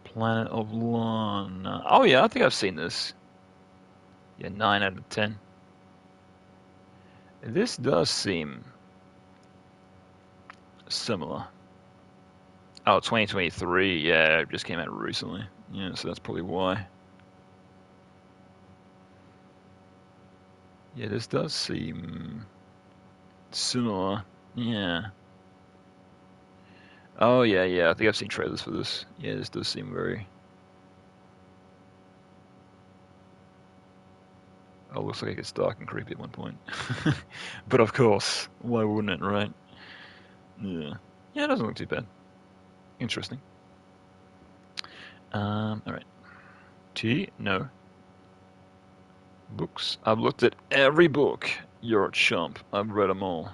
Planet of Lana. Oh yeah, I think I've seen this. Yeah, 9 out of 10. This does seem similar. Oh, 2023. Yeah, it just came out recently. Yeah, so that's probably why. Yeah, this does seem similar. Yeah. Oh, yeah, yeah. I think I've seen trailers for this. Yeah, this does seem very... Oh, looks like it gets dark and creepy at one point. But of course, why wouldn't it, right? Yeah. Yeah, it doesn't look too bad. Interesting. Alright. Tea? No. Books. I've looked at every book. You're a chump. I've read them all.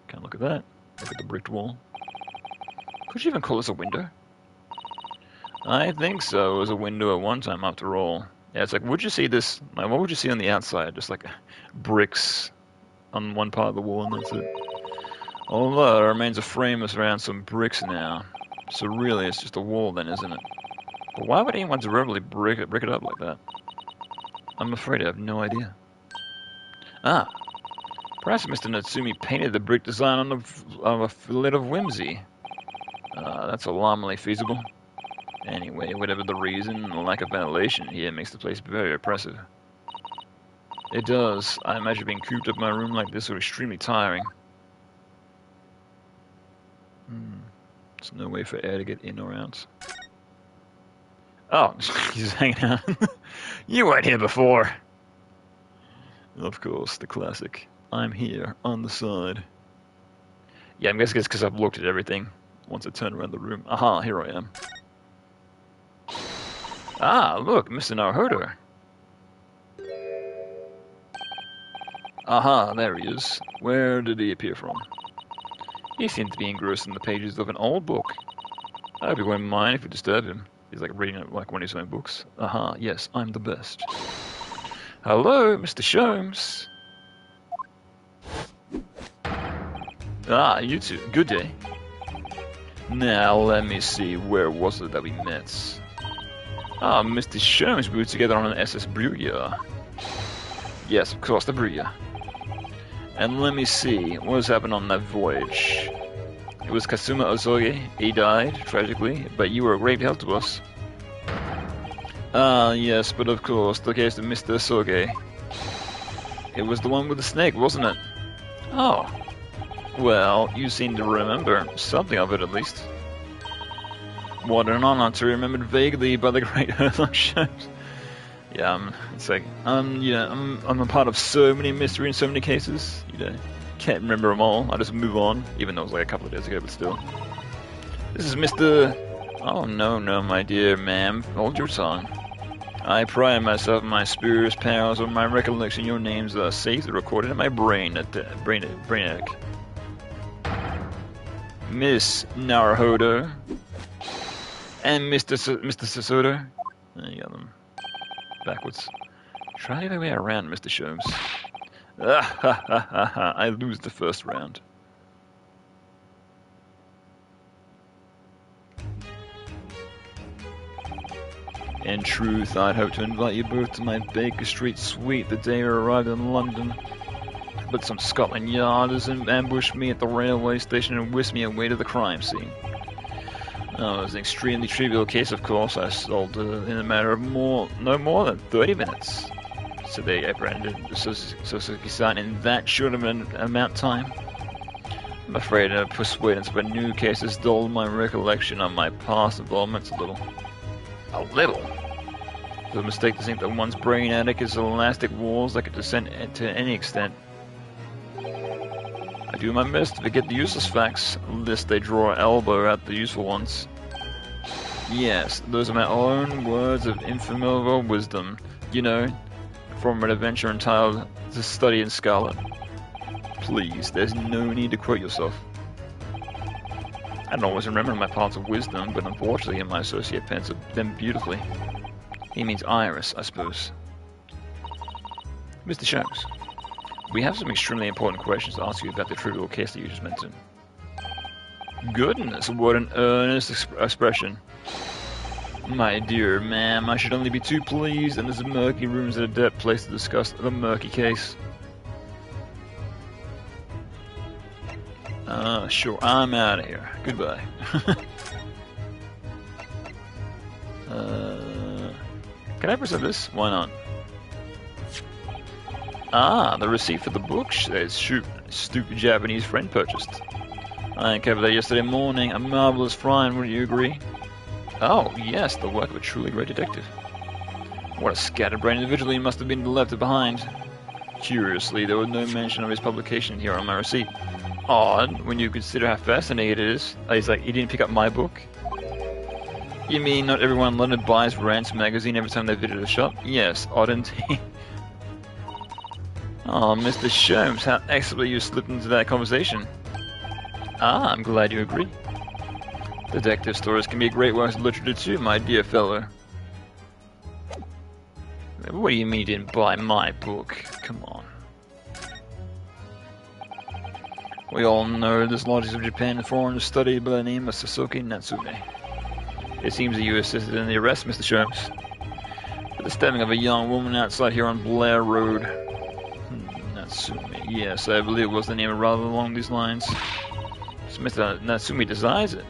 Can't look at that. Look at the bricked wall. Could you even call this a window? I think so. It was a window at one time, after all. Yeah, it's like, would you see this? Like, what would you see on the outside? Just like bricks on one part of the wall, and that's it. Although there remains a frame around some bricks now. So really, it's just a wall then, isn't it? But why would anyone deliberately brick it up like that? I'm afraid I have no idea. Ah, perhaps Mr. Natsumi painted the brick design on a fillet of whimsy. That's alarmingly feasible. Anyway, whatever the reason, the lack of ventilation here makes the place very oppressive. It does. I imagine being cooped up in my room like this was extremely tiring. There's no way for air to get in or out. Oh, he's hanging out. You weren't here before. Of course, the classic. I'm here, on the side. Yeah, I'm guessing it's because I've looked at everything. Once I turn around the room. Aha, here I am. Ah, look, Mr. Naruhodo. Aha, there he is. Where did he appear from? He seems to be engrossed in the pages of an old book. I hope he won't mind if we disturb him. He's like reading it like one of his own books. Aha, yes, I'm the best. Hello, Mr. Sholmes. Ah, you two. Good day. Now, let me see. Where was it that we met? Ah, Mr. Sholmes, we were together on an SS Brugge. Yes, of course, the Brugge. And let me see. What has happened on that voyage? It was Kasuma Osoge. He died, tragically, but you were a great help to us. Ah, yes, but of course, the case of Mr. Osoge. It was the one with the snake, wasn't it? Oh. Well, you seem to remember something of it, at least. What an honor to be remembered vaguely by the great Herlock Sholmes. Yeah, it's like, I'm a part of so many mystery and so many cases, can't remember them all. I just move on, even though it was like a couple of days ago, but still. This is Mr. Oh, no, my dear ma'am, hold your tongue. I pride myself in my spurious powers or my recollection. Your names are safely recorded in my brain brainiac. Miss Naruhodo and Mr. Sassoto. You got them backwards. Try the other way around, Mr. Sholmes. I lose the first round. In truth, I'd hoped to invite you both to my Baker Street suite the day I arrived in London. But some Scotland Yarders ambushed me at the railway station and whisked me away to the crime scene. Oh, it was an extremely trivial case, of course. I solved it in a matter of no more than 30 minutes. So they apprehended Soseki-san in that short of an amount of time. I'm afraid a persuadance of a new case has dulled my recollection of my past involvements a little. A little? The mistake to think that one's brain attic is elastic walls that could descend to any extent. I do my best to forget the useless facts, lest they draw elbow out the useful ones. Yes, those are my own words of infallible wisdom. From an adventure entitled The Study in Scarlet. Please, there's no need to quote yourself. I don't always remember my parts of wisdom, but unfortunately my associate pens them beautifully. He means Iris, I suppose. Mr. Sholmes, we have some extremely important questions to ask you about the trivial case that you just mentioned. Goodness, what an earnest expression. My dear ma'am, I should only be too pleased, and this murky room is an adept place to discuss the murky case. Sure, I'm out of here. Goodbye. Can I present this? Why not? Ah, the receipt for the book says stupid Japanese friend purchased. I uncovered that yesterday morning. A marvelous find, wouldn't you agree? Oh, yes, the work of a truly great detective. What a scatterbrained individual he must have been left behind. Curiously, there was no mention of his publication here on my receipt. Odd, when you consider how fascinating it is. He's like, he didn't pick up my book? You mean not everyone in London buys Rant's magazine every time they visit a shop? Yes, odd indeed. Oh, Mr. Sholmes, how excellently you slipped into that conversation. Ah, I'm glad you agree. Detective stories can be a great work of literature too, my dear fellow. What do you mean you didn't buy my book? Come on. We all know this Logics of Japan foreign study by the name of Sasuke Natsume. It seems that you assisted in the arrest, Mr. Sholmes. For the stabbing of a young woman outside here on Blair Road. Natsume, yes, I believe it was the name rather along these lines. So Mr. Natsume desires it.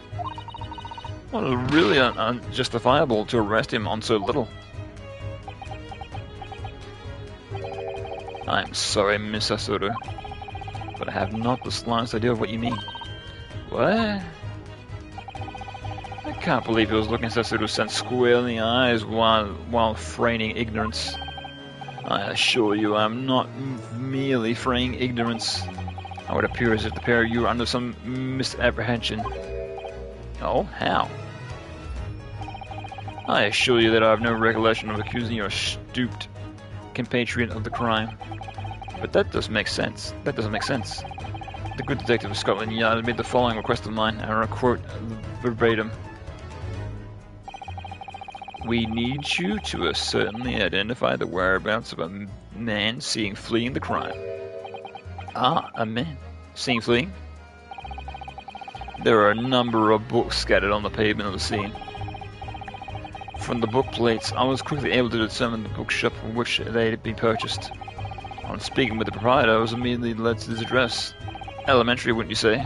Well, really unjustifiable to arrest him on so little. I'm sorry, Miss Sasoro, but I have not the slightest idea of what you mean. What? I can't believe he was looking Sasoro-san square in the eyes while feigning ignorance. I assure you I'm not merely feigning ignorance. I would appear as if the pair of you are under some misapprehension. Oh, how? I assure you that I have no recollection of accusing your stooped compatriot of the crime. But that doesn't make sense. That doesn't make sense. The good detective of Scotland Yard made the following request of mine, and I quote verbatim. We need you to certainly identify the whereabouts of a man seen fleeing the crime. Ah, a man seen fleeing? There are a number of books scattered on the pavement of the scene. From the book plates, I was quickly able to determine the bookshop from which they had been purchased. On speaking with the proprietor, I was immediately led to this address. Elementary, wouldn't you say?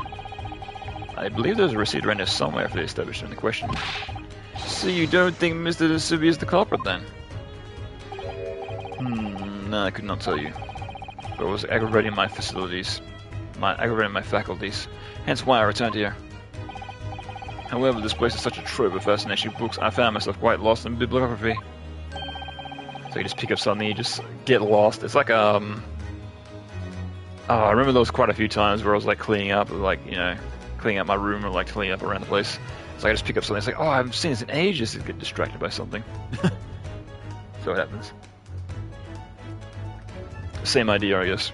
I believe there's a receipt around here somewhere for the establishment in question. So you don't think Mr. Natsume is the culprit, then? No, I could not tell you. But it was aggravating my faculties. Hence why I returned here. However, this place is such a trove of fascinating books, I found myself quite lost in bibliography. So you just pick up something, you just get lost. It's like, I remember there was quite a few times where I was like cleaning up, cleaning up my room or like cleaning up around the place. So I just pick up something, it's like, oh, I haven't seen this in ages, and get distracted by something. So it happens. Same idea, I guess.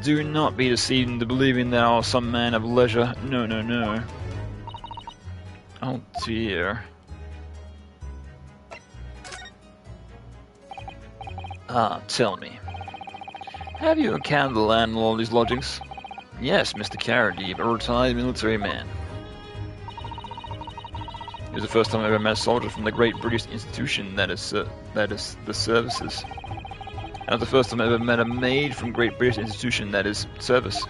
Do not be deceived into believing thou art some man of leisure. No, no, no. Oh dear. Ah, tell me. Have you encountered the landlord of these lodgings? Yes, Mr. Carradine, a retired military man. It was the first time I ever met a soldier from the great British institution that is the services. And the first time I ever met a maid from Great British Institution, that is, service.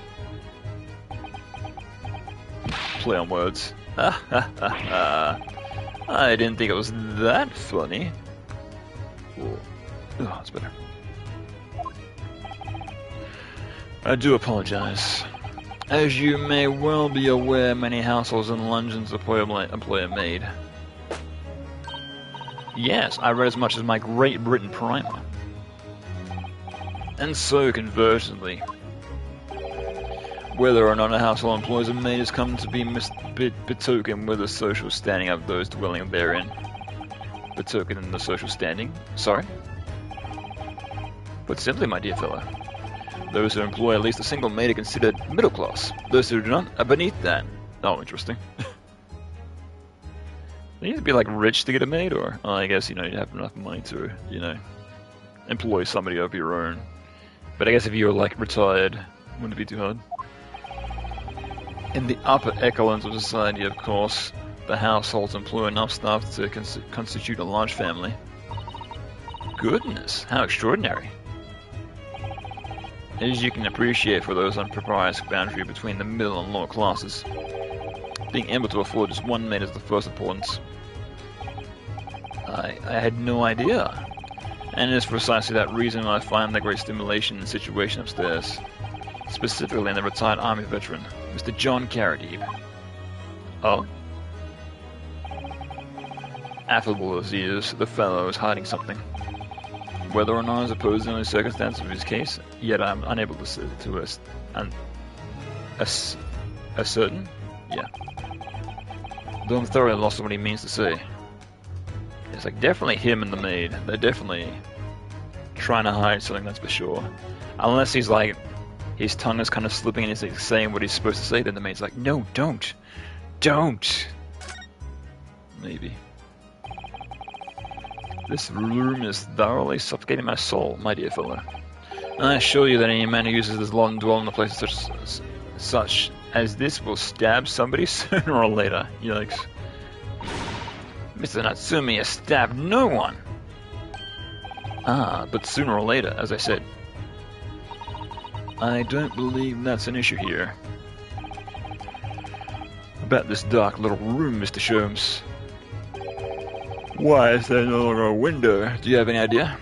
Play on words. I didn't think it was that funny. Oh, that's better. I do apologize. As you may well be aware, many households in London employ a maid. Yes, I read as much as my Great Britain primer. And so, conversely, whether or not a household employs a maid has come to be betokened with the social standing of those dwelling therein. Betokened in the social standing? Sorry? Put simply, my dear fellow, those who employ at least a single maid are considered middle class. Those who do not are beneath that. Oh, interesting. You need to be like rich to get a maid, or I guess you have enough money to employ somebody of your own. But I guess if you were like retired, wouldn't it be too hard? In the upper echelons of society, of course, the households employ enough staff to constitute a large family. Goodness, how extraordinary! As you can appreciate, for those on precise boundary between the middle and lower classes, being able to afford just one maid is the first importance. I had no idea. And it is precisely that reason I find the great stimulation in the situation upstairs. Specifically in the retired army veteran, Mr. John Carradine. Oh? Affable as he is, the fellow is hiding something. Whether or not is opposed in the circumstances of his case, yet I am unable to ascertain. Yeah. Though I'm thoroughly lost on what he means to say. It's like definitely him and the maid. They're definitely trying to hide something, that's for sure. Unless he's like His tongue is kind of slipping and he's saying what he's supposed to say. Then the maid's like, no, don't. Don't. Maybe. This room is thoroughly suffocating my soul, my dear fellow. I assure you that any man who uses this law and dwell in a place such as this will stab somebody sooner or later. Yikes. Mr. Natsumi has stabbed no one. Ah, but sooner or later, as I said. I don't believe that's an issue here. About this dark little room, Mr. Sholmes. Why is there no longer a window? Do you have any idea?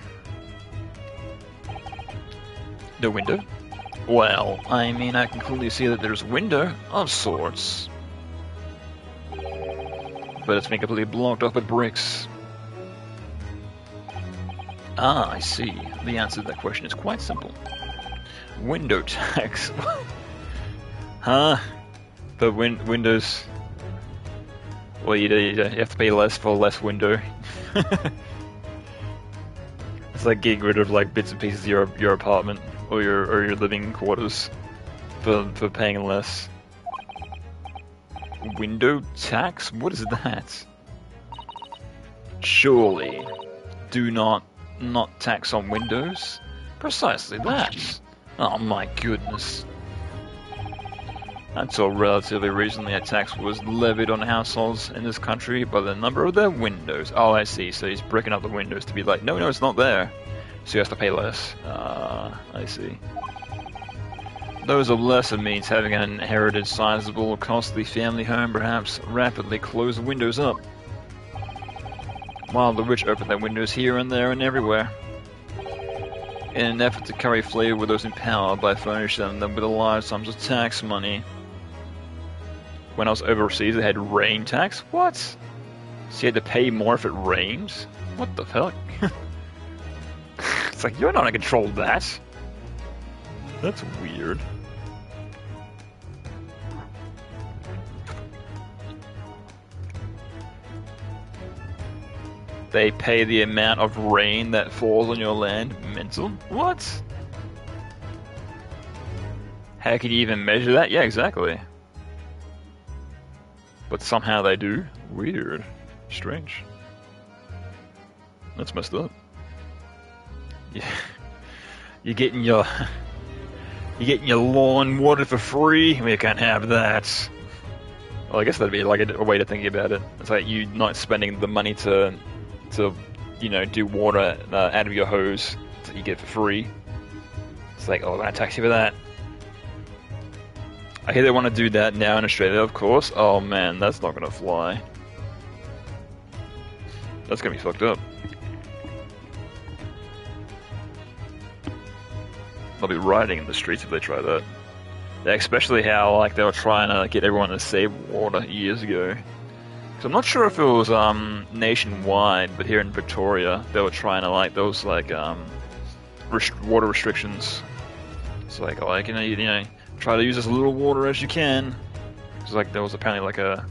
No window? Well, I mean, I can clearly see that there's a window of sorts. But it's been completely blocked off with bricks. Ah, I see. The answer to that question is quite simple. Window tax. Huh? The windows... Well, you have to pay less for less window. It's like getting rid of like bits and pieces of your apartment or your living quarters for paying less. Window tax? What is that? Surely, do not tax on windows? Precisely that. Oh my goodness. Until relatively recently, a tax was levied on households in this country by the number of their windows. Oh, I see. So he's breaking up the windows to be like, no, it's not there. So he has to pay less. I see. Those of lesser means, having an inherited, sizable, costly family home, perhaps rapidly close the windows up, while the rich open their windows here and there and everywhere, in an effort to carry flavor with those in power by furnishing them with large sums of tax money. When I was overseas, they had rain tax? What? So you had to pay more if it rained? What the fuck? It's like, you're not in control of that. That's weird. They pay the amount of rain that falls on your land? Mental? What? How can you even measure that? Yeah, exactly. But somehow they do? Weird. Strange. That's messed up. Yeah. You're getting your lawn watered for free? We can't have that. Well, I guess that'd be like a way to think about it. It's like you not spending the money to do water out of your hose that you get for free. It's like, oh, I'm gonna tax you for that. I hear they want to do that now in Australia, of course. Oh man, that's not gonna fly. That's gonna be fucked up. They'll be rioting in the streets if they try that. Yeah, especially how like they were trying to get everyone to save water years ago. So I'm not sure if it was nationwide, but here in Victoria they were trying to like those like water restrictions. It's like, oh, like, try to use as little water as you can. It's like there was apparently like a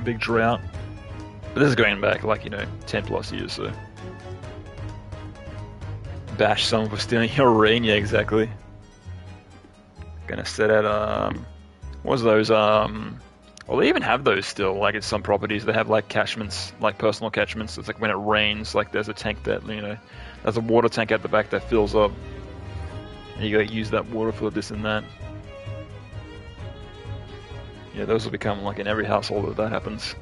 big drought. But this is going back like 10 plus years, so. Bash someone for stealing your rain, yeah, exactly. Gonna set out what was those well, they even have those still, like at some properties they have like catchments, like personal catchments. It's like when it rains, like there's a tank that there's a water tank at the back that fills up and you gotta use that water for this and that. Yeah, those will become like in every household that happens.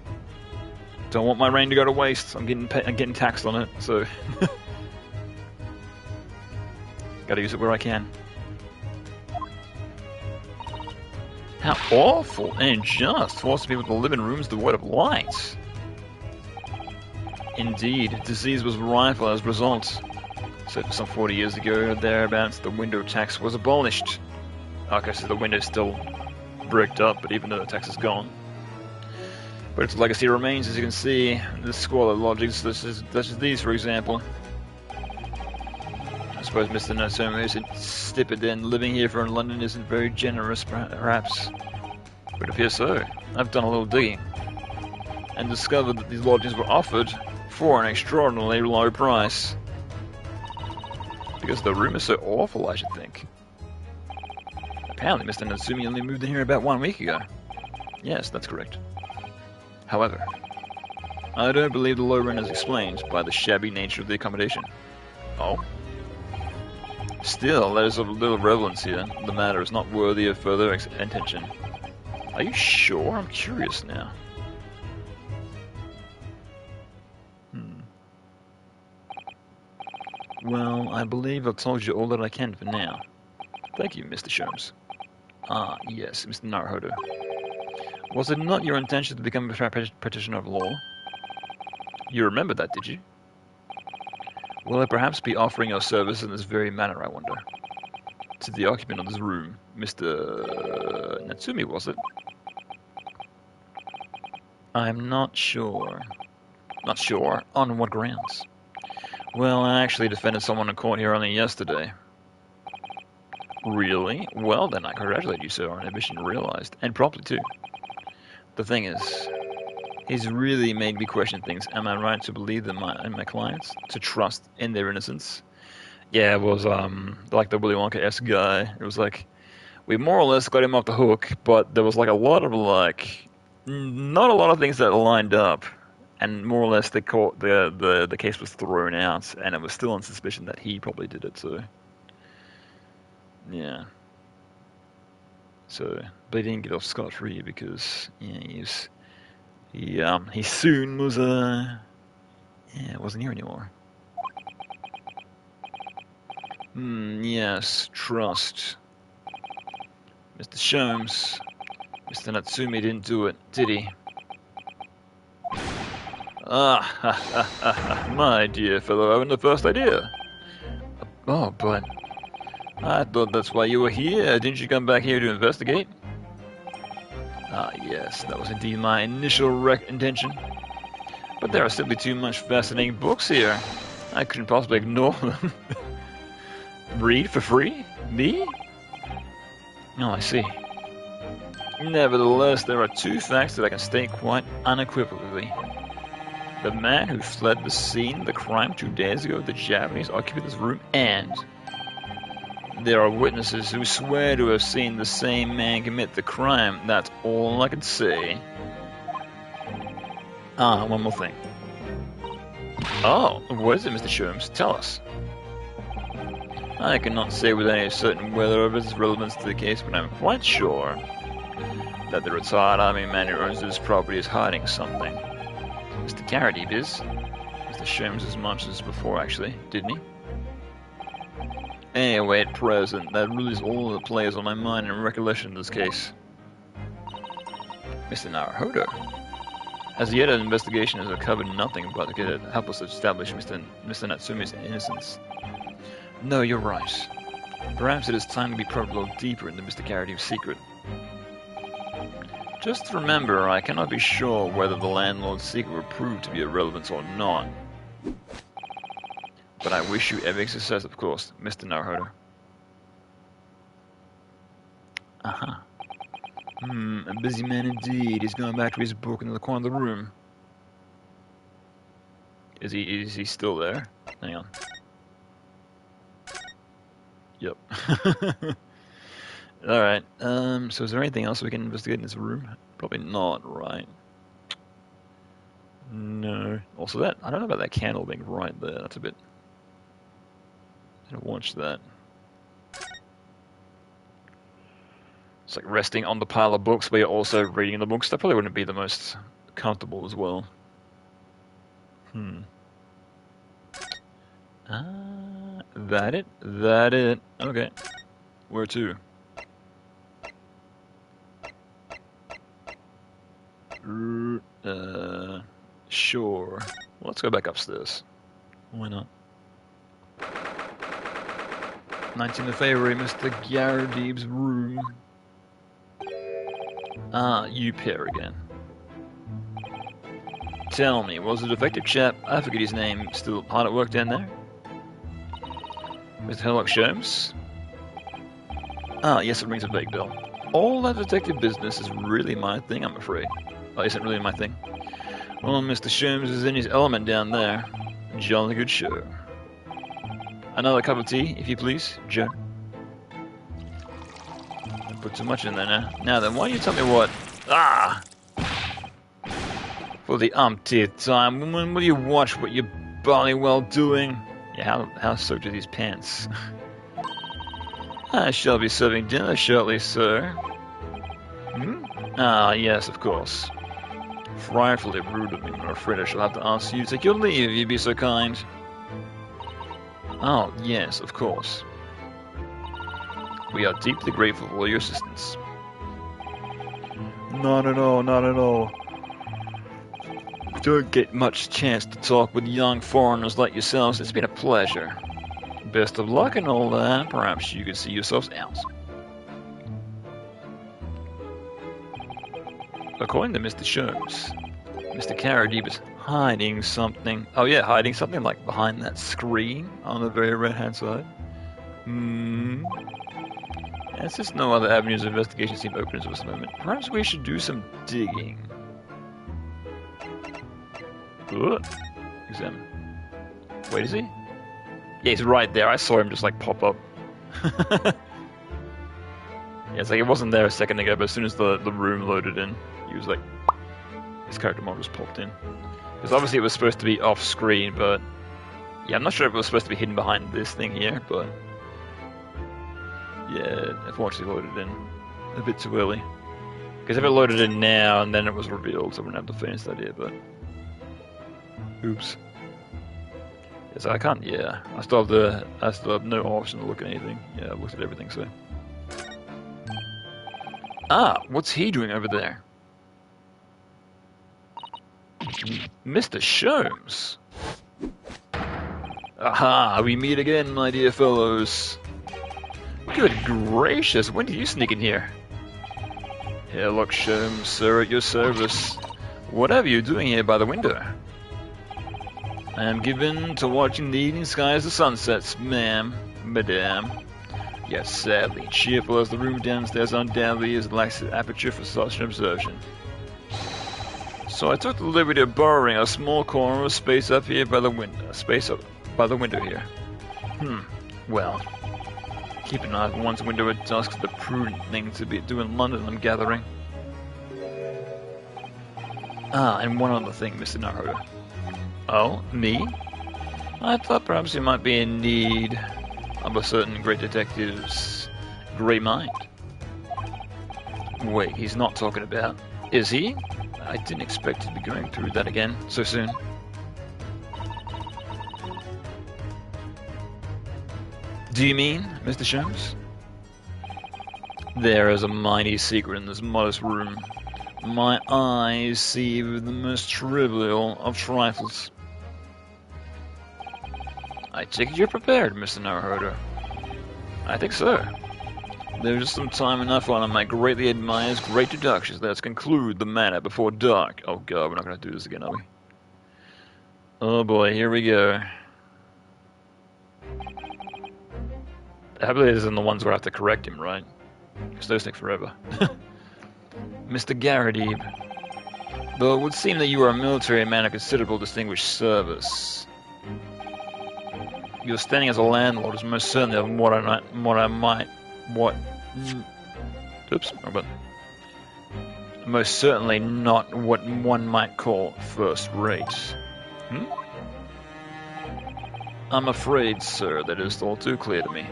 Don't want my rain to go to waste. I'm getting taxed on it, so gotta use it where I can. How awful and unjust, forcing people to live in rooms devoid of light. Indeed, disease was rife as a result. So for some 40 years ago, thereabouts, the window tax was abolished. Okay, so the window's still bricked up, but even though the tax is gone. But its legacy remains, as you can see. The squalid logics, such as these, for example. I suppose Mr. Natsumi is stupid and living here for in London isn't very generous, perhaps. But it appears so. I've done a little digging and discovered that these lodgings were offered for an extraordinarily low price. Because the room is so awful, I should think. Apparently, Mr. Natsumi only moved in here about 1 week ago. Yes, that's correct. However, I don't believe the low rent is explained by the shabby nature of the accommodation. Oh? Still, there's a little relevance here. The matter is not worthy of further attention. Are you sure? I'm curious now. Well, I believe I've told you all that I can for now. Thank you, Mr. Sholmes. Ah, yes, Mr. Naruhodo. Was it not your intention to become a practitioner of law? You remember that, did you? Will I perhaps be offering your service in this very manner, I wonder? To the occupant of this room, Mr. Natsumi, was it? I'm not sure. Not sure? On what grounds? Well, I actually defended someone in court here only yesterday. Really? Well, then I congratulate you, sir, on a mission realized, and promptly too. The thing is, he's really made me question things. Am I right to believe in my clients? To trust in their innocence? Yeah, it was like the Willy Wonka-esque guy. It was like we more or less got him off the hook, but there was like a lot of not a lot of things that lined up. And more or less, the case was thrown out, and it was still on suspicion that he probably did it. So, yeah. So, but he didn't get off scot-free because he soon was wasn't here anymore. Yes, trust. Mr. Sholmes, Mr. Natsumi didn't do it, did he? Ah, my dear fellow, I haven't the first idea. Oh, but I thought that's why you were here. Didn't you come back here to investigate? Ah, yes, that was indeed my initial intention. But there are simply too much fascinating books here. I couldn't possibly ignore them. Read for free? Me? Oh, I see. Nevertheless, there are two facts that I can state quite unequivocally. The man who fled the scene of the crime 2 days ago, the Japanese occupied this room, and there are witnesses who swear to have seen the same man commit the crime. That's all I can say. Ah, one more thing. Oh, what is it, Mr. Sholmes? Tell us. I cannot say with any certain whether of its relevance to the case, but I'm quite sure that the retired army man who owns this property is hiding something. Mr. Carradine is. Mr. Sholmes as much as before, actually, didn't he? Anyway, at present, that really is all that plays on my mind in recollection of this case. Mr. Naruhodo. As yet, an investigation has uncovered nothing but to help us establish Mr. Natsumi's innocence. No, you're right. Perhaps it is time to be probed a little deeper into Mr. Carradine's secret. Just remember, I cannot be sure whether the landlord's secret will prove to be of relevance or not. But I wish you every success, of course, Mr. Naruhodo. Aha. A busy man indeed. He's going back to his book in the corner of the room. Is he still there? Hang on. Yep. Alright, so is there anything else we can investigate in this room? Probably not, right? No. Also that, I don't know about that candle being right there, that's a bit... I didn't watch that. It's like resting on the pile of books, but you're also reading the books. That probably wouldn't be the most comfortable as well. That it? That it. Okay. Where to? Sure. Well, let's go back upstairs. Why not? 19th of February, Mr. Garadine's room. Ah, you pair again. Tell me, was the defective chap, I forget his name, still hard at work down there? Mr. Herlock Sholmes? Ah, yes, it rings a vague bell. All that detective business is really my thing, I'm afraid. Oh, isn't really my thing? Well, Mr. Sholmes is in his element down there. Jolly good show. Another cup of tea, if you please, Joe. I put too much in there now. Now then, why don't you tell me what? Ah! For the umpteenth time, when will you watch what you're barley well doing? Yeah, how soaked are these pants? I shall be serving dinner shortly, sir. Hmm? Ah, yes, of course. Frightfully rude of me, I'm afraid I shall have to ask you to take your leave if you'd be so kind. Oh, yes, of course. We are deeply grateful for your assistance. Not at all, not at all. Don't get much chance to talk with young foreigners like yourselves. It's been a pleasure. Best of luck and all that. Perhaps you could see yourselves out. According to Mr. Sholmes, Mr. Carradine is hiding something. Oh yeah, hiding something like behind that screen on the very right-hand side. Hmm. And since no other avenues of investigation seem open at this moment, perhaps we should do some digging. Ugh. Examine. Wait, is he? Yeah, he's right there. I saw him just like pop up. Yeah, it's like it wasn't there a second ago, but as soon as the room loaded in, he was like, his character model just popped in. Because obviously it was supposed to be off screen, but yeah, I'm not sure if it was supposed to be hidden behind this thing here, but yeah, unfortunately loaded in a bit too early. Because if it loaded in now and then it was revealed, I wouldn't have the faintest idea, but oops. Yes, I can't. Yeah, I still have no option to look at anything. Yeah, I've looked at everything. So, what's he doing over there? Mr. Sholmes. Aha, we meet again, my dear fellows. Good gracious, when did you sneak in here? Herlock Sholmes, sir, at your service. What are you doing here by the window? I am given to watching the evening sky as the sun sets, ma'am, madame. Yet sadly cheerful as the room downstairs undoubtedly is, lacks the aperture for such an observation. So I took the liberty of borrowing a small corner of space up here by the window. Here. Well, keep an eye on one's window at dusk is the prudent thing to do in London, I'm gathering. And one other thing, Mr. Naruto. Oh, me? I thought perhaps you might be in need of a certain great detective's great mind. Wait, he's not talking about... Is he? I didn't expect to be going through that again so soon. Do you mean, Mr. Sholmes? There is a mighty secret in this modest room. My eyes see the most trivial of trifles. I take it you're prepared, Mr. Naruto. I think so. There's just some time enough on my greatly admires great deductions. Let's conclude the matter before dark. Oh god, we're not going to do this again, are we? Oh boy, here we go. I believe this is the ones where I have to correct him, right? Because those take forever. Mr. Carradine, though it would seem that you are a military man of considerable distinguished service, your standing as a landlord is most certainly of most certainly not what one might call first rate. I'm afraid, sir, that is all too clear to me.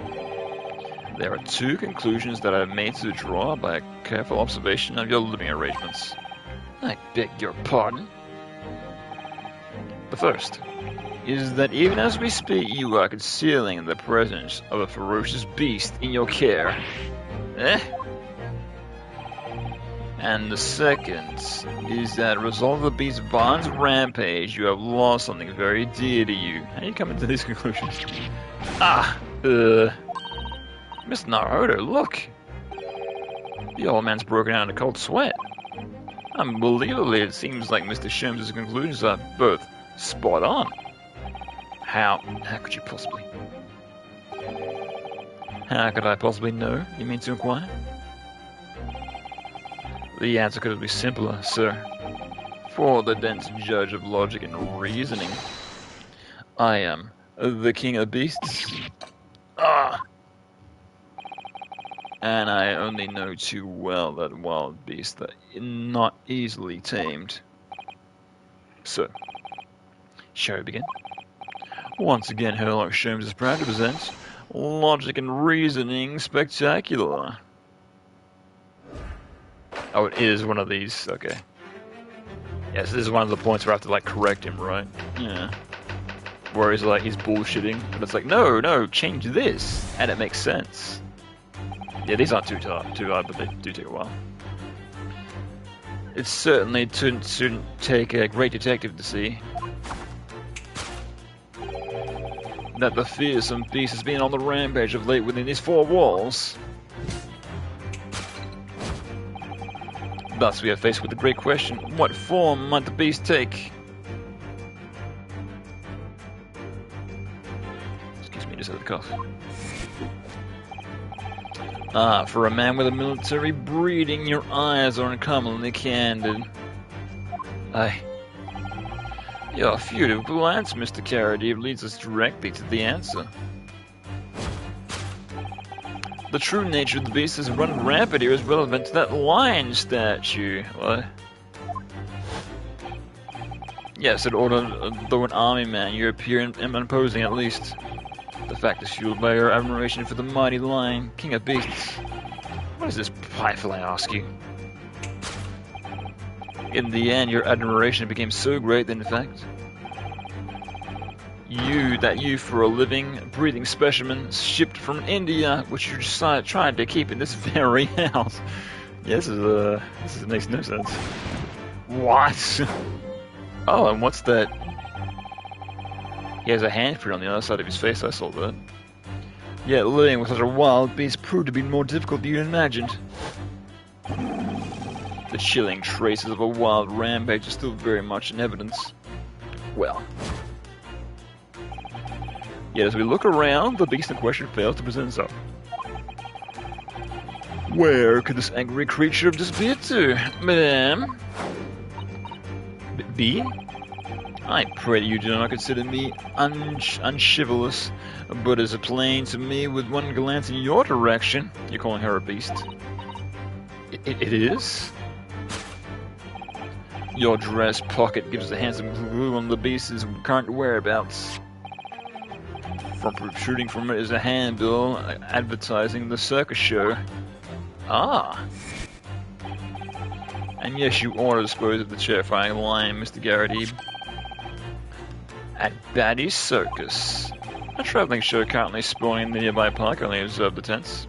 There are two conclusions that I have made to draw by a careful observation of your living arrangements. I beg your pardon. The first is that even as we speak, you are concealing the presence of a ferocious beast in your care. And the second is that as a result of the beast's violent rampage, you have lost something very dear to you. How do you come into these conclusions? Mr. Naruto, look! The old man's broken out in a cold sweat. Unbelievably, it seems like Mr. Sholmes' conclusions are both spot on. How could you possibly? How could I possibly know, you mean to inquire? The answer could be simpler, sir. For the dense judge of logic and reasoning, I am the king of beasts. And I only know too well that wild beast that is not easily tamed. So, shall we begin? Once again, Sherlock Holmes is proud to present Logic and Reasoning Spectacular. Oh, it is one of these. Okay. Yes, this is one of the points where I have to, like, correct him, right? Yeah. Where he's like, he's bullshitting, but it's like, no, change this, and it makes sense. Yeah, these aren't too hard, but they do take a while. It certainly shouldn't take a great detective to see that the fearsome beast has been on the rampage of late within these four walls. Thus we are faced with the great question, what form might the beast take? Excuse me, just had a cough. Ah, for a man with a military breeding, your eyes are uncommonly candid. Aye. Your furtive glance, Mr. Carradine, leads us directly to the answer. The true nature of the beast is run rampant here is relevant to that lion statue. What? Yes, in order, though an army man, you appear imposing at least. The fact is fueled by your admiration for the mighty lion, king of beasts. What is this prideful, I ask you? In the end, your admiration became so great that, in fact, you for a living, breathing specimen, shipped from India, which you tried to keep in this very house. Yeah, this makes no sense. What? Oh, and what's that? He has a handprint on the other side of his face, I saw that. Yet living with such a wild beast proved to be more difficult than you imagined. The chilling traces of a wild rampage are still very much in evidence. Well. Yet as we look around, the beast in question fails to present itself. Where could this angry creature have disappeared to, madame? B? I pray that you do not consider me unchivalrous, but as plain to me with one glance in your direction. You're calling her a beast? It is? Your dress pocket gives a handsome clue on the beast's current whereabouts. From protruding from it is a handbill advertising the circus show. Ah! And yes, you ought to dispose of the terrifying lion, Mr. Garrity. At Batty's Circus. A travelling show currently spawning in the nearby park. I observe the tents.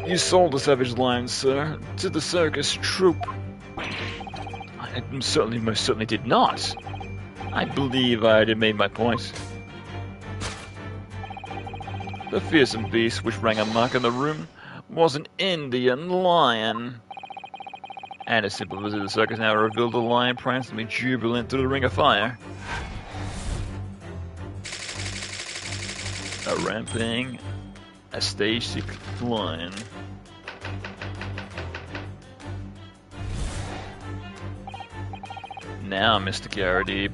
You sold the savage lion, sir, to the circus troupe. I most certainly did not. I believe I had made my point. The fearsome beast which rang amok in the room was an Indian lion. And a simple visit to the circus now revealed the lion prancing jubilant through the ring of fire. A ramping, a stage-sick lion. Now, Mr. Carradine,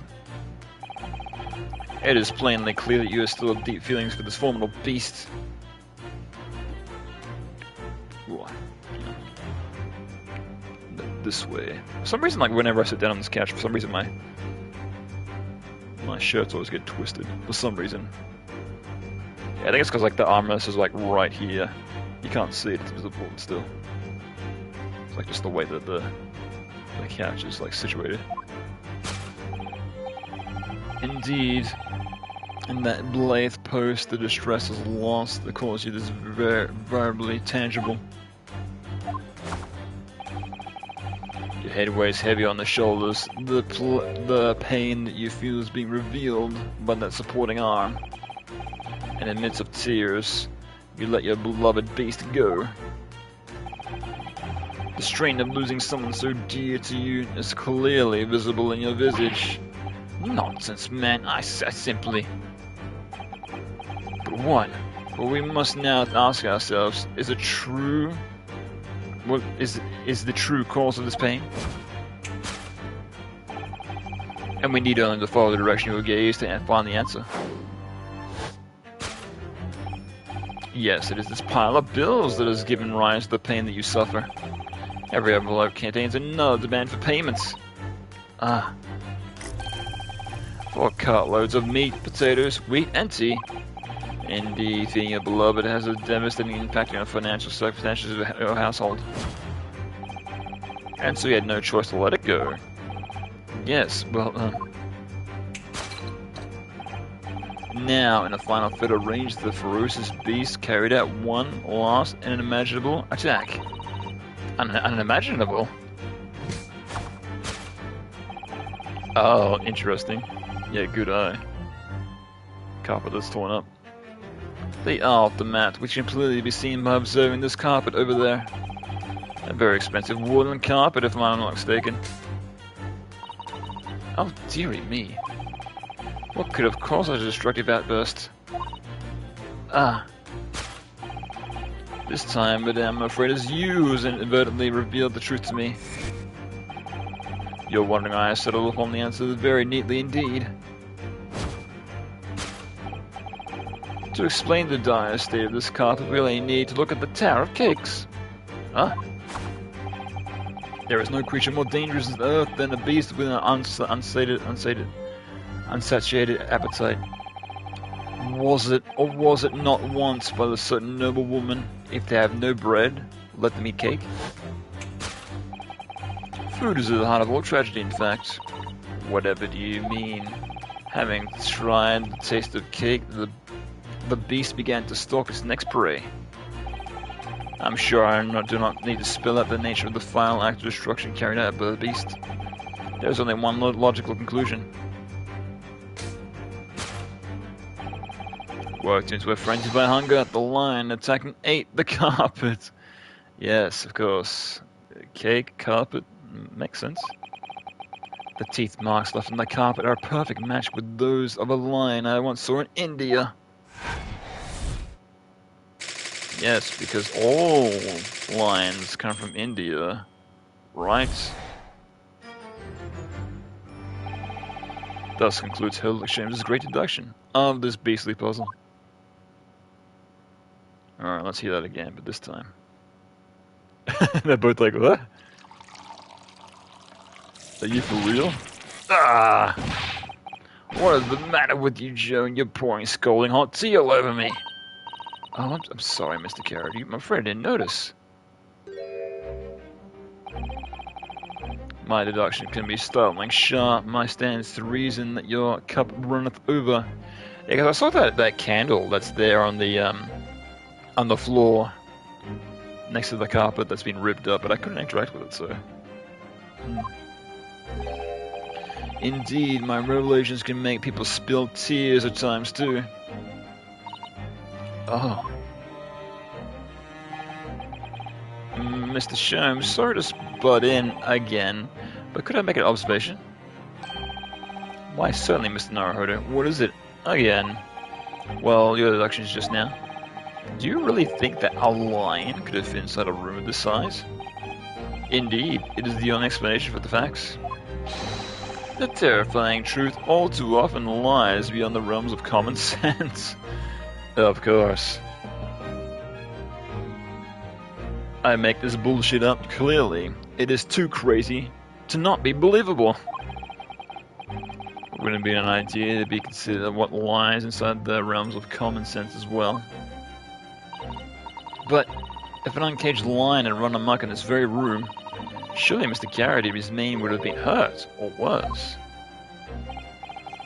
it is plainly clear that you have still deep feelings for this formidable beast. Ooh. This way. For some reason, like whenever I sit down on this couch, for some reason my shirts always get twisted. For some reason. Yeah, I think it's because like the armrest is like right here. You can't see it, it's visible, but still. It's like just the way that the couch is like situated. Indeed, in that blithe post, the distress is lost that caused you this verbally tangible. Your head weighs heavy on the shoulders. The pain that you feel is being revealed by that supporting arm. And in the midst of tears, you let your beloved beast go. The strain of losing someone so dear to you is clearly visible in your visage. Nonsense, man, I simply... But what? Well, we must now ask ourselves, is it true? What is the true cause of this pain? And we need only to follow the direction of your gaze to find the answer. Yes, it is this pile of bills that has given rise to the pain that you suffer. Every envelope contains another demand for payments. Ah. 4 cartloads of meat, potatoes, wheat, and tea. Indeed, feeding your beloved has a devastating impact on the financial circumstances of your household. And so you had no choice to let it go. Yes, well, Now, in a final fit of rage, the ferocious beast carried out one last and unimaginable attack. Unimaginable? Oh, interesting. Yeah, good eye. Carpet that's torn up. The aftermath, which can clearly be seen by observing this carpet over there. A very expensive woolen carpet, if I'm not mistaken. Oh, dearie me. What could have caused such a destructive outburst? Ah. This time, madame, I'm afraid it's you who's inadvertently revealed the truth to me. Your wondering eyes settled upon the answer very neatly indeed. To explain the dire state of this carpet, we only need to look at the Tower of Cakes. Huh? There is no creature more dangerous on earth than a beast with an unsatiated appetite. Was it, or was it not once by the certain noble woman, if they have no bread, let them eat cake? Food is at the heart of all tragedy, in fact. Whatever do you mean? Having tried the taste of cake, the beast began to stalk its next prey. I'm sure I do not need to spell out the nature of the final act of destruction carried out by the beast. There's only one logical conclusion. Worked into a frenzy by hunger, the lion attacked and ate the carpet. Yes, of course. Cake, carpet, makes sense. The teeth marks left on the carpet are a perfect match with those of a lion I once saw in India. Yes, because all lions come from India, right? Thus concludes Herlock Sholmes' great deduction of this beastly puzzle. Alright, let's hear that again, but this time. They're both like, what? Are you for real? Ah! What is the matter with you, Joan? You're pouring scalding hot tea all over me. Oh, I'm sorry, Mr. Carrot. I'm afraid I didn't notice. My deduction can be startling sharp. My stands to reason that your cup runneth over. Yeah, because I saw that candle that's there on the floor next to the carpet that's been ripped up, but I couldn't interact with it, so. Indeed, my revelations can make people spill tears at times too. Oh. Mr. Sholmes, sorry to butt in again, but could I make an observation? Why, certainly, Mr. Naruhodo. What is it? Again. Well, your deductions just now. Do you really think that a lion could have fit inside a room of this size? Indeed, it is the only explanation for the facts. The terrifying truth all too often lies beyond the realms of common sense. Of course. I make this bullshit up clearly. It is too crazy to not be believable. Wouldn't it be an idea to be considered what lies inside the realms of common sense as well? But if an uncaged lion had run amok in this very room, surely Mr. Garrity's mane would have been hurt, or worse.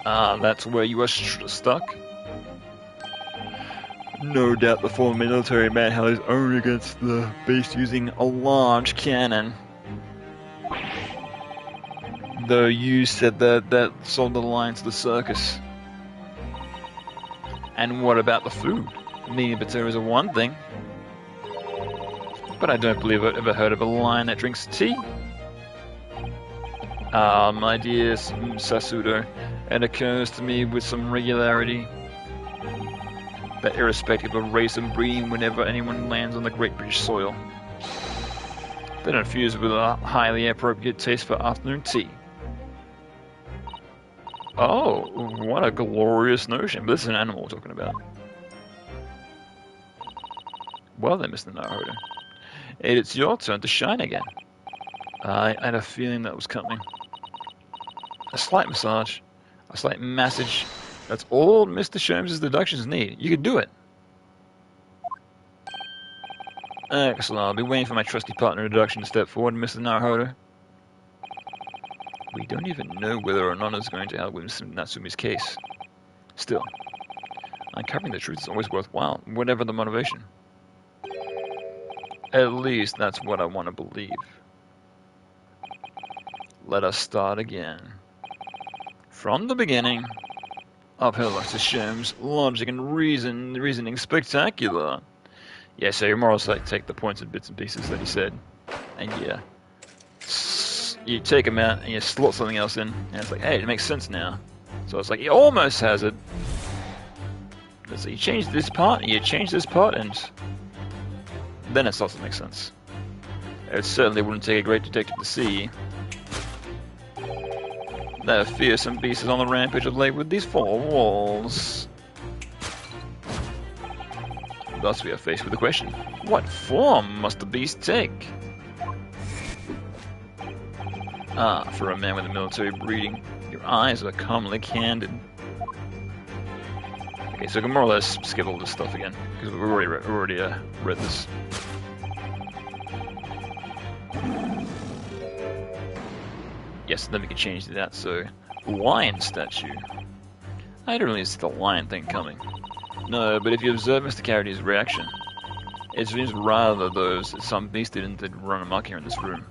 Ah, that's where you are stuck? No doubt the former military man held his own against the beast using a large cannon. Though you said that sold the lion to the circus. And what about the food? Meat and potatoes are one thing. But I don't believe I've ever heard of a lion that drinks tea. Ah, my dear Sasudo, it occurs to me with some regularity that irrespective of race and breeding, whenever anyone lands on the great British soil, they're infused with a highly appropriate taste for afternoon tea. Oh, what a glorious notion. But this is an animal we're talking about. Well then, Mr. Naruto. It's your turn to shine again. I had a feeling that was coming. A slight massage, a slight massage. That's all Mr. Sholmes' deductions need. You can do it. Excellent. I'll be waiting for my trusty partner deduction to step forward, Mr. Naruto. We don't even know whether or not it's going to help with Natsumi's case. Still, uncovering the truth is always worthwhile, whatever the motivation. At least that's what I want to believe. Let us start again. From the beginning, of Herlock's Sholmes, logic and reasoning spectacular. Yeah, so your morals like take the points and bits and pieces that he said, and yeah, you take them out and you slot something else in, and it's like, hey, it makes sense now. So it's like he almost has it. So you change this part, and you change this part, and then it starts to make sense. It certainly wouldn't take a great detective to see that a fearsome beast is on the rampage of late with these four walls. Thus we are faced with the question, what form must the beast take? Ah, for a man with a military breeding, your eyes are calmly candid. Okay, so we can more or less skip all this stuff again, because we've already read this. Yes, then we can change that, so lion statue. I don't really see the lion thing coming. No, but if you observe Mr. Carrady's reaction, it seems rather those that some beast did run amok here in this room.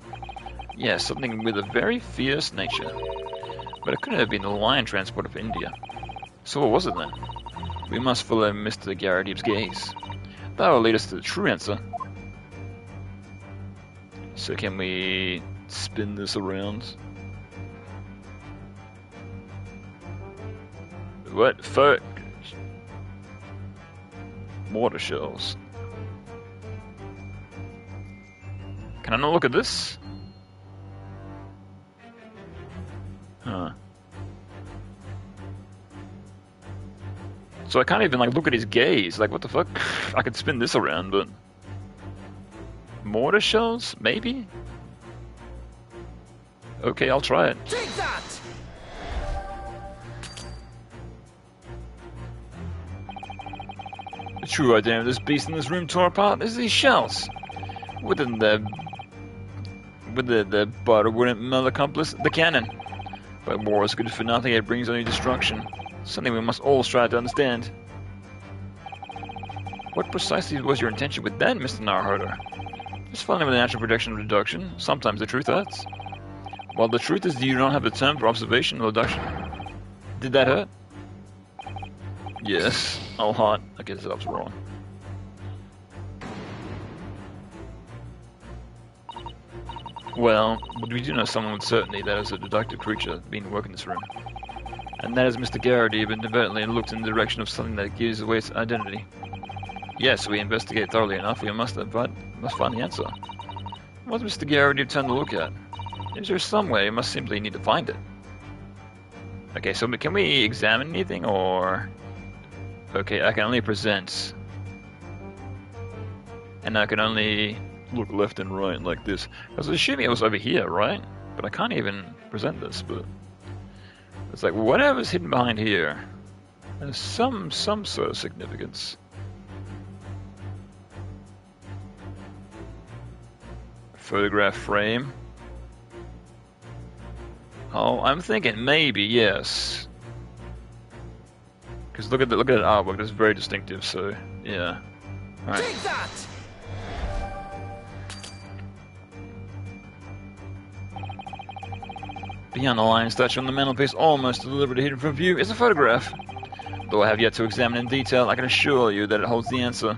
Yes, something with a very fierce nature. But it couldn't have been the lion transporter for India. So what was it then? We must follow Mr. Garradeep's gaze. That will lead us to the true answer. So can we spin this around? What? Mortar shells. Can I not look at this? Huh. So I can't even like look at his gaze. Like what the fuck? I could spin this around, but mortar shells? Maybe? Okay, I'll try it. Take that! The true identity of this beast in this room tore apart is these shells. Within the butter wouldn't melt accomplice the cannon. But war is good for nothing, it brings only destruction. Something we must all strive to understand. What precisely was your intention with that, Mr. Naruto? Just following with the natural projection of deduction. Sometimes the truth hurts. Well, the truth is you don't have the term for observation or deduction. Did that hurt? Yes. Oh, hot. I guess I was wrong. Well, we do know someone with certainty that is a deductive creature being at work in this room. And that is Mr. Garrity, but inadvertently looked in the direction of something that gives away its identity. Yes, we investigate thoroughly enough, we must find the answer. What's Mr. Garrity trying to look at? Is there some way? We must simply need to find it. Okay, so can we examine anything, or... Okay, I can only present. And I can only look left and right like this. I was assuming it was over here, right? But I can't even present this, but... It's like, whatever's hidden behind here, there's some sort of significance. Photograph frame. Oh, I'm thinking maybe, yes. Because look at that artwork, that's very distinctive, so, yeah. Alright. Take that! Beyond the lion statue on the mantelpiece, almost deliberately hidden from view, is a photograph. Though I have yet to examine in detail, I can assure you that it holds the answer.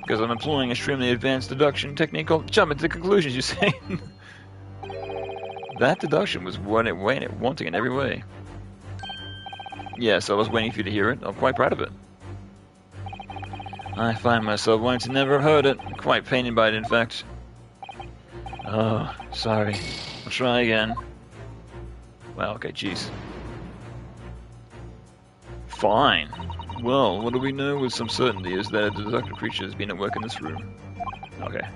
Because I'm employing extremely advanced deduction technique called jumping to conclusions, you say? That deduction was wanting in every way. Yes, I was waiting for you to hear it. I'm quite proud of it. I find myself wanting to never have heard it. Quite pained by it, in fact. Oh, sorry. I'll try again. Well, okay, jeez. Fine. Well, what do we know with some certainty is that a deductive creature has been at work in this room. Okay.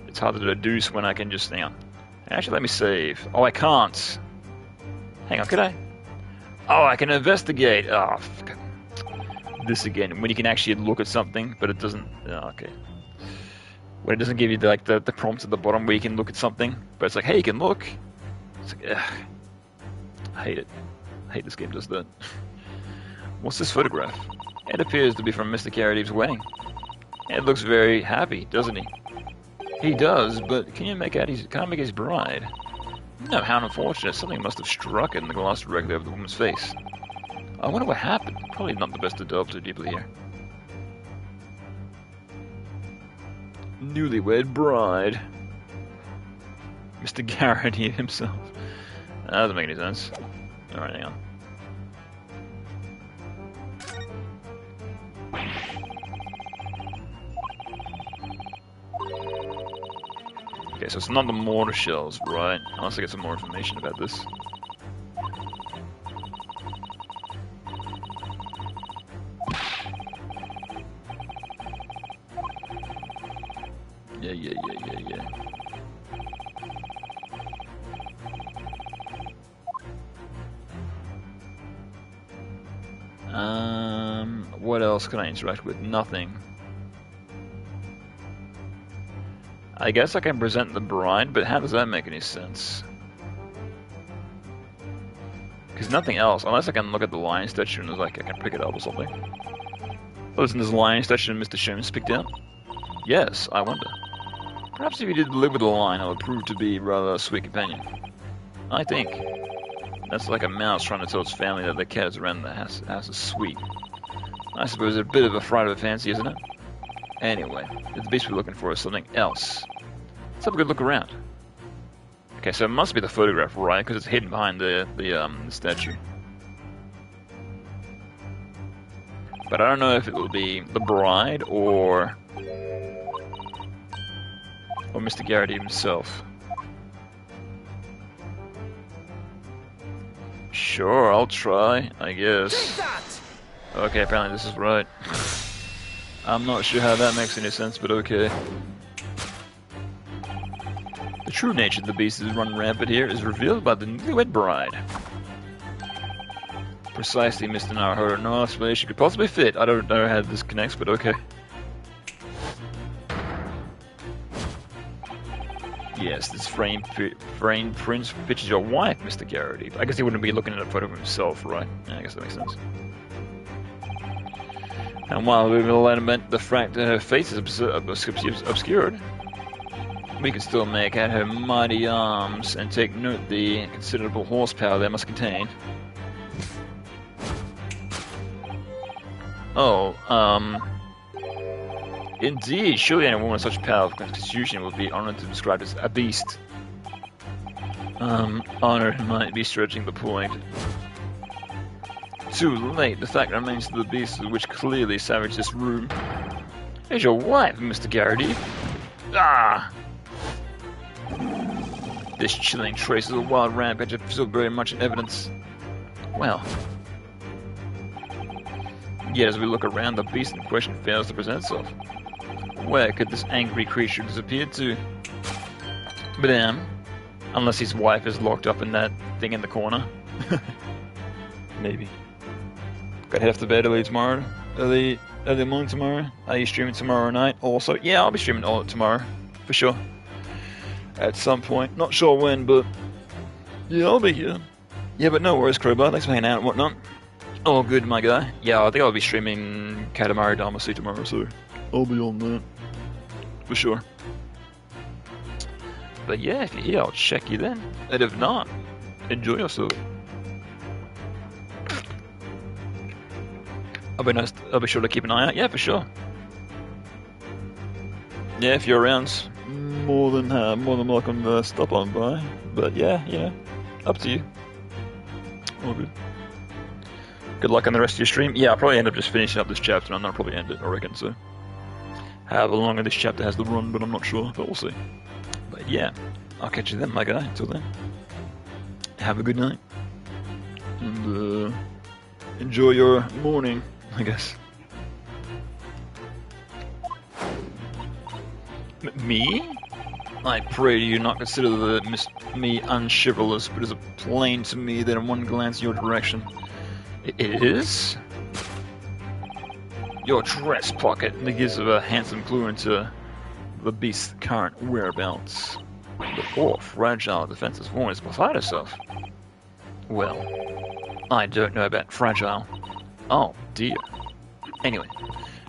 It's hard to deduce when I can just... Hang on. Actually, let me save. Oh, I can't. Hang on, could I? Oh, I can investigate. Oh, fuck. This again. When you can actually look at something, but it doesn't... Oh, okay. When it doesn't give you the prompts at the bottom where you can look at something, but it's like, hey, you can look. It's like, ugh. I hate it. I hate this game does that. What's this photograph? It appears to be from Mr. Carradib's wedding. It looks very happy, doesn't he? He does, but can you make out can't I make his bride? No, how unfortunate. Something must have struck it in the glass directly over the woman's face. I wonder what happened. Probably not the best to delve too deeply here. Newlywed bride. Mr. Garrity himself. That doesn't make any sense. Alright, hang on. Okay, so it's not the mortar shells, right? Unless I get some more information about this. Yeah. What else can I interact with? Nothing. I guess I can present the bride, but how does that make any sense? Because nothing else, unless I can look at the lion statue and like I can pick it up or something. Oh, isn't this lion statue Mr. Sherman's picked out? Yes, I wonder. Perhaps if you did live with a lion, it would prove to be rather a sweet companion. I think. That's like a mouse trying to tell its family that the cat is around the house is sweet. I suppose it's a bit of a fright of a fancy, isn't it? Anyway, the beast we're looking for is something else. Let's have a good look around. Okay, so it must be the photograph, right? Because it's hidden behind the statue. But I don't know if it will be the bride or Mr. Garrity himself. Sure, I'll try, I guess. Okay, apparently this is right. I'm not sure how that makes any sense, but okay. The true nature of the beast that is run rampant here is revealed by the newlywed bride. Precisely, Mr. Naruhodo. No explanation could possibly fit. I don't know how this connects, but okay. Yes, this frame prints pictures your wife, Mr. Garrity. I guess he wouldn't be looking at a photo of himself, right? Yeah, I guess that makes sense. And while we will lament the fact that her face is obscured, we can still make out her mighty arms and take note the considerable horsepower they must contain. Oh, indeed, surely any woman of such power of constitution would be honored to be described as a beast. Honor might be stretching the point. Too late, the fact remains that the beast which clearly savaged this room is your wife, Mr. Garrity. Ah! This chilling trace of a wild rampage is still very much in evidence. Well, yet as we look around, the beast in question fails to present itself. Where could this angry creature disappear to? Madame, unless his wife is locked up in that thing in the corner. Maybe. Gotta head off to bed early tomorrow. Early morning tomorrow. Are you streaming tomorrow night also? Yeah, I'll be streaming all tomorrow. For sure. At some point. Not sure when, but yeah, I'll be here. Yeah, but no worries, Crowbar. Thanks for hanging out and whatnot. All good, my guy. Yeah, I think I'll be streaming Katamari Damacy tomorrow, so I'll be on that. For sure. But yeah, if you're here, I'll check you then. And if not, enjoy yourself. I'll be sure to keep an eye out. Yeah, for sure. Yeah, if you're around, more than welcome to stop on by. But yeah, up to you. All good. Good luck on the rest of your stream. Yeah, I'll probably end up just finishing up this chapter, and I'm gonna probably end it, I reckon. So, however long this chapter has to run, but I'm not sure. But we'll see. But yeah, I'll catch you then, my guy. Until then, have a good night. and enjoy your morning, I guess. Me? I pray you not consider me unchivalrous, but it is plain to me that in one glance in your direction, it is your dress pocket that gives a handsome clue into the beast's current whereabouts. The poor, fragile, defenseless woman is beside herself. Well, I don't know about fragile. Oh, dear. Anyway,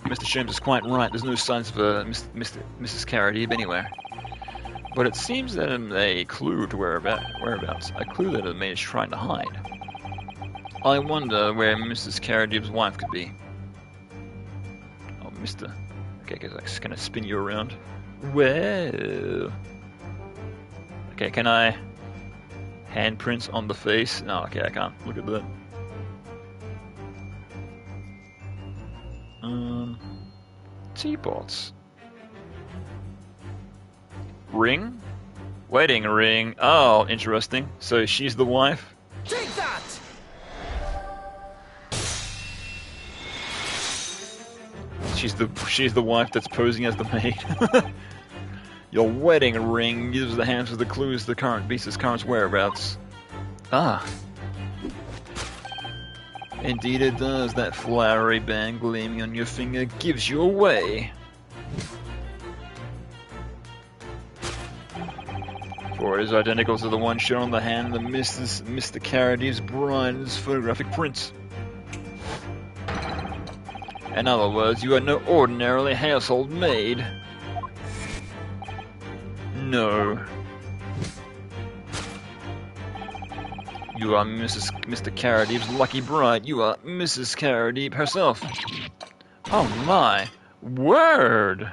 Mr. Sholmes is quite right. There's no signs of Mrs. Carradine anywhere. But it seems that a clue to whereabouts, a clue that the maid is trying to hide. I wonder where Mrs. Carradine's wife could be. Oh, Mr. Okay, I'm just gonna spin you around. Well. Okay, can I handprints on the face? No, okay, I can't. Look at that. Teapots. Ring? Wedding ring. Oh, interesting. So she's the wife? Take that! She's the wife that's posing as the maid. Your wedding ring gives the hands of the clues to the current beast's current whereabouts. Ah. Indeed it does. That flowery band gleaming on your finger gives you away. For it is identical to the one shown on the hand of Mr. Carradine's bride's photographic print. In other words, you are no ordinarily household maid. No. You are Mr. Carradine's lucky bride. You are Mrs. Carradine herself. Oh my word!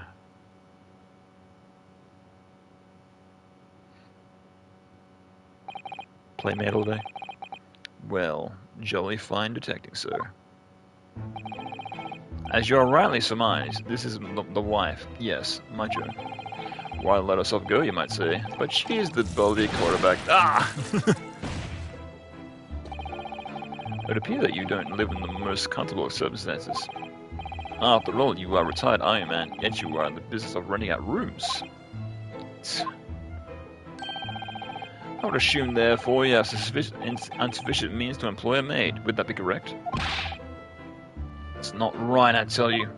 Playmate all day? Well, jolly fine detecting, sir. As you are rightly surmised, this is the wife. Yes, my Joan. Why let herself go, you might say, but she is the bully quarterback. Ah! It would appear that you don't live in the most comfortable of circumstances. After all, you are a retired Iron Man, yet you are in the business of renting out rooms. I would assume, therefore, you have insufficient means to employ a maid. Would that be correct? It's not right, I tell you.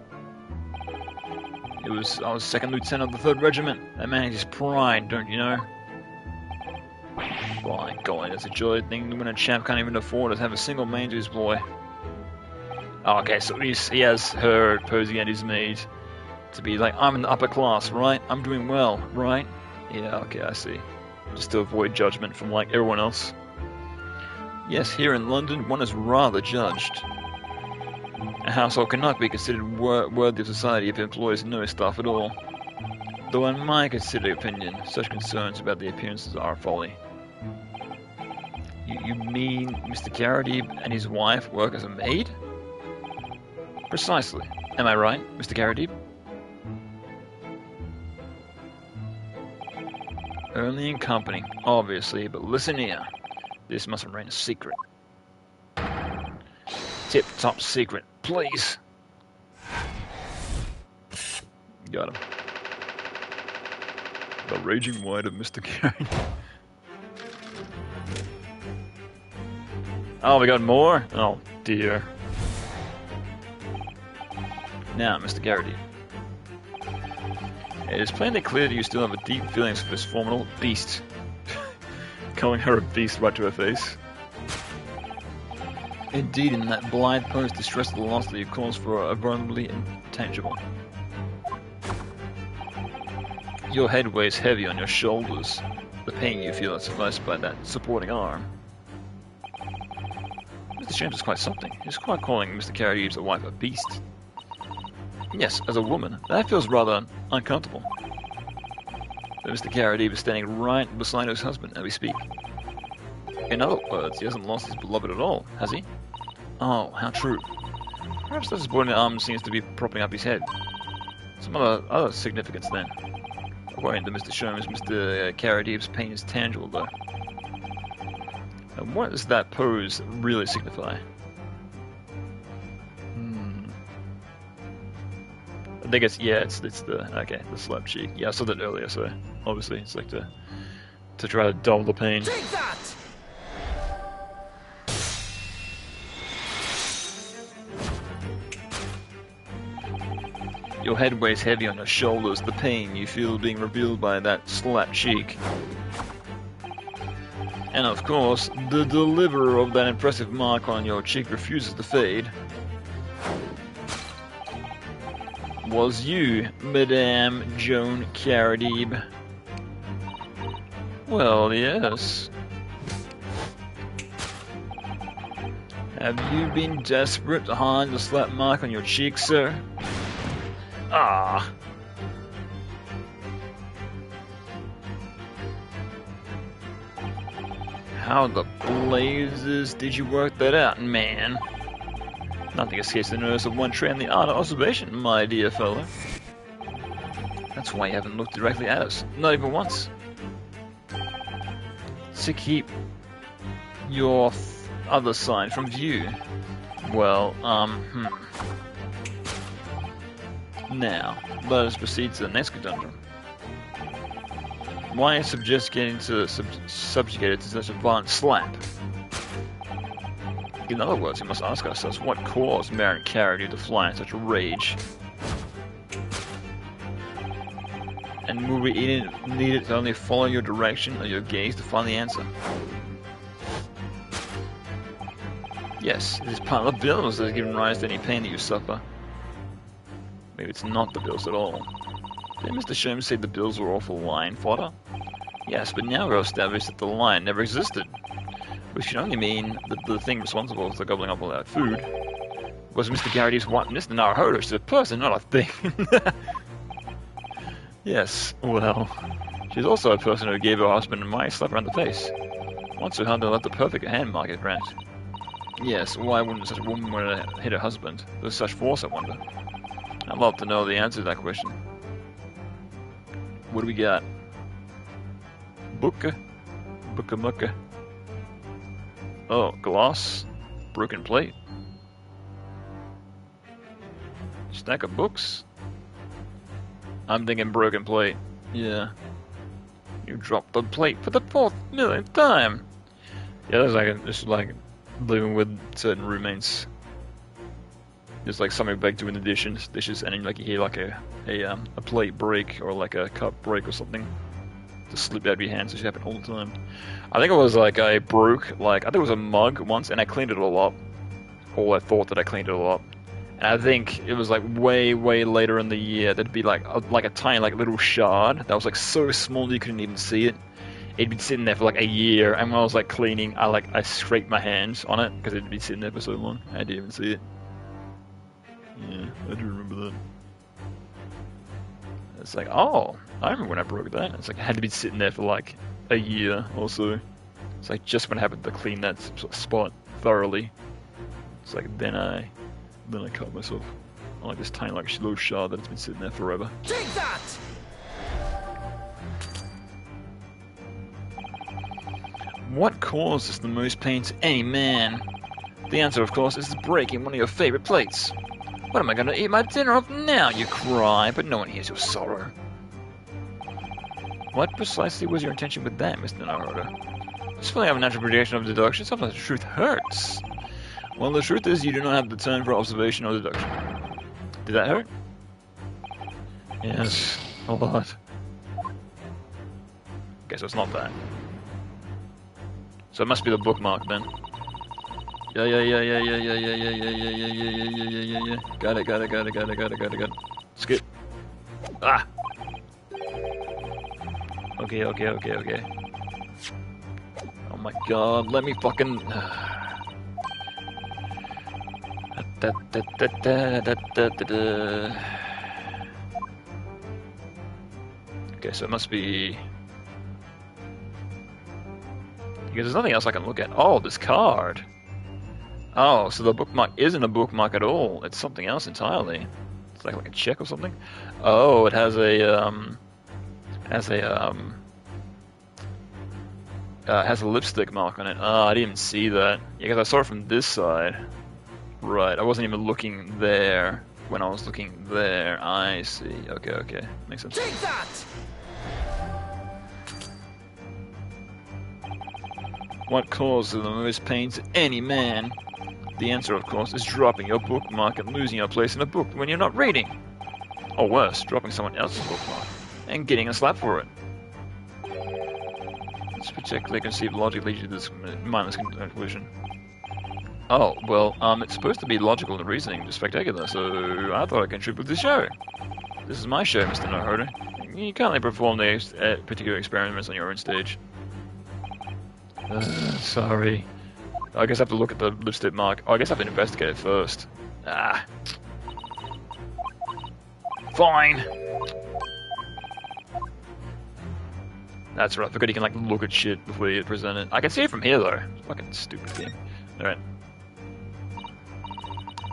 I was second lieutenant of the 3rd Regiment. That man is pride, don't you know? By God, it's a joy thing when a chap can't even afford to have a single maid to his employ. Oh, okay, so he has her posing at his maid to be like, I'm in the upper class, right? I'm doing well, right? Yeah, okay, I see. Just to avoid judgment from like everyone else. Yes, here in London, one is rather judged. A household cannot be considered worthy of society if it employs no staff at all. Though in my considered opinion, such concerns about the appearances are folly. You mean Mr. Carradine and his wife work as a maid? Precisely. Am I right, Mr. Carradine? Only in company, obviously, but listen here. This must remain a secret. Tip-top secret, please. Got him. The raging white of Mr. Carradine. Oh, we got more? Oh, dear. Now, Mr. Carradine. It is plainly clear that you still have a deep feelings for this formidable beast. Calling her a beast right to her face. Indeed, in that blind post-distress of the loss that you caused for are abominably intangible. Your head weighs heavy on your shoulders. The pain you feel is sufficed by that supporting arm. Mr. Sholmes is quite something. He's quite calling Mr. Carradine's wife a beast. Yes, as a woman, that feels rather uncomfortable. But Mr. Carradine is standing right beside his husband as we speak. In other words, he hasn't lost his beloved at all, has he? Oh, how true. Perhaps that subordinate arm seems to be propping up his head. Some other significance then. According to Mr. Sholmes, Mr. Carradine's pain is tangible, though. And what does that pose really signify? I think it's, yeah, it's the, okay, the slap cheek. Yeah, I saw that earlier, so obviously it's like to try to dull the pain. Take that! Your head weighs heavy on your shoulders, the pain you feel being revealed by that slap cheek. And of course, the deliverer of that impressive mark on your cheek refuses to fade. Was you, Madame Joan Carradine? Well, yes. Have you been desperate to hide the slap mark on your cheek, sir? Ah. How the blazes did you work that out, man? Nothing escapes the notice of one trained in the art of observation, my dear fellow. That's why you haven't looked directly at us, not even once. To keep your other side from view. Well, Now, let us proceed to the next conundrum. Why subjugated to such a violent slap? In other words, we must ask ourselves what caused Baron Carradine to fly in such a rage. And will we need to only follow your direction or your gaze to find the answer? Yes, it is part of the bills that has given rise to any pain that you suffer. Maybe it's not the bills at all. Did Mr. Sholmes say the bills were all for lion fodder? Yes, but now we're established that the lion never existed. Which should only mean that the thing responsible for gobbling up all that food was Mr. Garrity's wife, Mr. Naruhodo. She's a person, not a thing. Yes, well, she's also a person who gave her husband and my slap around the face. Once so hard to let the perfect hand mark it right. Yes, why wouldn't such a woman want to hit her husband with such force, I wonder? I'd love to know the answer to that question. What do we got? Booka? Booka mucka. Oh, glass. Broken plate. Stack of books. I'm thinking broken plate. Yeah. You dropped the plate for the 4th millionth time. Yeah, there's like just like living with certain roommates. There's like something back doing the dishes, and then like you hear like a plate break or like a cup break or something. Just slip out of your hands, which happen all the time. I think it was like I broke, like, I think it was a mug once, and I cleaned it all up. Or I thought that I cleaned it all up. And I think it was like way, way later in the year, there'd be like a tiny, like, little shard that was like so small you couldn't even see it. It'd been sitting there for like a year, and when I was like cleaning, I scraped my hands on it, because it'd been sitting there for so long, I didn't even see it. Yeah, I do remember that. It's like, oh, I remember when I broke that. It's like I had to be sitting there for like a year or so. It's like just when I happened to clean that sort of spot thoroughly. It's like then I cut myself on like this tiny like little shard that's been sitting there forever. Take that! What causes the most pain to any man? The answer, of course, is breaking one of your favorite plates. What am I going to eat my dinner of now, you cry, but no one hears your sorrow. What precisely was your intention with that, Mr. Naruhodo? Just feeling I have a natural prediction of deduction, sometimes the truth hurts. Well, the truth is you do not have the turn for observation or deduction. Did that hurt? Yes, a lot. Okay, so it's not that. So it must be the bookmark then. Yeah. Got it. Skip. Ah! Okay. Oh my god, let me fucking... Okay, so it must be... Because there's nothing else I can look at. Oh, this card! Oh, so the bookmark isn't a bookmark at all. It's something else entirely. It's like a check or something. Oh, it has a has a lipstick mark on it. Oh, I didn't even see that. Yeah, because I saw it from this side. Right, I wasn't even looking there when I was looking there. I see. Okay, okay. Makes sense. Take that! What causes the most pain to any man? The answer, of course, is dropping your bookmark and losing your place in a book when you're not reading. Or worse, dropping someone else's bookmark and getting a slap for it. This particularly conceived logic leads you to this mindless conclusion. Oh, well, it's supposed to be logical and reasoning to spectacular, so I thought I'd contribute to the show. This is my show, Mr. No-Hoder. You can't perform the particular experiments on your own stage. Sorry. I guess I have to look at the lipstick mark. Oh, I guess I have to investigate it first. Ah. Fine. That's right. I forgot you can like look at shit before you present it. I can see it from here though. Fucking stupid game. Alright.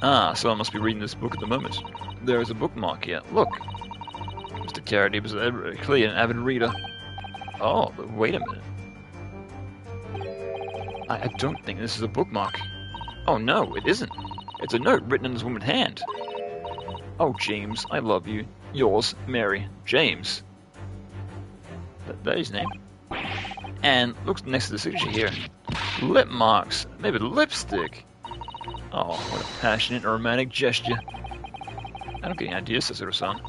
Ah, so I must be reading this book at the moment. There is a bookmark here. Look. Mr. Carrot was clearly an avid reader. Oh, but wait a minute. I don't think this is a bookmark. Oh no, it isn't. It's a note written in this woman's hand. Oh, James, I love you. Yours, Mary. James. That is his name. And looks next to the signature here. Lip marks. Maybe lipstick. Oh, what a passionate and romantic gesture. I don't get any ideas, says her son.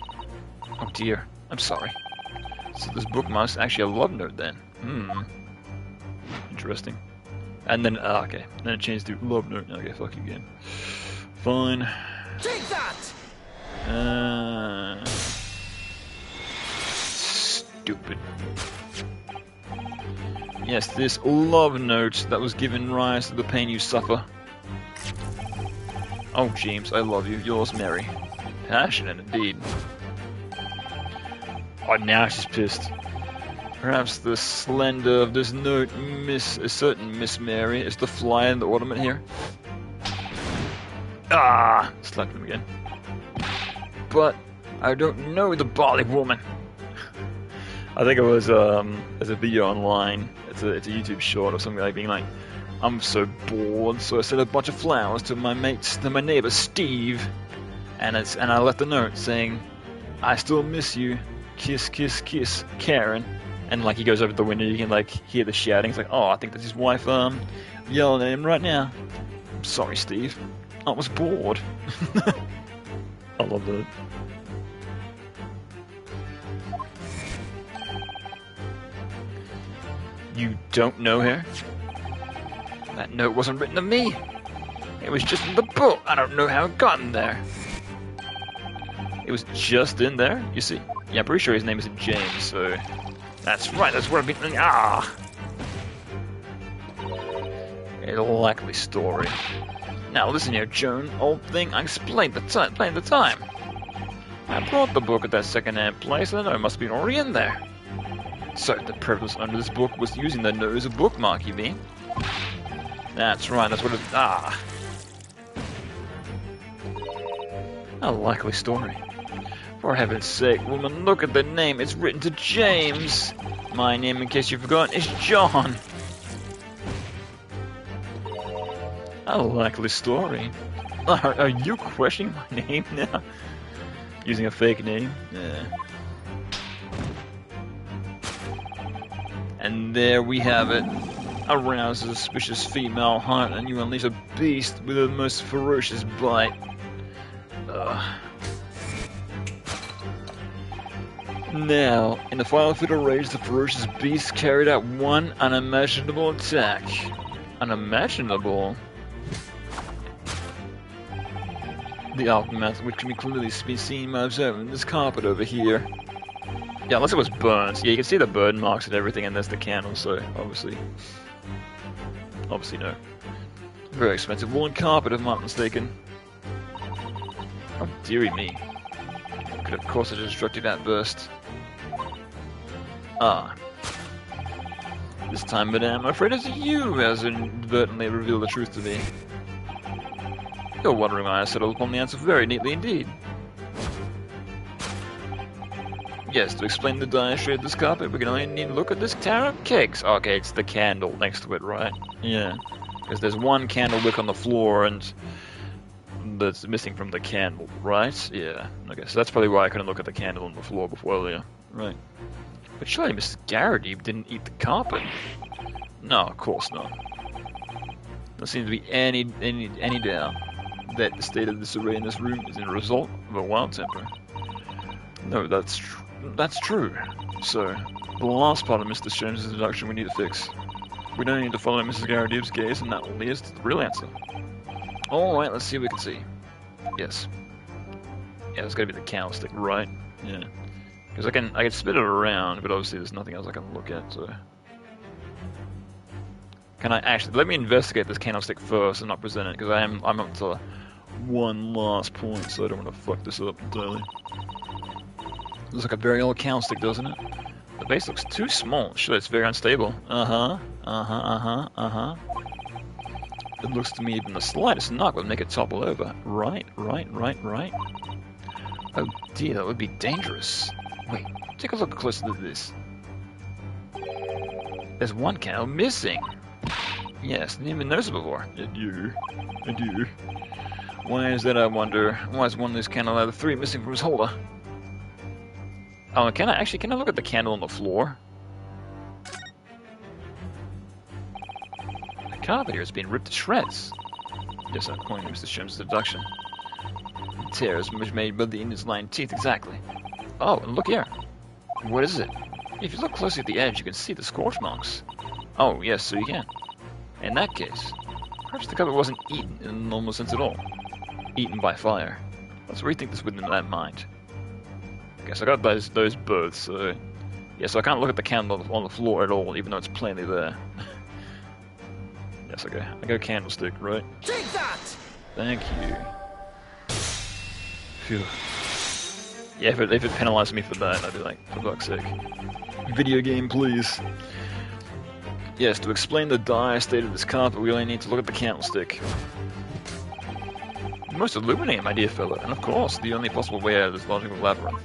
Oh dear, I'm sorry. So this bookmark's actually a love note then. Interesting. And then, okay. Then it changed to love note. Okay, fuck you again. Fine. Take that! Stupid. Yes, this love note that was given rise to the pain you suffer. Oh, James, I love you. Yours, Mary. Passionate indeed. Oh, now she's pissed. Perhaps the slender of this note, a certain Miss Mary, is the fly in the ornament here. Ah! Slapped him again. But I don't know the Barley Woman. I think it was there's a video online. It's a YouTube short or something like being like, I'm so bored, so I sent a bunch of flowers to my neighbor Steve, and I left a note saying, I still miss you, kiss, kiss, kiss, Karen. And like he goes over the window, you can like hear the shouting. It's like, oh, I think that's his wife yelling at him right now. I'm sorry, Steve. I was bored. I love that. You don't know her? That note wasn't written to me. It was just in the book. I don't know how it got in there. It was just in there, you see? Yeah, I'm pretty sure his name isn't James, so... That's right, that's what I've been... Ah! A likely story. Now listen here, Joan, old thing, I explained the time. I brought the book at that second-hand place, and the note must be already in there. So, the purpose under this book was using the note as a bookmark, you mean? That's right, that's what it... Ah! A likely story. For heaven's sake, woman, look at the name. It's written to James. My name, in case you've forgotten, is John. A likely story. Are you questioning my name now? Using a fake name? Yeah. And there we have it. Arouse a suspicious female heart, and you unleash a beast with a most ferocious bite. Now, in the final fit of rage, the ferocious beast carried out one unimaginable attack. Unimaginable? The aftermath, which can be clearly be seen by observing this carpet over here. Yeah, unless it was burnt. Yeah, you can see the burn marks and everything, and there's the candle, so obviously no. Very expensive woolen carpet, if I'm not mistaken. Oh, dearie me. Could have caused a destructive outburst. Ah. This time, madame, I'm afraid it's you who has inadvertently revealed the truth to me. You're wondering why I settled upon the answer very neatly indeed. Yes, to explain the dye shade of this carpet, we can only need to look at this tower of cakes. Okay, it's the candle next to it, right? Yeah. Because there's one candle wick on the floor and that's missing from the candle, right? Yeah. Okay, so that's probably why I couldn't look at the candle on the floor before earlier. Right. But surely Mrs. Garrity didn't eat the carpet. No, of course not. There seems to be any doubt that the state of disarray in this room is a result of a wild temper. No, that's true. So, the last part of Mr. Sholmes' introduction we need to fix. We don't need to follow Mrs. Garrity's gaze, and that will lead us to the real answer. Alright, let's see what we can see. Yes. Yeah, it's gotta be the candlestick, right? Yeah. Because I can spit it around, but obviously there's nothing else I can look at, so... Can I actually... Let me investigate this candlestick first and not present it, because I'm up to one last point, so I don't want to fuck this up entirely. Looks like a very old candlestick, doesn't it? The base looks too small. Sure, it's very unstable. It looks to me even the slightest knock would make it topple over. Right. Oh dear, that would be dangerous. Wait, take a look closer to this. There's one candle missing. Yes, didn't even notice it before. I do. Why is that, I wonder? Why is one of these candles out of three missing from his holder? Oh, can I look at the candle on the floor? The carpet here has been ripped to shreds. Yes, according to Mr. Sholmes' deduction. The tear is made by the Indian's lion teeth, exactly. Oh, and look here. What is it? If you look closely at the edge, you can see the scorch marks. Oh, yes, so you can. In that case, perhaps the carpet wasn't eaten in the normal sense at all. Eaten by fire. Let's rethink this within that mind. Okay, so I got those both, so... Yeah, so I can't look at the candle on the floor at all, even though it's plainly there. Yes, okay. I got candlestick, right? Take that! Thank you. Phew. Yeah, if it penalized me for that, I'd be like, for fuck's sake. Video game, please. Yes, to explain the dire state of this carpet, we only need to look at the candlestick. Most illuminating, my dear fellow, and of course, the only possible way out of this logical labyrinth.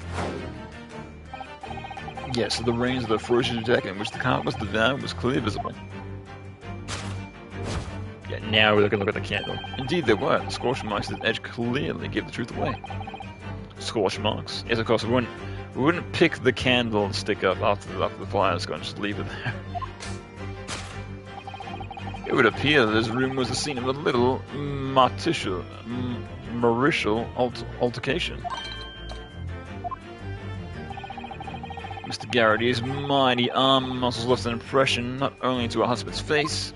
Yes, the reins of the ferocious attack in which the carpet was devoured was clearly visible. Yeah, now we can look at the candle. Indeed, there were. The scorch marks at the edge clearly give the truth away. Scorch marks? Yes, of course, we wouldn't pick the candle and stick up after the fire is gone, just leave it there. It would appear that this room was the scene of a little martial altercation. Mr. Garrity's mighty arm muscles left an impression not only to her husband's face,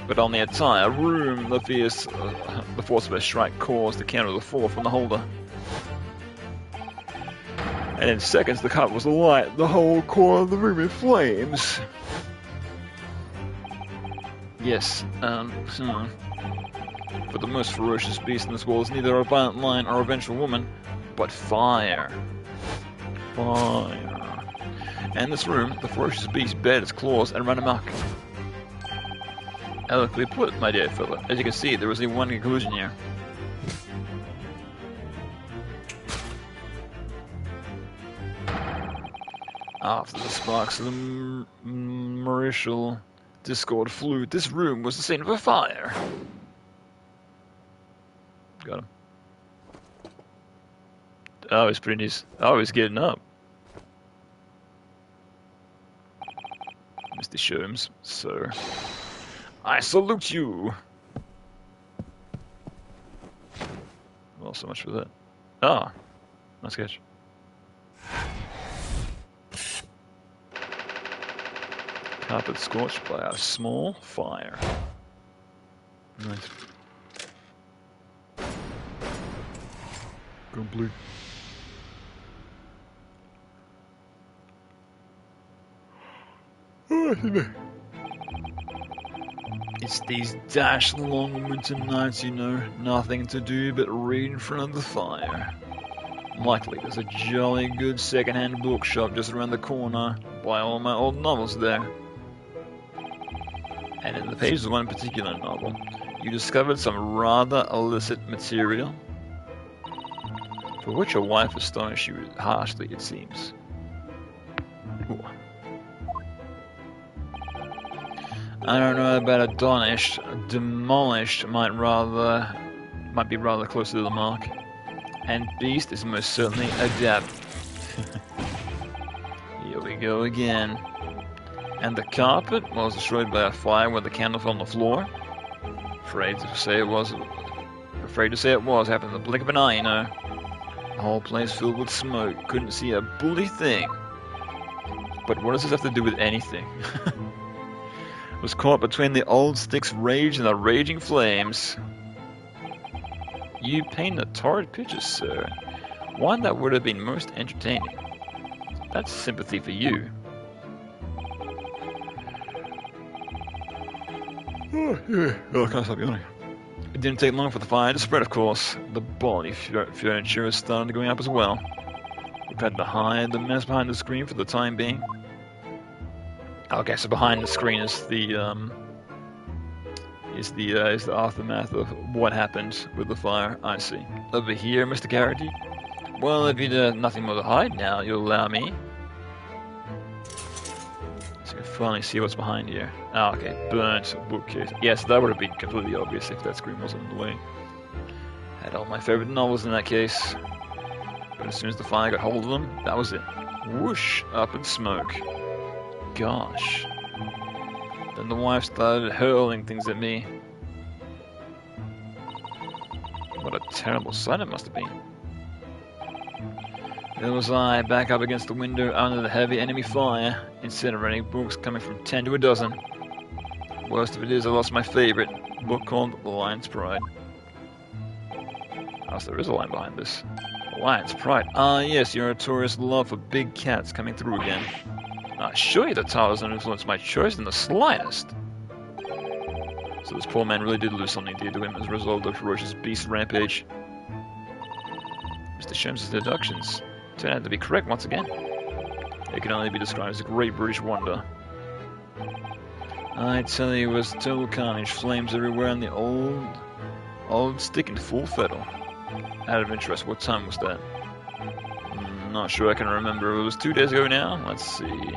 but on the entire room. The force of her strike caused the candle to fall from the holder. And in seconds, the carpet was alight, the whole core of the room in flames. Yes, but the most ferocious beast in this world is neither a violent lion or a vengeful woman, but fire. Fire. And in this room, the ferocious beast bared its claws and ran amok. Eloquently put, my dear fellow. As you can see, there is only one conclusion here. After the sparks of the marital discord flew, this room was the scene of a fire. Got him. Oh, he's pretty nice. Oh, he's getting up. Mr. Sholmes, sir. I salute you! Well, so much for that. Ah, nice catch. Carpet scorched by a small fire. Nice. Complete. It's these dashed long winter nights, you know, nothing to do but read in front of the fire. Luckily, there's a jolly good second-hand bookshop just around the corner. Buy all my old novels there. And in the pages of one particular novel, you discovered some rather illicit material. For which your wife astonished you harshly, it seems. Ooh. I don't know about astonished. Demolished might be rather close to the mark. And beast is most certainly adept. Here we go again. And the carpet was destroyed by a fire when the candle fell on the floor. Afraid to say it was. Happened in the blink of an eye, you know. The whole place filled with smoke. Couldn't see a bloody thing. But what does this have to do with anything? Was caught between the old stick's rage and the raging flames. You paint the torrid pictures, sir. One that would have been most entertaining. That's sympathy for you. Oh, yeah. Oh, I can't stop yawning. It didn't take long for the fire to spread, of course. The body furniture is starting to go up as well. We've had to hide the mess behind the screen for the time being. Okay, so behind the screen is the aftermath of what happened with the fire. I see. Over here, Mr. Garrity. Well, if you've nothing more to hide now, you'll allow me. So you can finally see what's behind here. Ah, okay, burnt bookcase. Yes, that would have been completely obvious if that screen wasn't in the way. Had all my favorite novels in that case. But as soon as the fire got hold of them, that was it. Whoosh, up in smoke. Gosh. Then the wife started hurling things at me. What a terrible sight it must have been. There was I, back up against the window under the heavy enemy fire, incinerating books coming from 10 to a dozen. Worst of it is I lost my favorite, book called The Lion's Pride. Oh, so there is a line behind this. The Lion's Pride. Ah, yes, your notorious love for big cats coming through again. I assure you the title doesn't influence my choice in the slightest. So this poor man really did lose something dear to him as a result of the ferocious beast rampage. Mr. Sholmes' deductions turned out to be correct once again. It can only be described as a great British wonder. I tell you, it was total carnage, flames everywhere, and the old stick in full fettle. Out of interest, what time was that? Not sure I can remember. It was 2 days ago now. Let's see.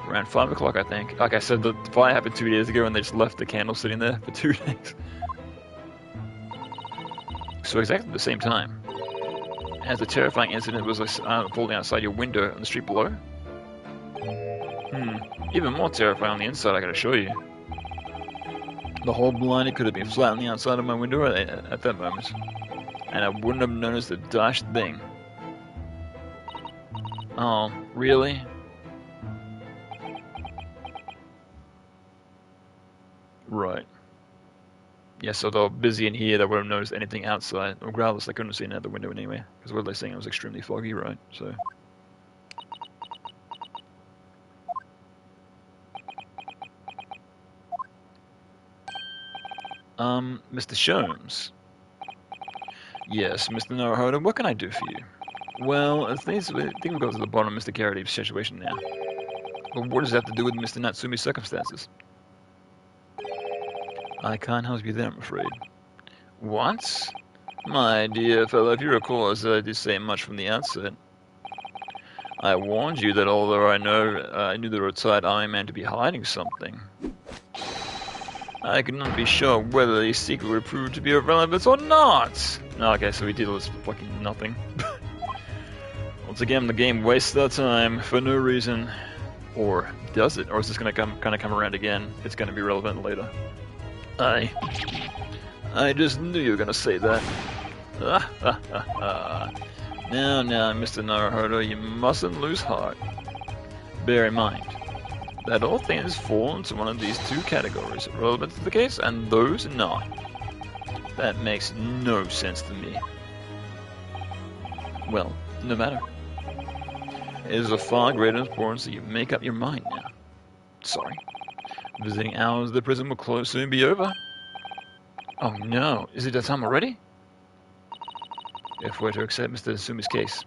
Around 5 o'clock, I think. Like I said, the fire happened 2 days ago and they just left the candle sitting there for 2 days. So exactly the same time. As the terrifying incident was unfolding outside your window on the street below. Even more terrifying on the inside, I gotta show you. The whole blind could have been flat on the outside of my window at that moment. And I wouldn't have noticed a dashed thing. Oh, really? Right. Yeah, so they're busy in here, they wouldn't have noticed anything outside. Regardless, they couldn't have seen out the window anyway. Because what they're saying, it was extremely foggy, right? So... Mr. Sholmes. Yes, Mr. Naruhodo, what can I do for you? Well, I think we've got to the bottom of Mr. Garrity's situation now. But what does that have to do with Mr. Natsumi's circumstances? I can't help you there, I'm afraid. What? My dear fellow, if you recall, as I did say much from the outset, I warned you that although I knew the retired army man to be hiding something, I could not be sure whether the secret would prove to be of relevance or not. Okay, so he did all this fucking nothing. Once again, the game wastes our time for no reason. Or does it? Or is this going to kind of come around again? It's going to be relevant later. I just knew you were going to say that. Now, Mr. Naruhodo, you mustn't lose heart. Bear in mind that all things fall into one of these two categories, relevant to the case and those not. That makes no sense to me. Well, no matter. It is of far greater importance that you make up your mind now. Sorry. Visiting hours of the prison will soon be over. Oh no, is it that time already? If we're to accept Mr. Natsumi's case,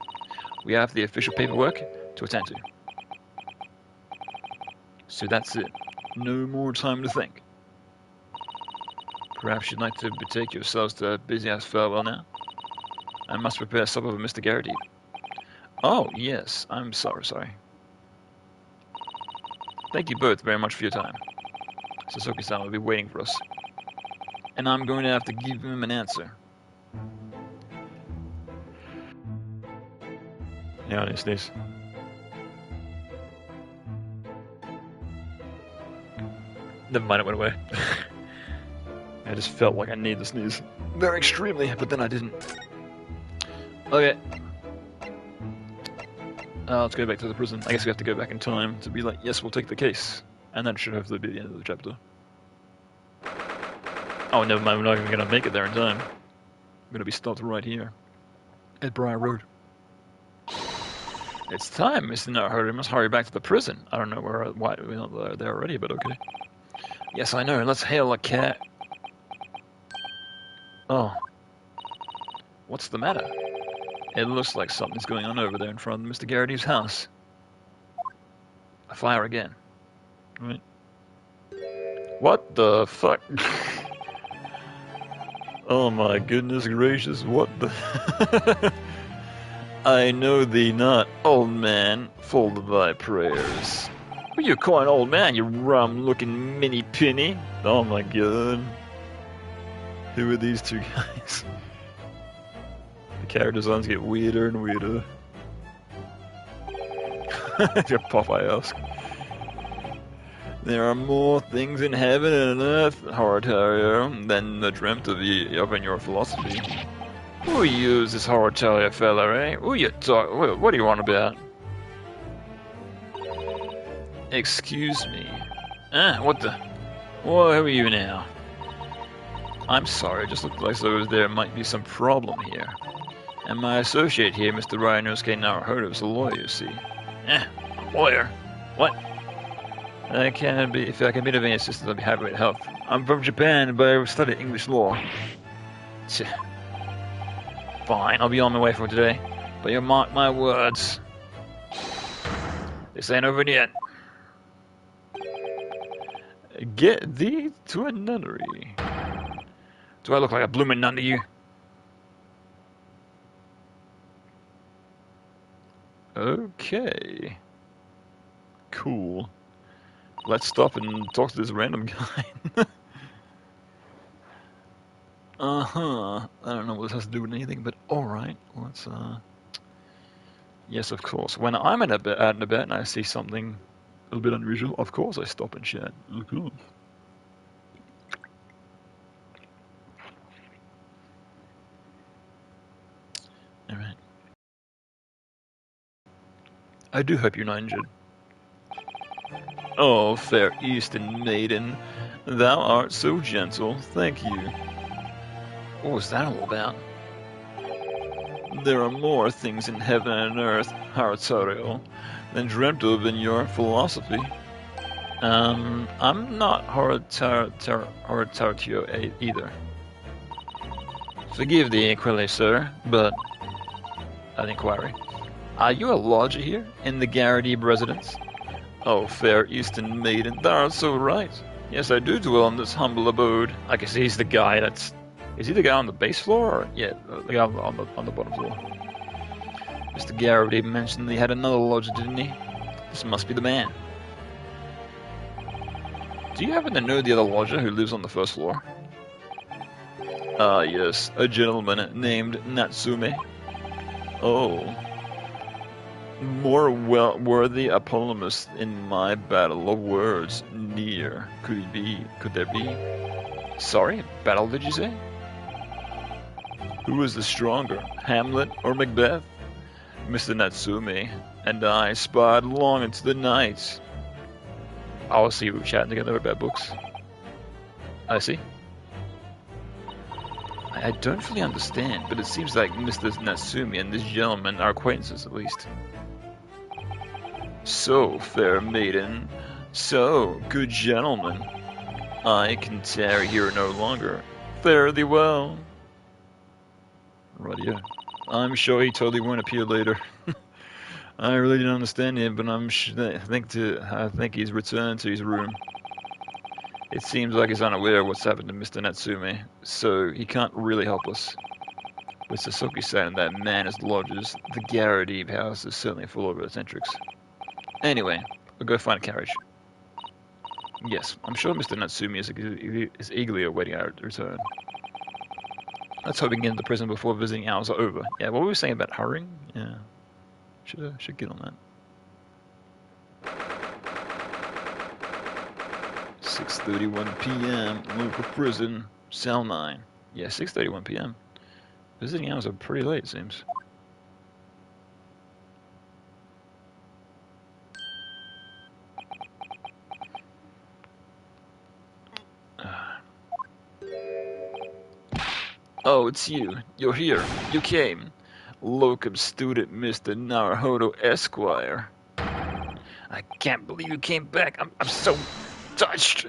we have the official paperwork to attend to. So that's it. No more time to think. Perhaps you'd like to betake yourselves to a busy-ass farewell now? I must prepare supper for Mr. Garrity. Oh, yes. I'm sorry. Thank you both very much for your time. Sasaki-san will be waiting for us. And I'm going to have to give him an answer. Yeah, I sneeze. Never mind, it went away. I just felt like I needed to sneeze. Very extremely, but then I didn't. Okay. Let's go back to the prison. I guess we have to go back in time to be like, yes, we'll take the case. And that should hopefully be the end of the chapter. Oh, never mind, we're not even going to make it there in time. We're going to be stopped right here. At Briar Road. It's time, Mr. Naruhodo. We must hurry back to the prison. I don't know why we're not there already, but okay. Yes, I know. Let's hail a cat. Oh. What's the matter? It looks like something's going on over there in front of Mr. Garrity's house. A fire again. Right. What the fuck? Oh my goodness gracious, what the... I know thee not, old man, full of thy prayers. Who you calling old man, you rum-looking mini-pinny? Oh my god. Who are these two guys? The character designs get weirder and weirder. Your Popeye ask. There are more things in heaven and earth, Horatio, than the dreamt of in your philosophy. Who is this Horatio fella, eh? Who you talk? What are you on about? Excuse me. What the? Whoa, who are you now? I'm sorry, it just looked like there might be some problem here. And my associate here, Mr. Ryanosuke Naruhodo, is a lawyer, you see. A lawyer? What? If I can be of any assistance, I'll be happy to help. I'm from Japan, but I studied English law. Fine, I'll be on my way for today. But you mark my words. This ain't over yet. Get thee to a nunnery. Do I look like a bloomin' nun to you? Okay. Cool. Let's stop and talk to this random guy. I don't know what this has to do with anything, but alright. Let's, Yes, of course. When I'm out and about and I see something a little bit unusual, of course I stop and chat. Of course. Alright. I do hope you're not injured. Oh, fair Eastern maiden, thou art so gentle, thank you. What was that all about? There are more things in heaven and earth, Horatio, than dreamt of in your philosophy. I'm not Horatio either. Forgive the inquiry, sir, but... An inquiry. Are you a lodger here, in the Garrity residence? Oh, fair Eastern maiden, thou art so right. Yes, I do dwell in this humble abode. I guess he's the guy that's... Is he the guy on the base floor, or... Yeah, the guy on the bottom floor. Mr. Garrity mentioned that he had another lodger, didn't he? This must be the man. Do you happen to know the other lodger who lives on the first floor? Ah, yes, a gentleman named Natsume. Oh. More worthy a polemist in my battle of words near. Could there be? Sorry, battle did you say? Who is the stronger, Hamlet or Macbeth? Mr. Natsume and I sparred long into the night. I'll see we were chatting together about books. I see. I don't fully understand, but it seems like Mr. Natsume and this gentleman are acquaintances at least. So, fair maiden, so, good gentleman, I can tarry here no longer. Fare thee well. Rightio. I'm sure he totally won't appear later. I really didn't understand him, but I think he's returned to his room. It seems like he's unaware of what's happened to Mr. Natsume, so he can't really help us. With Sasaki saying that man is lodges, the garrity of house is certainly full of eccentrics. Anyway, I'll go find a carriage. Yes, I'm sure Mr. Natsumi is eagerly awaiting our return. Let's hope we can get into the prison before visiting hours are over. Yeah, what were we saying about hurrying? Yeah, should get on that. 6:31 p.m. local prison, cell 9. Yeah, 6:31 p.m. Visiting hours are pretty late, it seems. Oh, it's you. You're here. You came. Locum student Mr. Naruhodo Esquire. I can't believe you came back. I'm so touched.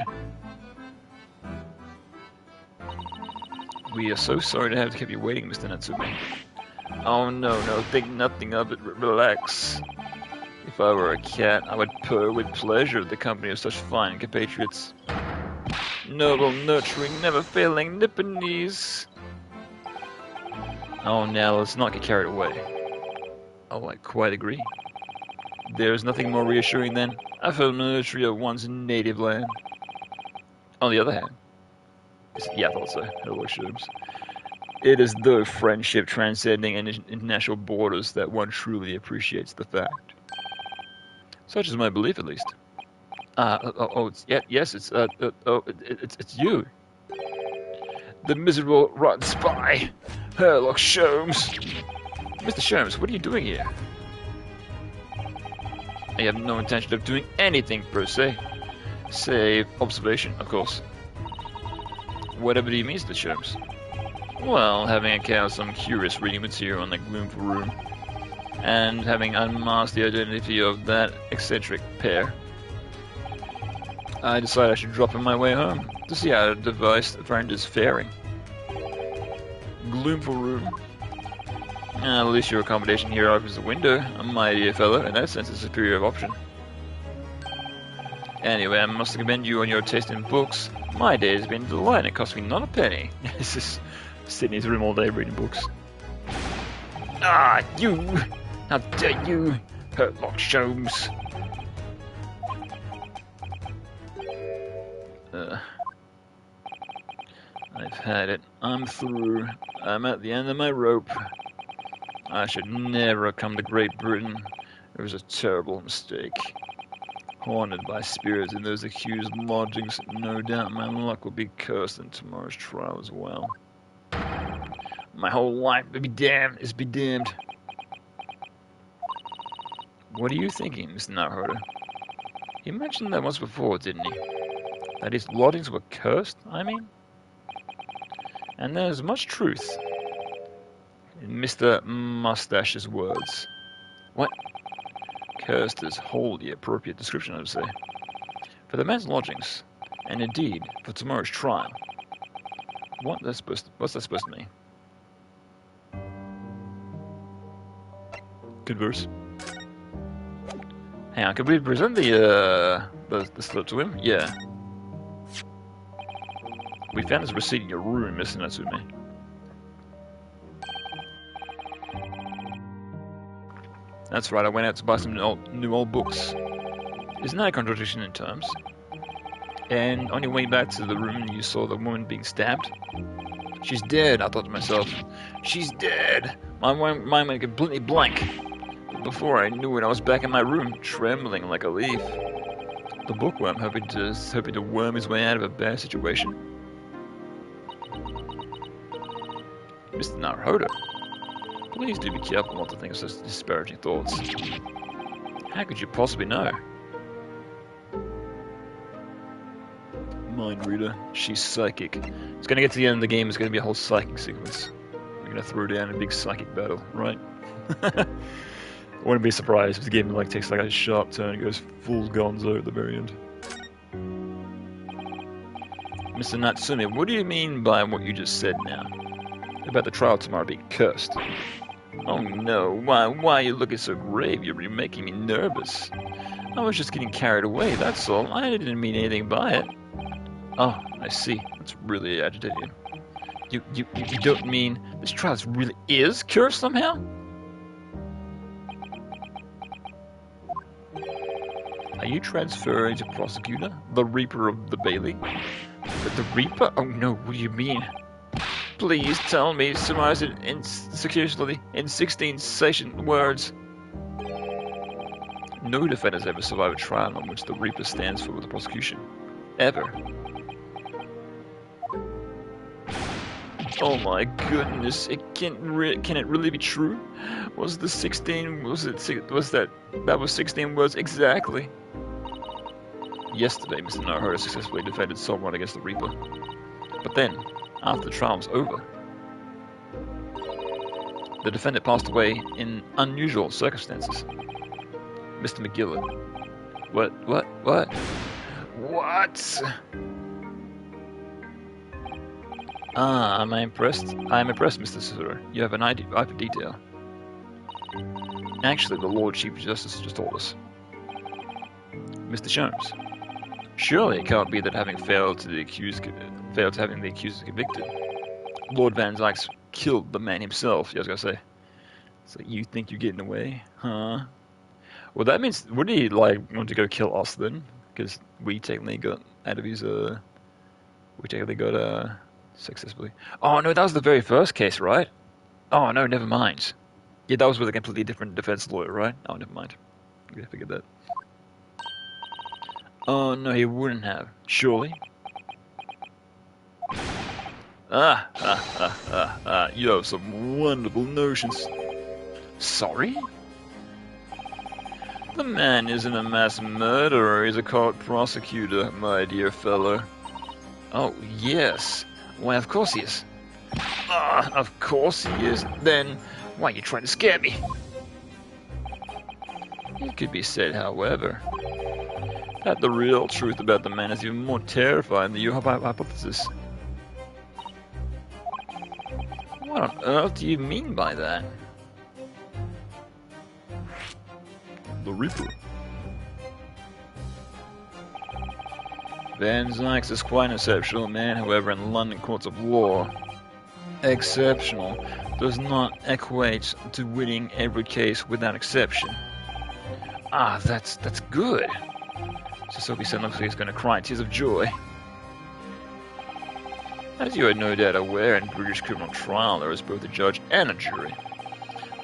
We are so sorry to have kept you waiting, Mr. Natsumi. Oh no, think nothing of it. Relax. If I were a cat, I would purr with pleasure at the company of such fine compatriots. Noble, nurturing, never failing Nipponese. Oh, now let's not get carried away. Oh, I quite agree. There is nothing more reassuring than a familiarity of one's native land. On the other hand, yeah, I thought so. Hello, Sherms. It is though friendship transcending international borders that one truly appreciates the fact. Such is my belief, at least. Yes, it's you. The miserable, rotten spy, Herlock Sholmes. Mr. Sholmes, what are you doing here? I have no intention of doing anything per se, save observation, of course. Whatever do you mean, Mr. Sholmes? Well, having encountered some curious reading material on the Gloomful Room, and having unmasked the identity of that eccentric pair, I decided I should drop on my way home to see how the device friend is faring. Gloomful Room. At least your accommodation here offers a window, my dear fellow. In that sense, a superior option. Anyway, I must commend you on your taste in books. My day has been a delight, and it cost me not a penny. This is sitting in his room all day reading books. Ah, you! How dare you, Herlock Sholmes! I've had it. I'm through. I'm at the end of my rope. I should never have come to Great Britain. It was a terrible mistake. Haunted by spirits in those accused lodgings, no doubt my luck will be cursed in tomorrow's trial as well. My whole life will be damned, is be damned. What are you thinking, Mr. Naruhodo? He mentioned that once before, didn't he? That his lodgings were cursed, I mean? And there's much truth in Mr. Mustache's words. What? Cursed is wholly appropriate description, I would say. For the man's lodgings, and indeed for tomorrow's trial. What's that supposed to mean? Converse. Hang on, could we present the slip to him? Yeah. We found this receipt in your room, Mr. Natsumi. That's right, I went out to buy some new old books. Isn't that a contradiction in terms? And on your way back to the room, you saw the woman being stabbed? She's dead, I thought to myself. She's dead! My mind went completely blank. But before I knew it, I was back in my room, trembling like a leaf. The bookworm hoping to worm his way out of a bad situation. Mr. Naruhodo, please do be careful not to think of such disparaging thoughts. How could you possibly know? Mind reader, she's psychic. It's gonna get to the end of the game, it's gonna be a whole psychic sequence. We're gonna throw down a big psychic battle, right? I wouldn't be surprised if the game takes a sharp turn and goes full gonzo at the very end. Mr. Natsumi, what do you mean by what you just said now? About the trial tomorrow being cursed. Oh no, why are you looking so grave? You're making me nervous. I was just getting carried away, that's all. I didn't mean anything by it. Oh, I see. That's really agitating. You don't mean this trial really is cursed somehow? Are you transferring to prosecutor, the Reaper of the Bailey? The Reaper? Oh no, what do you mean? Please tell me, summarize it securely in 16 session words. No defendants ever survive a trial on which the Reaper stands for the prosecution. Ever. Oh my goodness! Can it really be true? Was the 16? Was that was 16 words exactly? Yesterday, Mr. Narhoda successfully defended someone against the Reaper. But then, after the trial was over, the defendant passed away in unusual circumstances. Mr. McGillen. What? What? Ah, I'm impressed, Mr. Sir. You have an eye for detail. Actually, the Lord Chief Justice just told us. Mr. Jones. Surely it can't be that having failed to having the accused convicted, Lord Van Dyke's killed the man himself. I was gonna say. So you think you're getting away, huh? Well, that means would he want to go kill us then? Because we technically got out of his successfully. Oh no, that was the very first case, right? Oh no, never mind. Yeah, that was with a completely different defense lawyer, right? Oh, never mind. I forget that. Oh no, he wouldn't have. Surely. You have some wonderful notions. Sorry? The man isn't a mass murderer, he's a court prosecutor, my dear fellow. Oh, yes. Why, of course he is. Of course he is. Then, why are you trying to scare me? It could be said, however, that the real truth about the man is even more terrifying than your hypothesis. What on earth do you mean by that? The Reaper. Van Zykes is quite an exceptional man, however, in London courts of law. Exceptional does not equate to winning every case without exception. Ah, that's good. Just hope he sounds like he's going to cry tears of joy. As you are no doubt aware, in British criminal trial there is both a judge and a jury.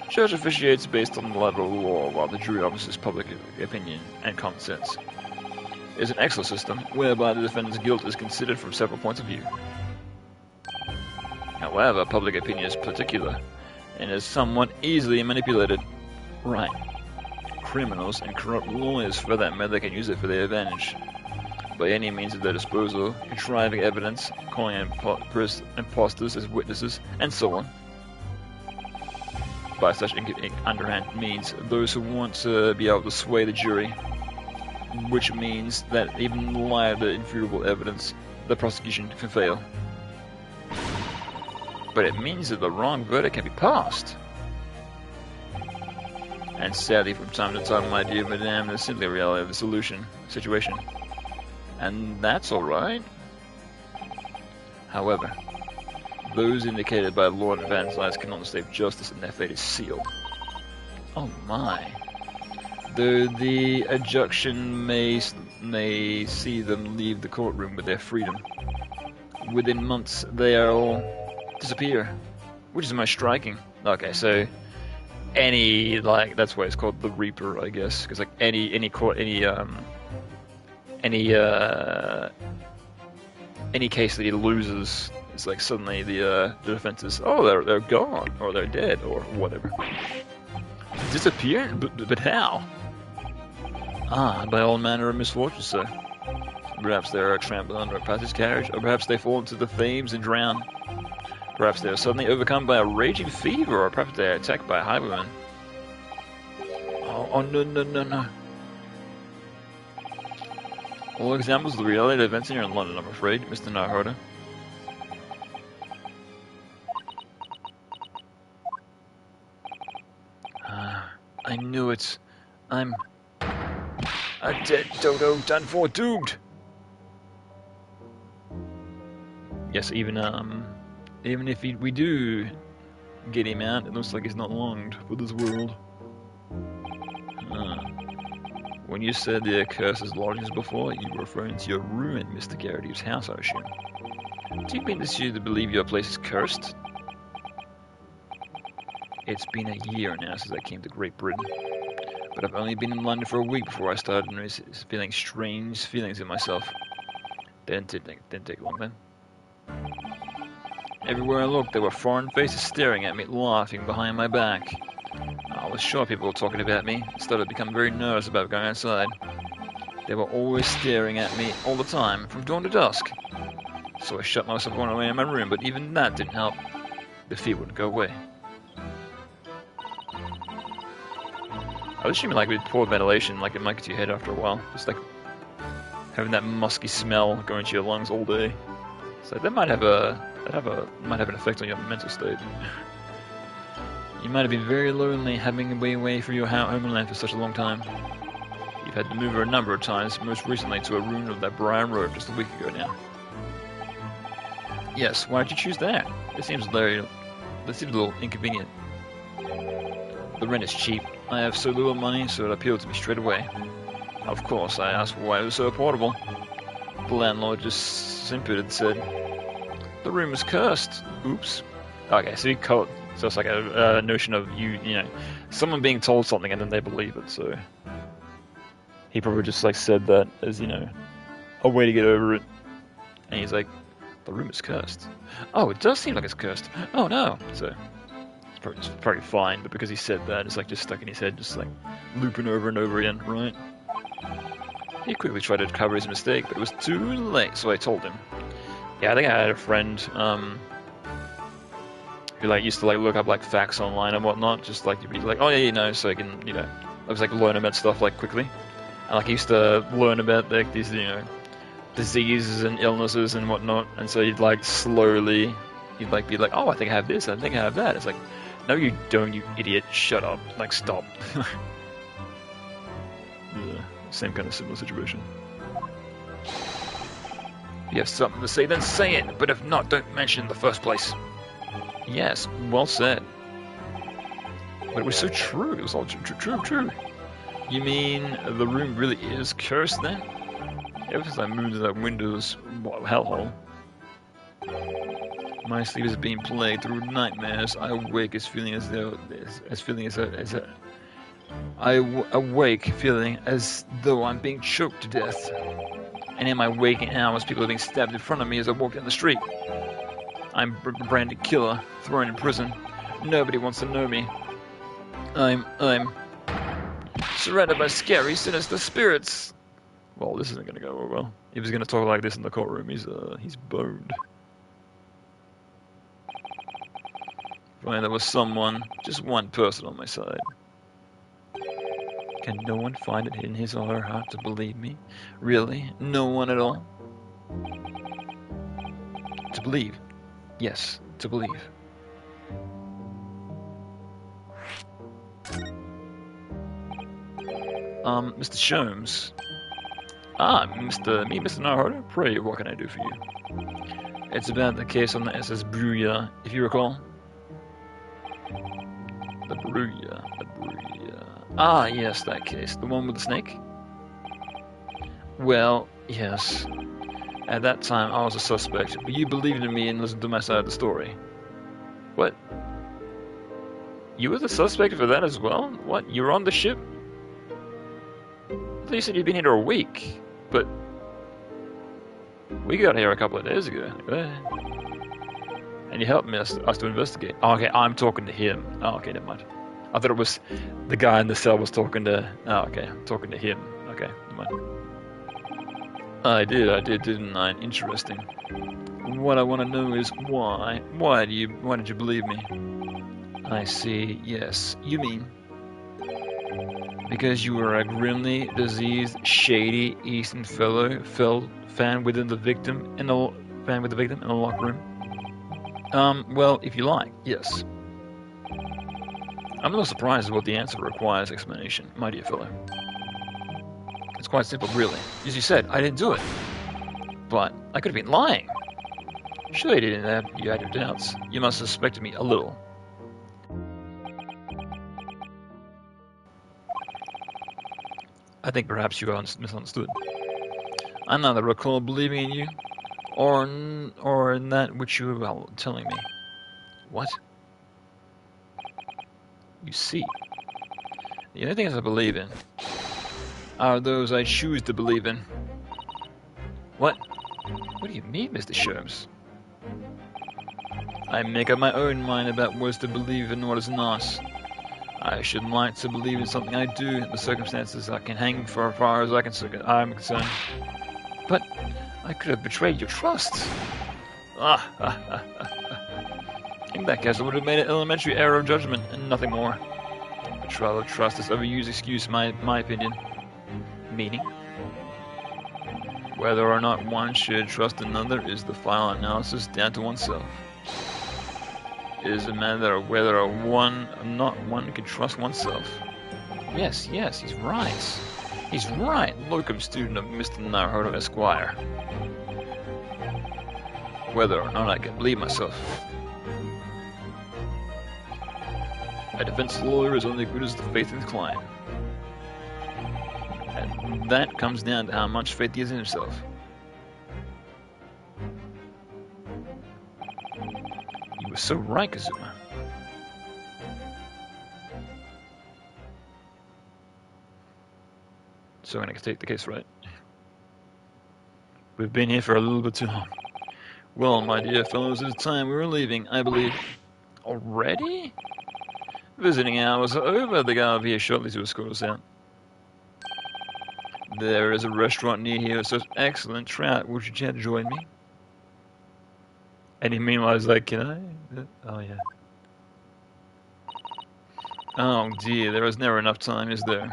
The judge officiates based on the letter of law, while the jury officers public opinion and common sense. It is an excellent system, whereby the defendant's guilt is considered from several points of view. However, public opinion is particular, and is somewhat easily manipulated. Right. Criminals and corrupt lawyers, for that matter, can use it for their advantage. By any means at their disposal, contriving evidence, calling imposters as witnesses, and so on. By such underhand means, those who want to be able to sway the jury, which means that even in the light of the irrefutable evidence, the prosecution can fail. But it means that the wrong verdict can be passed. And sadly, from time to time, my dear madame, there's simply a reality of the situation. And that's alright. However, those indicated by Lord Van Dyke can only save justice and their fate is sealed. Oh my. Though the adjunction may see them leave the courtroom with their freedom, within months they are all disappear, which is most striking. Okay, so any that's why it's called the Reaper, I guess, because any case that he loses, it's like suddenly the defense is they're gone or they're dead or whatever. Disappear? But how? By all manner of misfortune, sir. Perhaps they are trampled under a passage carriage, or perhaps they fall into the flames and drown. Perhaps they are suddenly overcome by a raging fever, or perhaps they are attacked by a highwayman. Oh, no. All examples of the reality of events here in London, I'm afraid, Mr. Narhoda. I knew it. I'm a dead dodo, done for, doomed. Yes, even Even if we do get him out, it looks like he's not longed for this world. When you said the curse's lodgings before, you were referring to your room in Mr. Garrity's house, I assume. Do you mean this you to believe your place is cursed? It's been a year now since I came to Great Britain, but I've only been in London for a week before I started feeling strange feelings in myself. Didn't take long then. Everywhere I looked, there were foreign faces staring at me, laughing behind my back. I was sure people were talking about me. I started to become very nervous about going outside. They were always staring at me all the time, from dawn to dusk. So I shut myself away in my room, but even that didn't help. The fear wouldn't go away. I was assuming like with poor ventilation, like it might get to your head after a while. Just like having that musky smell going to your lungs all day. So that might have an effect on your mental state. You might have been very lonely having to be away from your homeland for such a long time. You've had to move her a number of times, most recently to a ruin of that Briar Road just a week ago now. Yes, why did you choose that? It seems a little inconvenient. The rent is cheap. I have so little money, so it appealed to me straight away. Of course, I asked why it was so affordable. The landlord just simpered and said, "The room is cursed." Oops. Okay, so he called. So it's like a notion of you know, someone being told something and then they believe it. So he probably just like said that as, you know, a way to get over it. And he's like, "The room is cursed." Oh, it does seem like it's cursed. Oh no. So it's probably fine, but because he said that, it's like just stuck in his head, just like looping over and over again, right? He quickly tried to cover his mistake, but it was too late. So I told him. Yeah, I think I had a friend who like used to like look up like facts online and whatnot, just like to be like, oh yeah, you know, so I can, you know, I was like learn about stuff like quickly, and like he used to learn about like these, you know, diseases and illnesses and whatnot, and so he'd like slowly, he'd like be like, oh, I think I have this, I think I have that. It's like, no, you don't, you idiot, shut up, like stop. Yeah, same kind of similar situation. If you have something to say, then say it, but if not, don't mention it in the first place. Yes, well said. But it was so true. It was all true. You mean the room really is cursed then? Ever since I moved to that window's hellhole. My sleep is being plagued through nightmares. I awake as feeling as though I'm being choked to death. And in my waking hours, people are being stabbed in front of me as I walk down the street. I'm a branded killer, thrown in prison. Nobody wants to know me. I'm surrounded by scary, sinister spirits. Well, this isn't going to go well. If he's going to talk like this in the courtroom, he's boned. If only there was someone, just one person on my side. Can no one find it in his or her heart to believe me? Really? No one at all? To believe. Yes, to believe. Mr. Sholmes. Mr. Naruhodo? Pray, what can I do for you? It's about the case on the SS Bruyere, if you recall. The Bruyere. Ah, yes, that case. The one with the snake? Well, yes. At that time, I was a suspect, but you believed in me and listened to my side of the story. What? You were the suspect for that as well? What? You were on the ship? I thought you said you'd been here a week, but we got here a couple of days ago. And you helped me us to investigate. Oh, okay, I'm talking to him. Oh, okay, never mind. I thought it was the guy in the cell was talking to... Oh, okay, I'm talking to him. Okay, never mind. I did, didn't I? Interesting. What I want to know is why. Why did you believe me? I see, yes. You mean... because you were a grimly diseased, shady Eastern fellow found with the victim in a locked room? Well, if you like, yes. I'm a little surprised at what the answer requires explanation, my dear fellow. It's quite simple, really. As you said, I didn't do it. But I could have been lying. Surely you had your doubts. You must have suspected me a little. I think perhaps you are misunderstood. I neither recall believing in you, or in that which you were telling me. What? You see, the only things I believe in are those I choose to believe in. What? What do you mean, Mr. Sholmes? I make up my own mind about what is to believe and what is not. I should like to believe in something I do. In the circumstances I can hang for as far as I'm concerned. But I could have betrayed your trust. In that case, I would have made an elementary error of judgment and nothing more. Betrayal of trust is overused excuse, in my opinion. Meaning? Whether or not one should trust another is the final analysis down to oneself. It is a matter of whether or not one can trust oneself. Yes, he's right. He's right, locum student of Mr. Naruhodo Esquire. Whether or not I can believe myself. A defense lawyer is only as good as the faith in his client. And that comes down to how much faith he has in himself. You were so right, Kazuma. So I'm going to take the case, right? We've been here for a little bit too long. Well, my dear fellows, it's time we were leaving, I believe. Already? Visiting hours are over. The guy will be here shortly to escort us out. There is a restaurant near here that serves excellent trout. Would you care to join me? And he meanwhile is like, can I? Oh, yeah. Oh, dear. There is never enough time, is there?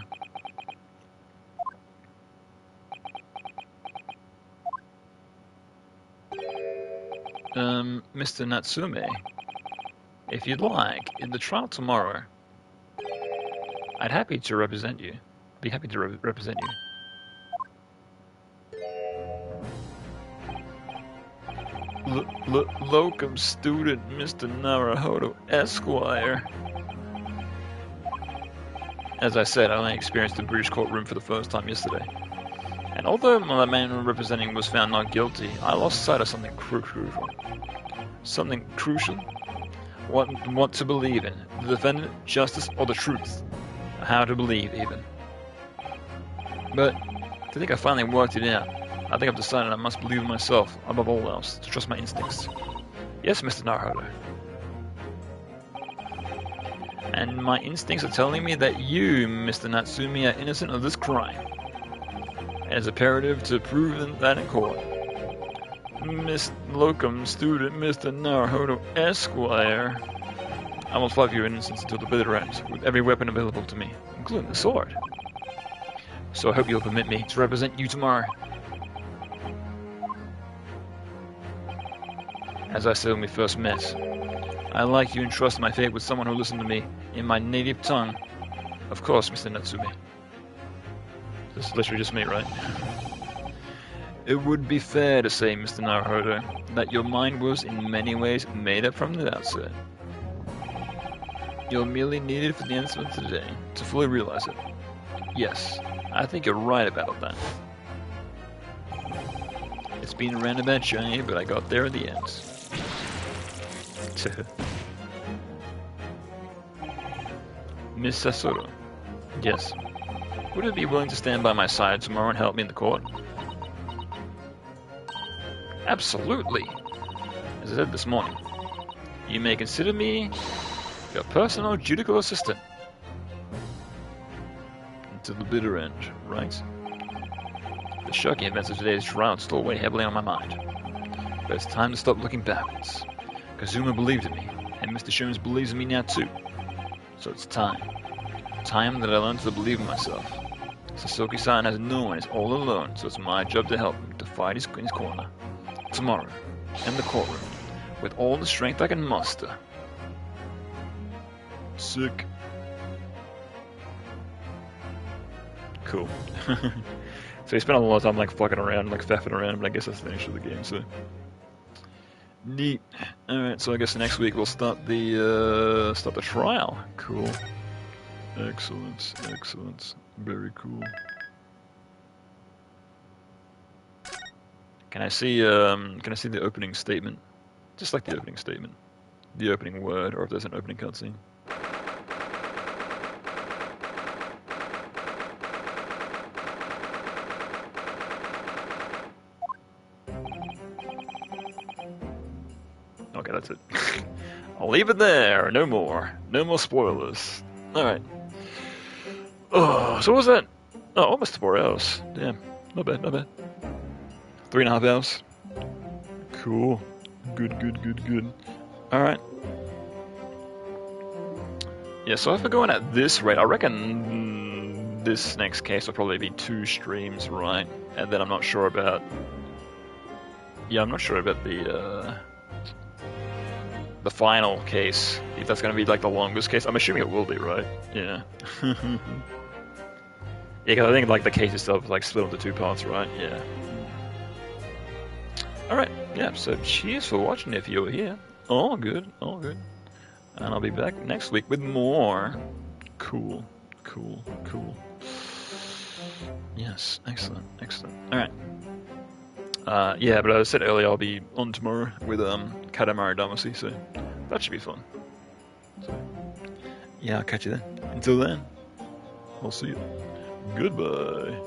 Mr. Natsume, if you'd like, in the trial tomorrow, I'd happy to represent you. Be happy to represent you. Locum student Mr. Naruhodo Esquire. As I said, I only experienced the British courtroom for the first time yesterday. And although the man representing was found not guilty, I lost sight of something crucial. Something crucial? What to believe in? The defendant, justice, or the truth? How to believe, even. But I think I finally worked it out. I think I've decided I must believe in myself, above all else, to trust my instincts. Yes, Mr. Naruhodo. And my instincts are telling me that you, Mr. Natsume, are innocent of this crime. It is imperative to prove that in court. Miss Locum student Mr. Naruhodo Esquire. I will fight for your innocence until the bitter end, with every weapon available to me, including the sword. So I hope you'll permit me to represent you tomorrow. As I said when we first met, I like you and trust my fate with someone who listened to me in my native tongue. Of course, Mr. Natsume. This is literally just me, right? It would be fair to say, Mr. Naruhodo, that your mind was in many ways made up from the outset. You're merely needed for the incident today to fully realize it. Yes, I think you're right about that. It's been a roundabout journey, but I got there in the end. Miss Sasoro. Yes. Would you be willing to stand by my side tomorrow and help me in the court? Absolutely. As I said this morning, you may consider me your personal judicial assistant. Until the bitter end, right? The shocking events of today's trial still weigh heavily on my mind. But it's time to stop looking backwards. Kazuma believed in me, and Mr. Sholmes believes in me now too. So it's time. Time that I learned to believe in myself. Sasaki-san has no one, is all alone, so it's my job to help him to fight his corner. Tomorrow, in the courtroom, with all the strength I can muster. Sick. Cool. So he spent a lot of time like fucking around, like faffing around, but I guess that's the nature of the game, so. Neat. Alright, so I guess next week we'll start the trial. Cool. Excellent, excellent. Very cool. Can I see the opening statement? Just like the opening statement. The opening word, or if there's an opening cutscene. Okay, that's it. I'll leave it there. No more. No more spoilers. Alright. Oh, so what was that? Oh, almost 4 hours. Damn. Not bad, not bad. 3.5 hours. Cool. Good, good, good, good. Alright. Yeah, so if we're going at this rate, I reckon this next case will probably be 2 streams, right? And then I'm not sure about... Yeah, I'm not sure about the final case, if that's going to be like the longest case. I'm assuming it will be, right? Yeah. Yeah, because I think like the case itself is like split into 2 parts, right? Yeah. Alright, yeah, so cheers for watching if you were here. All good, all good. And I'll be back next week with more. Cool, cool, cool. Yes, excellent, excellent. Alright. Yeah, but as I said earlier, I'll be on tomorrow with Katamari Damacy, so that should be fun. So, yeah, I'll catch you then. Until then, I'll see you. Goodbye.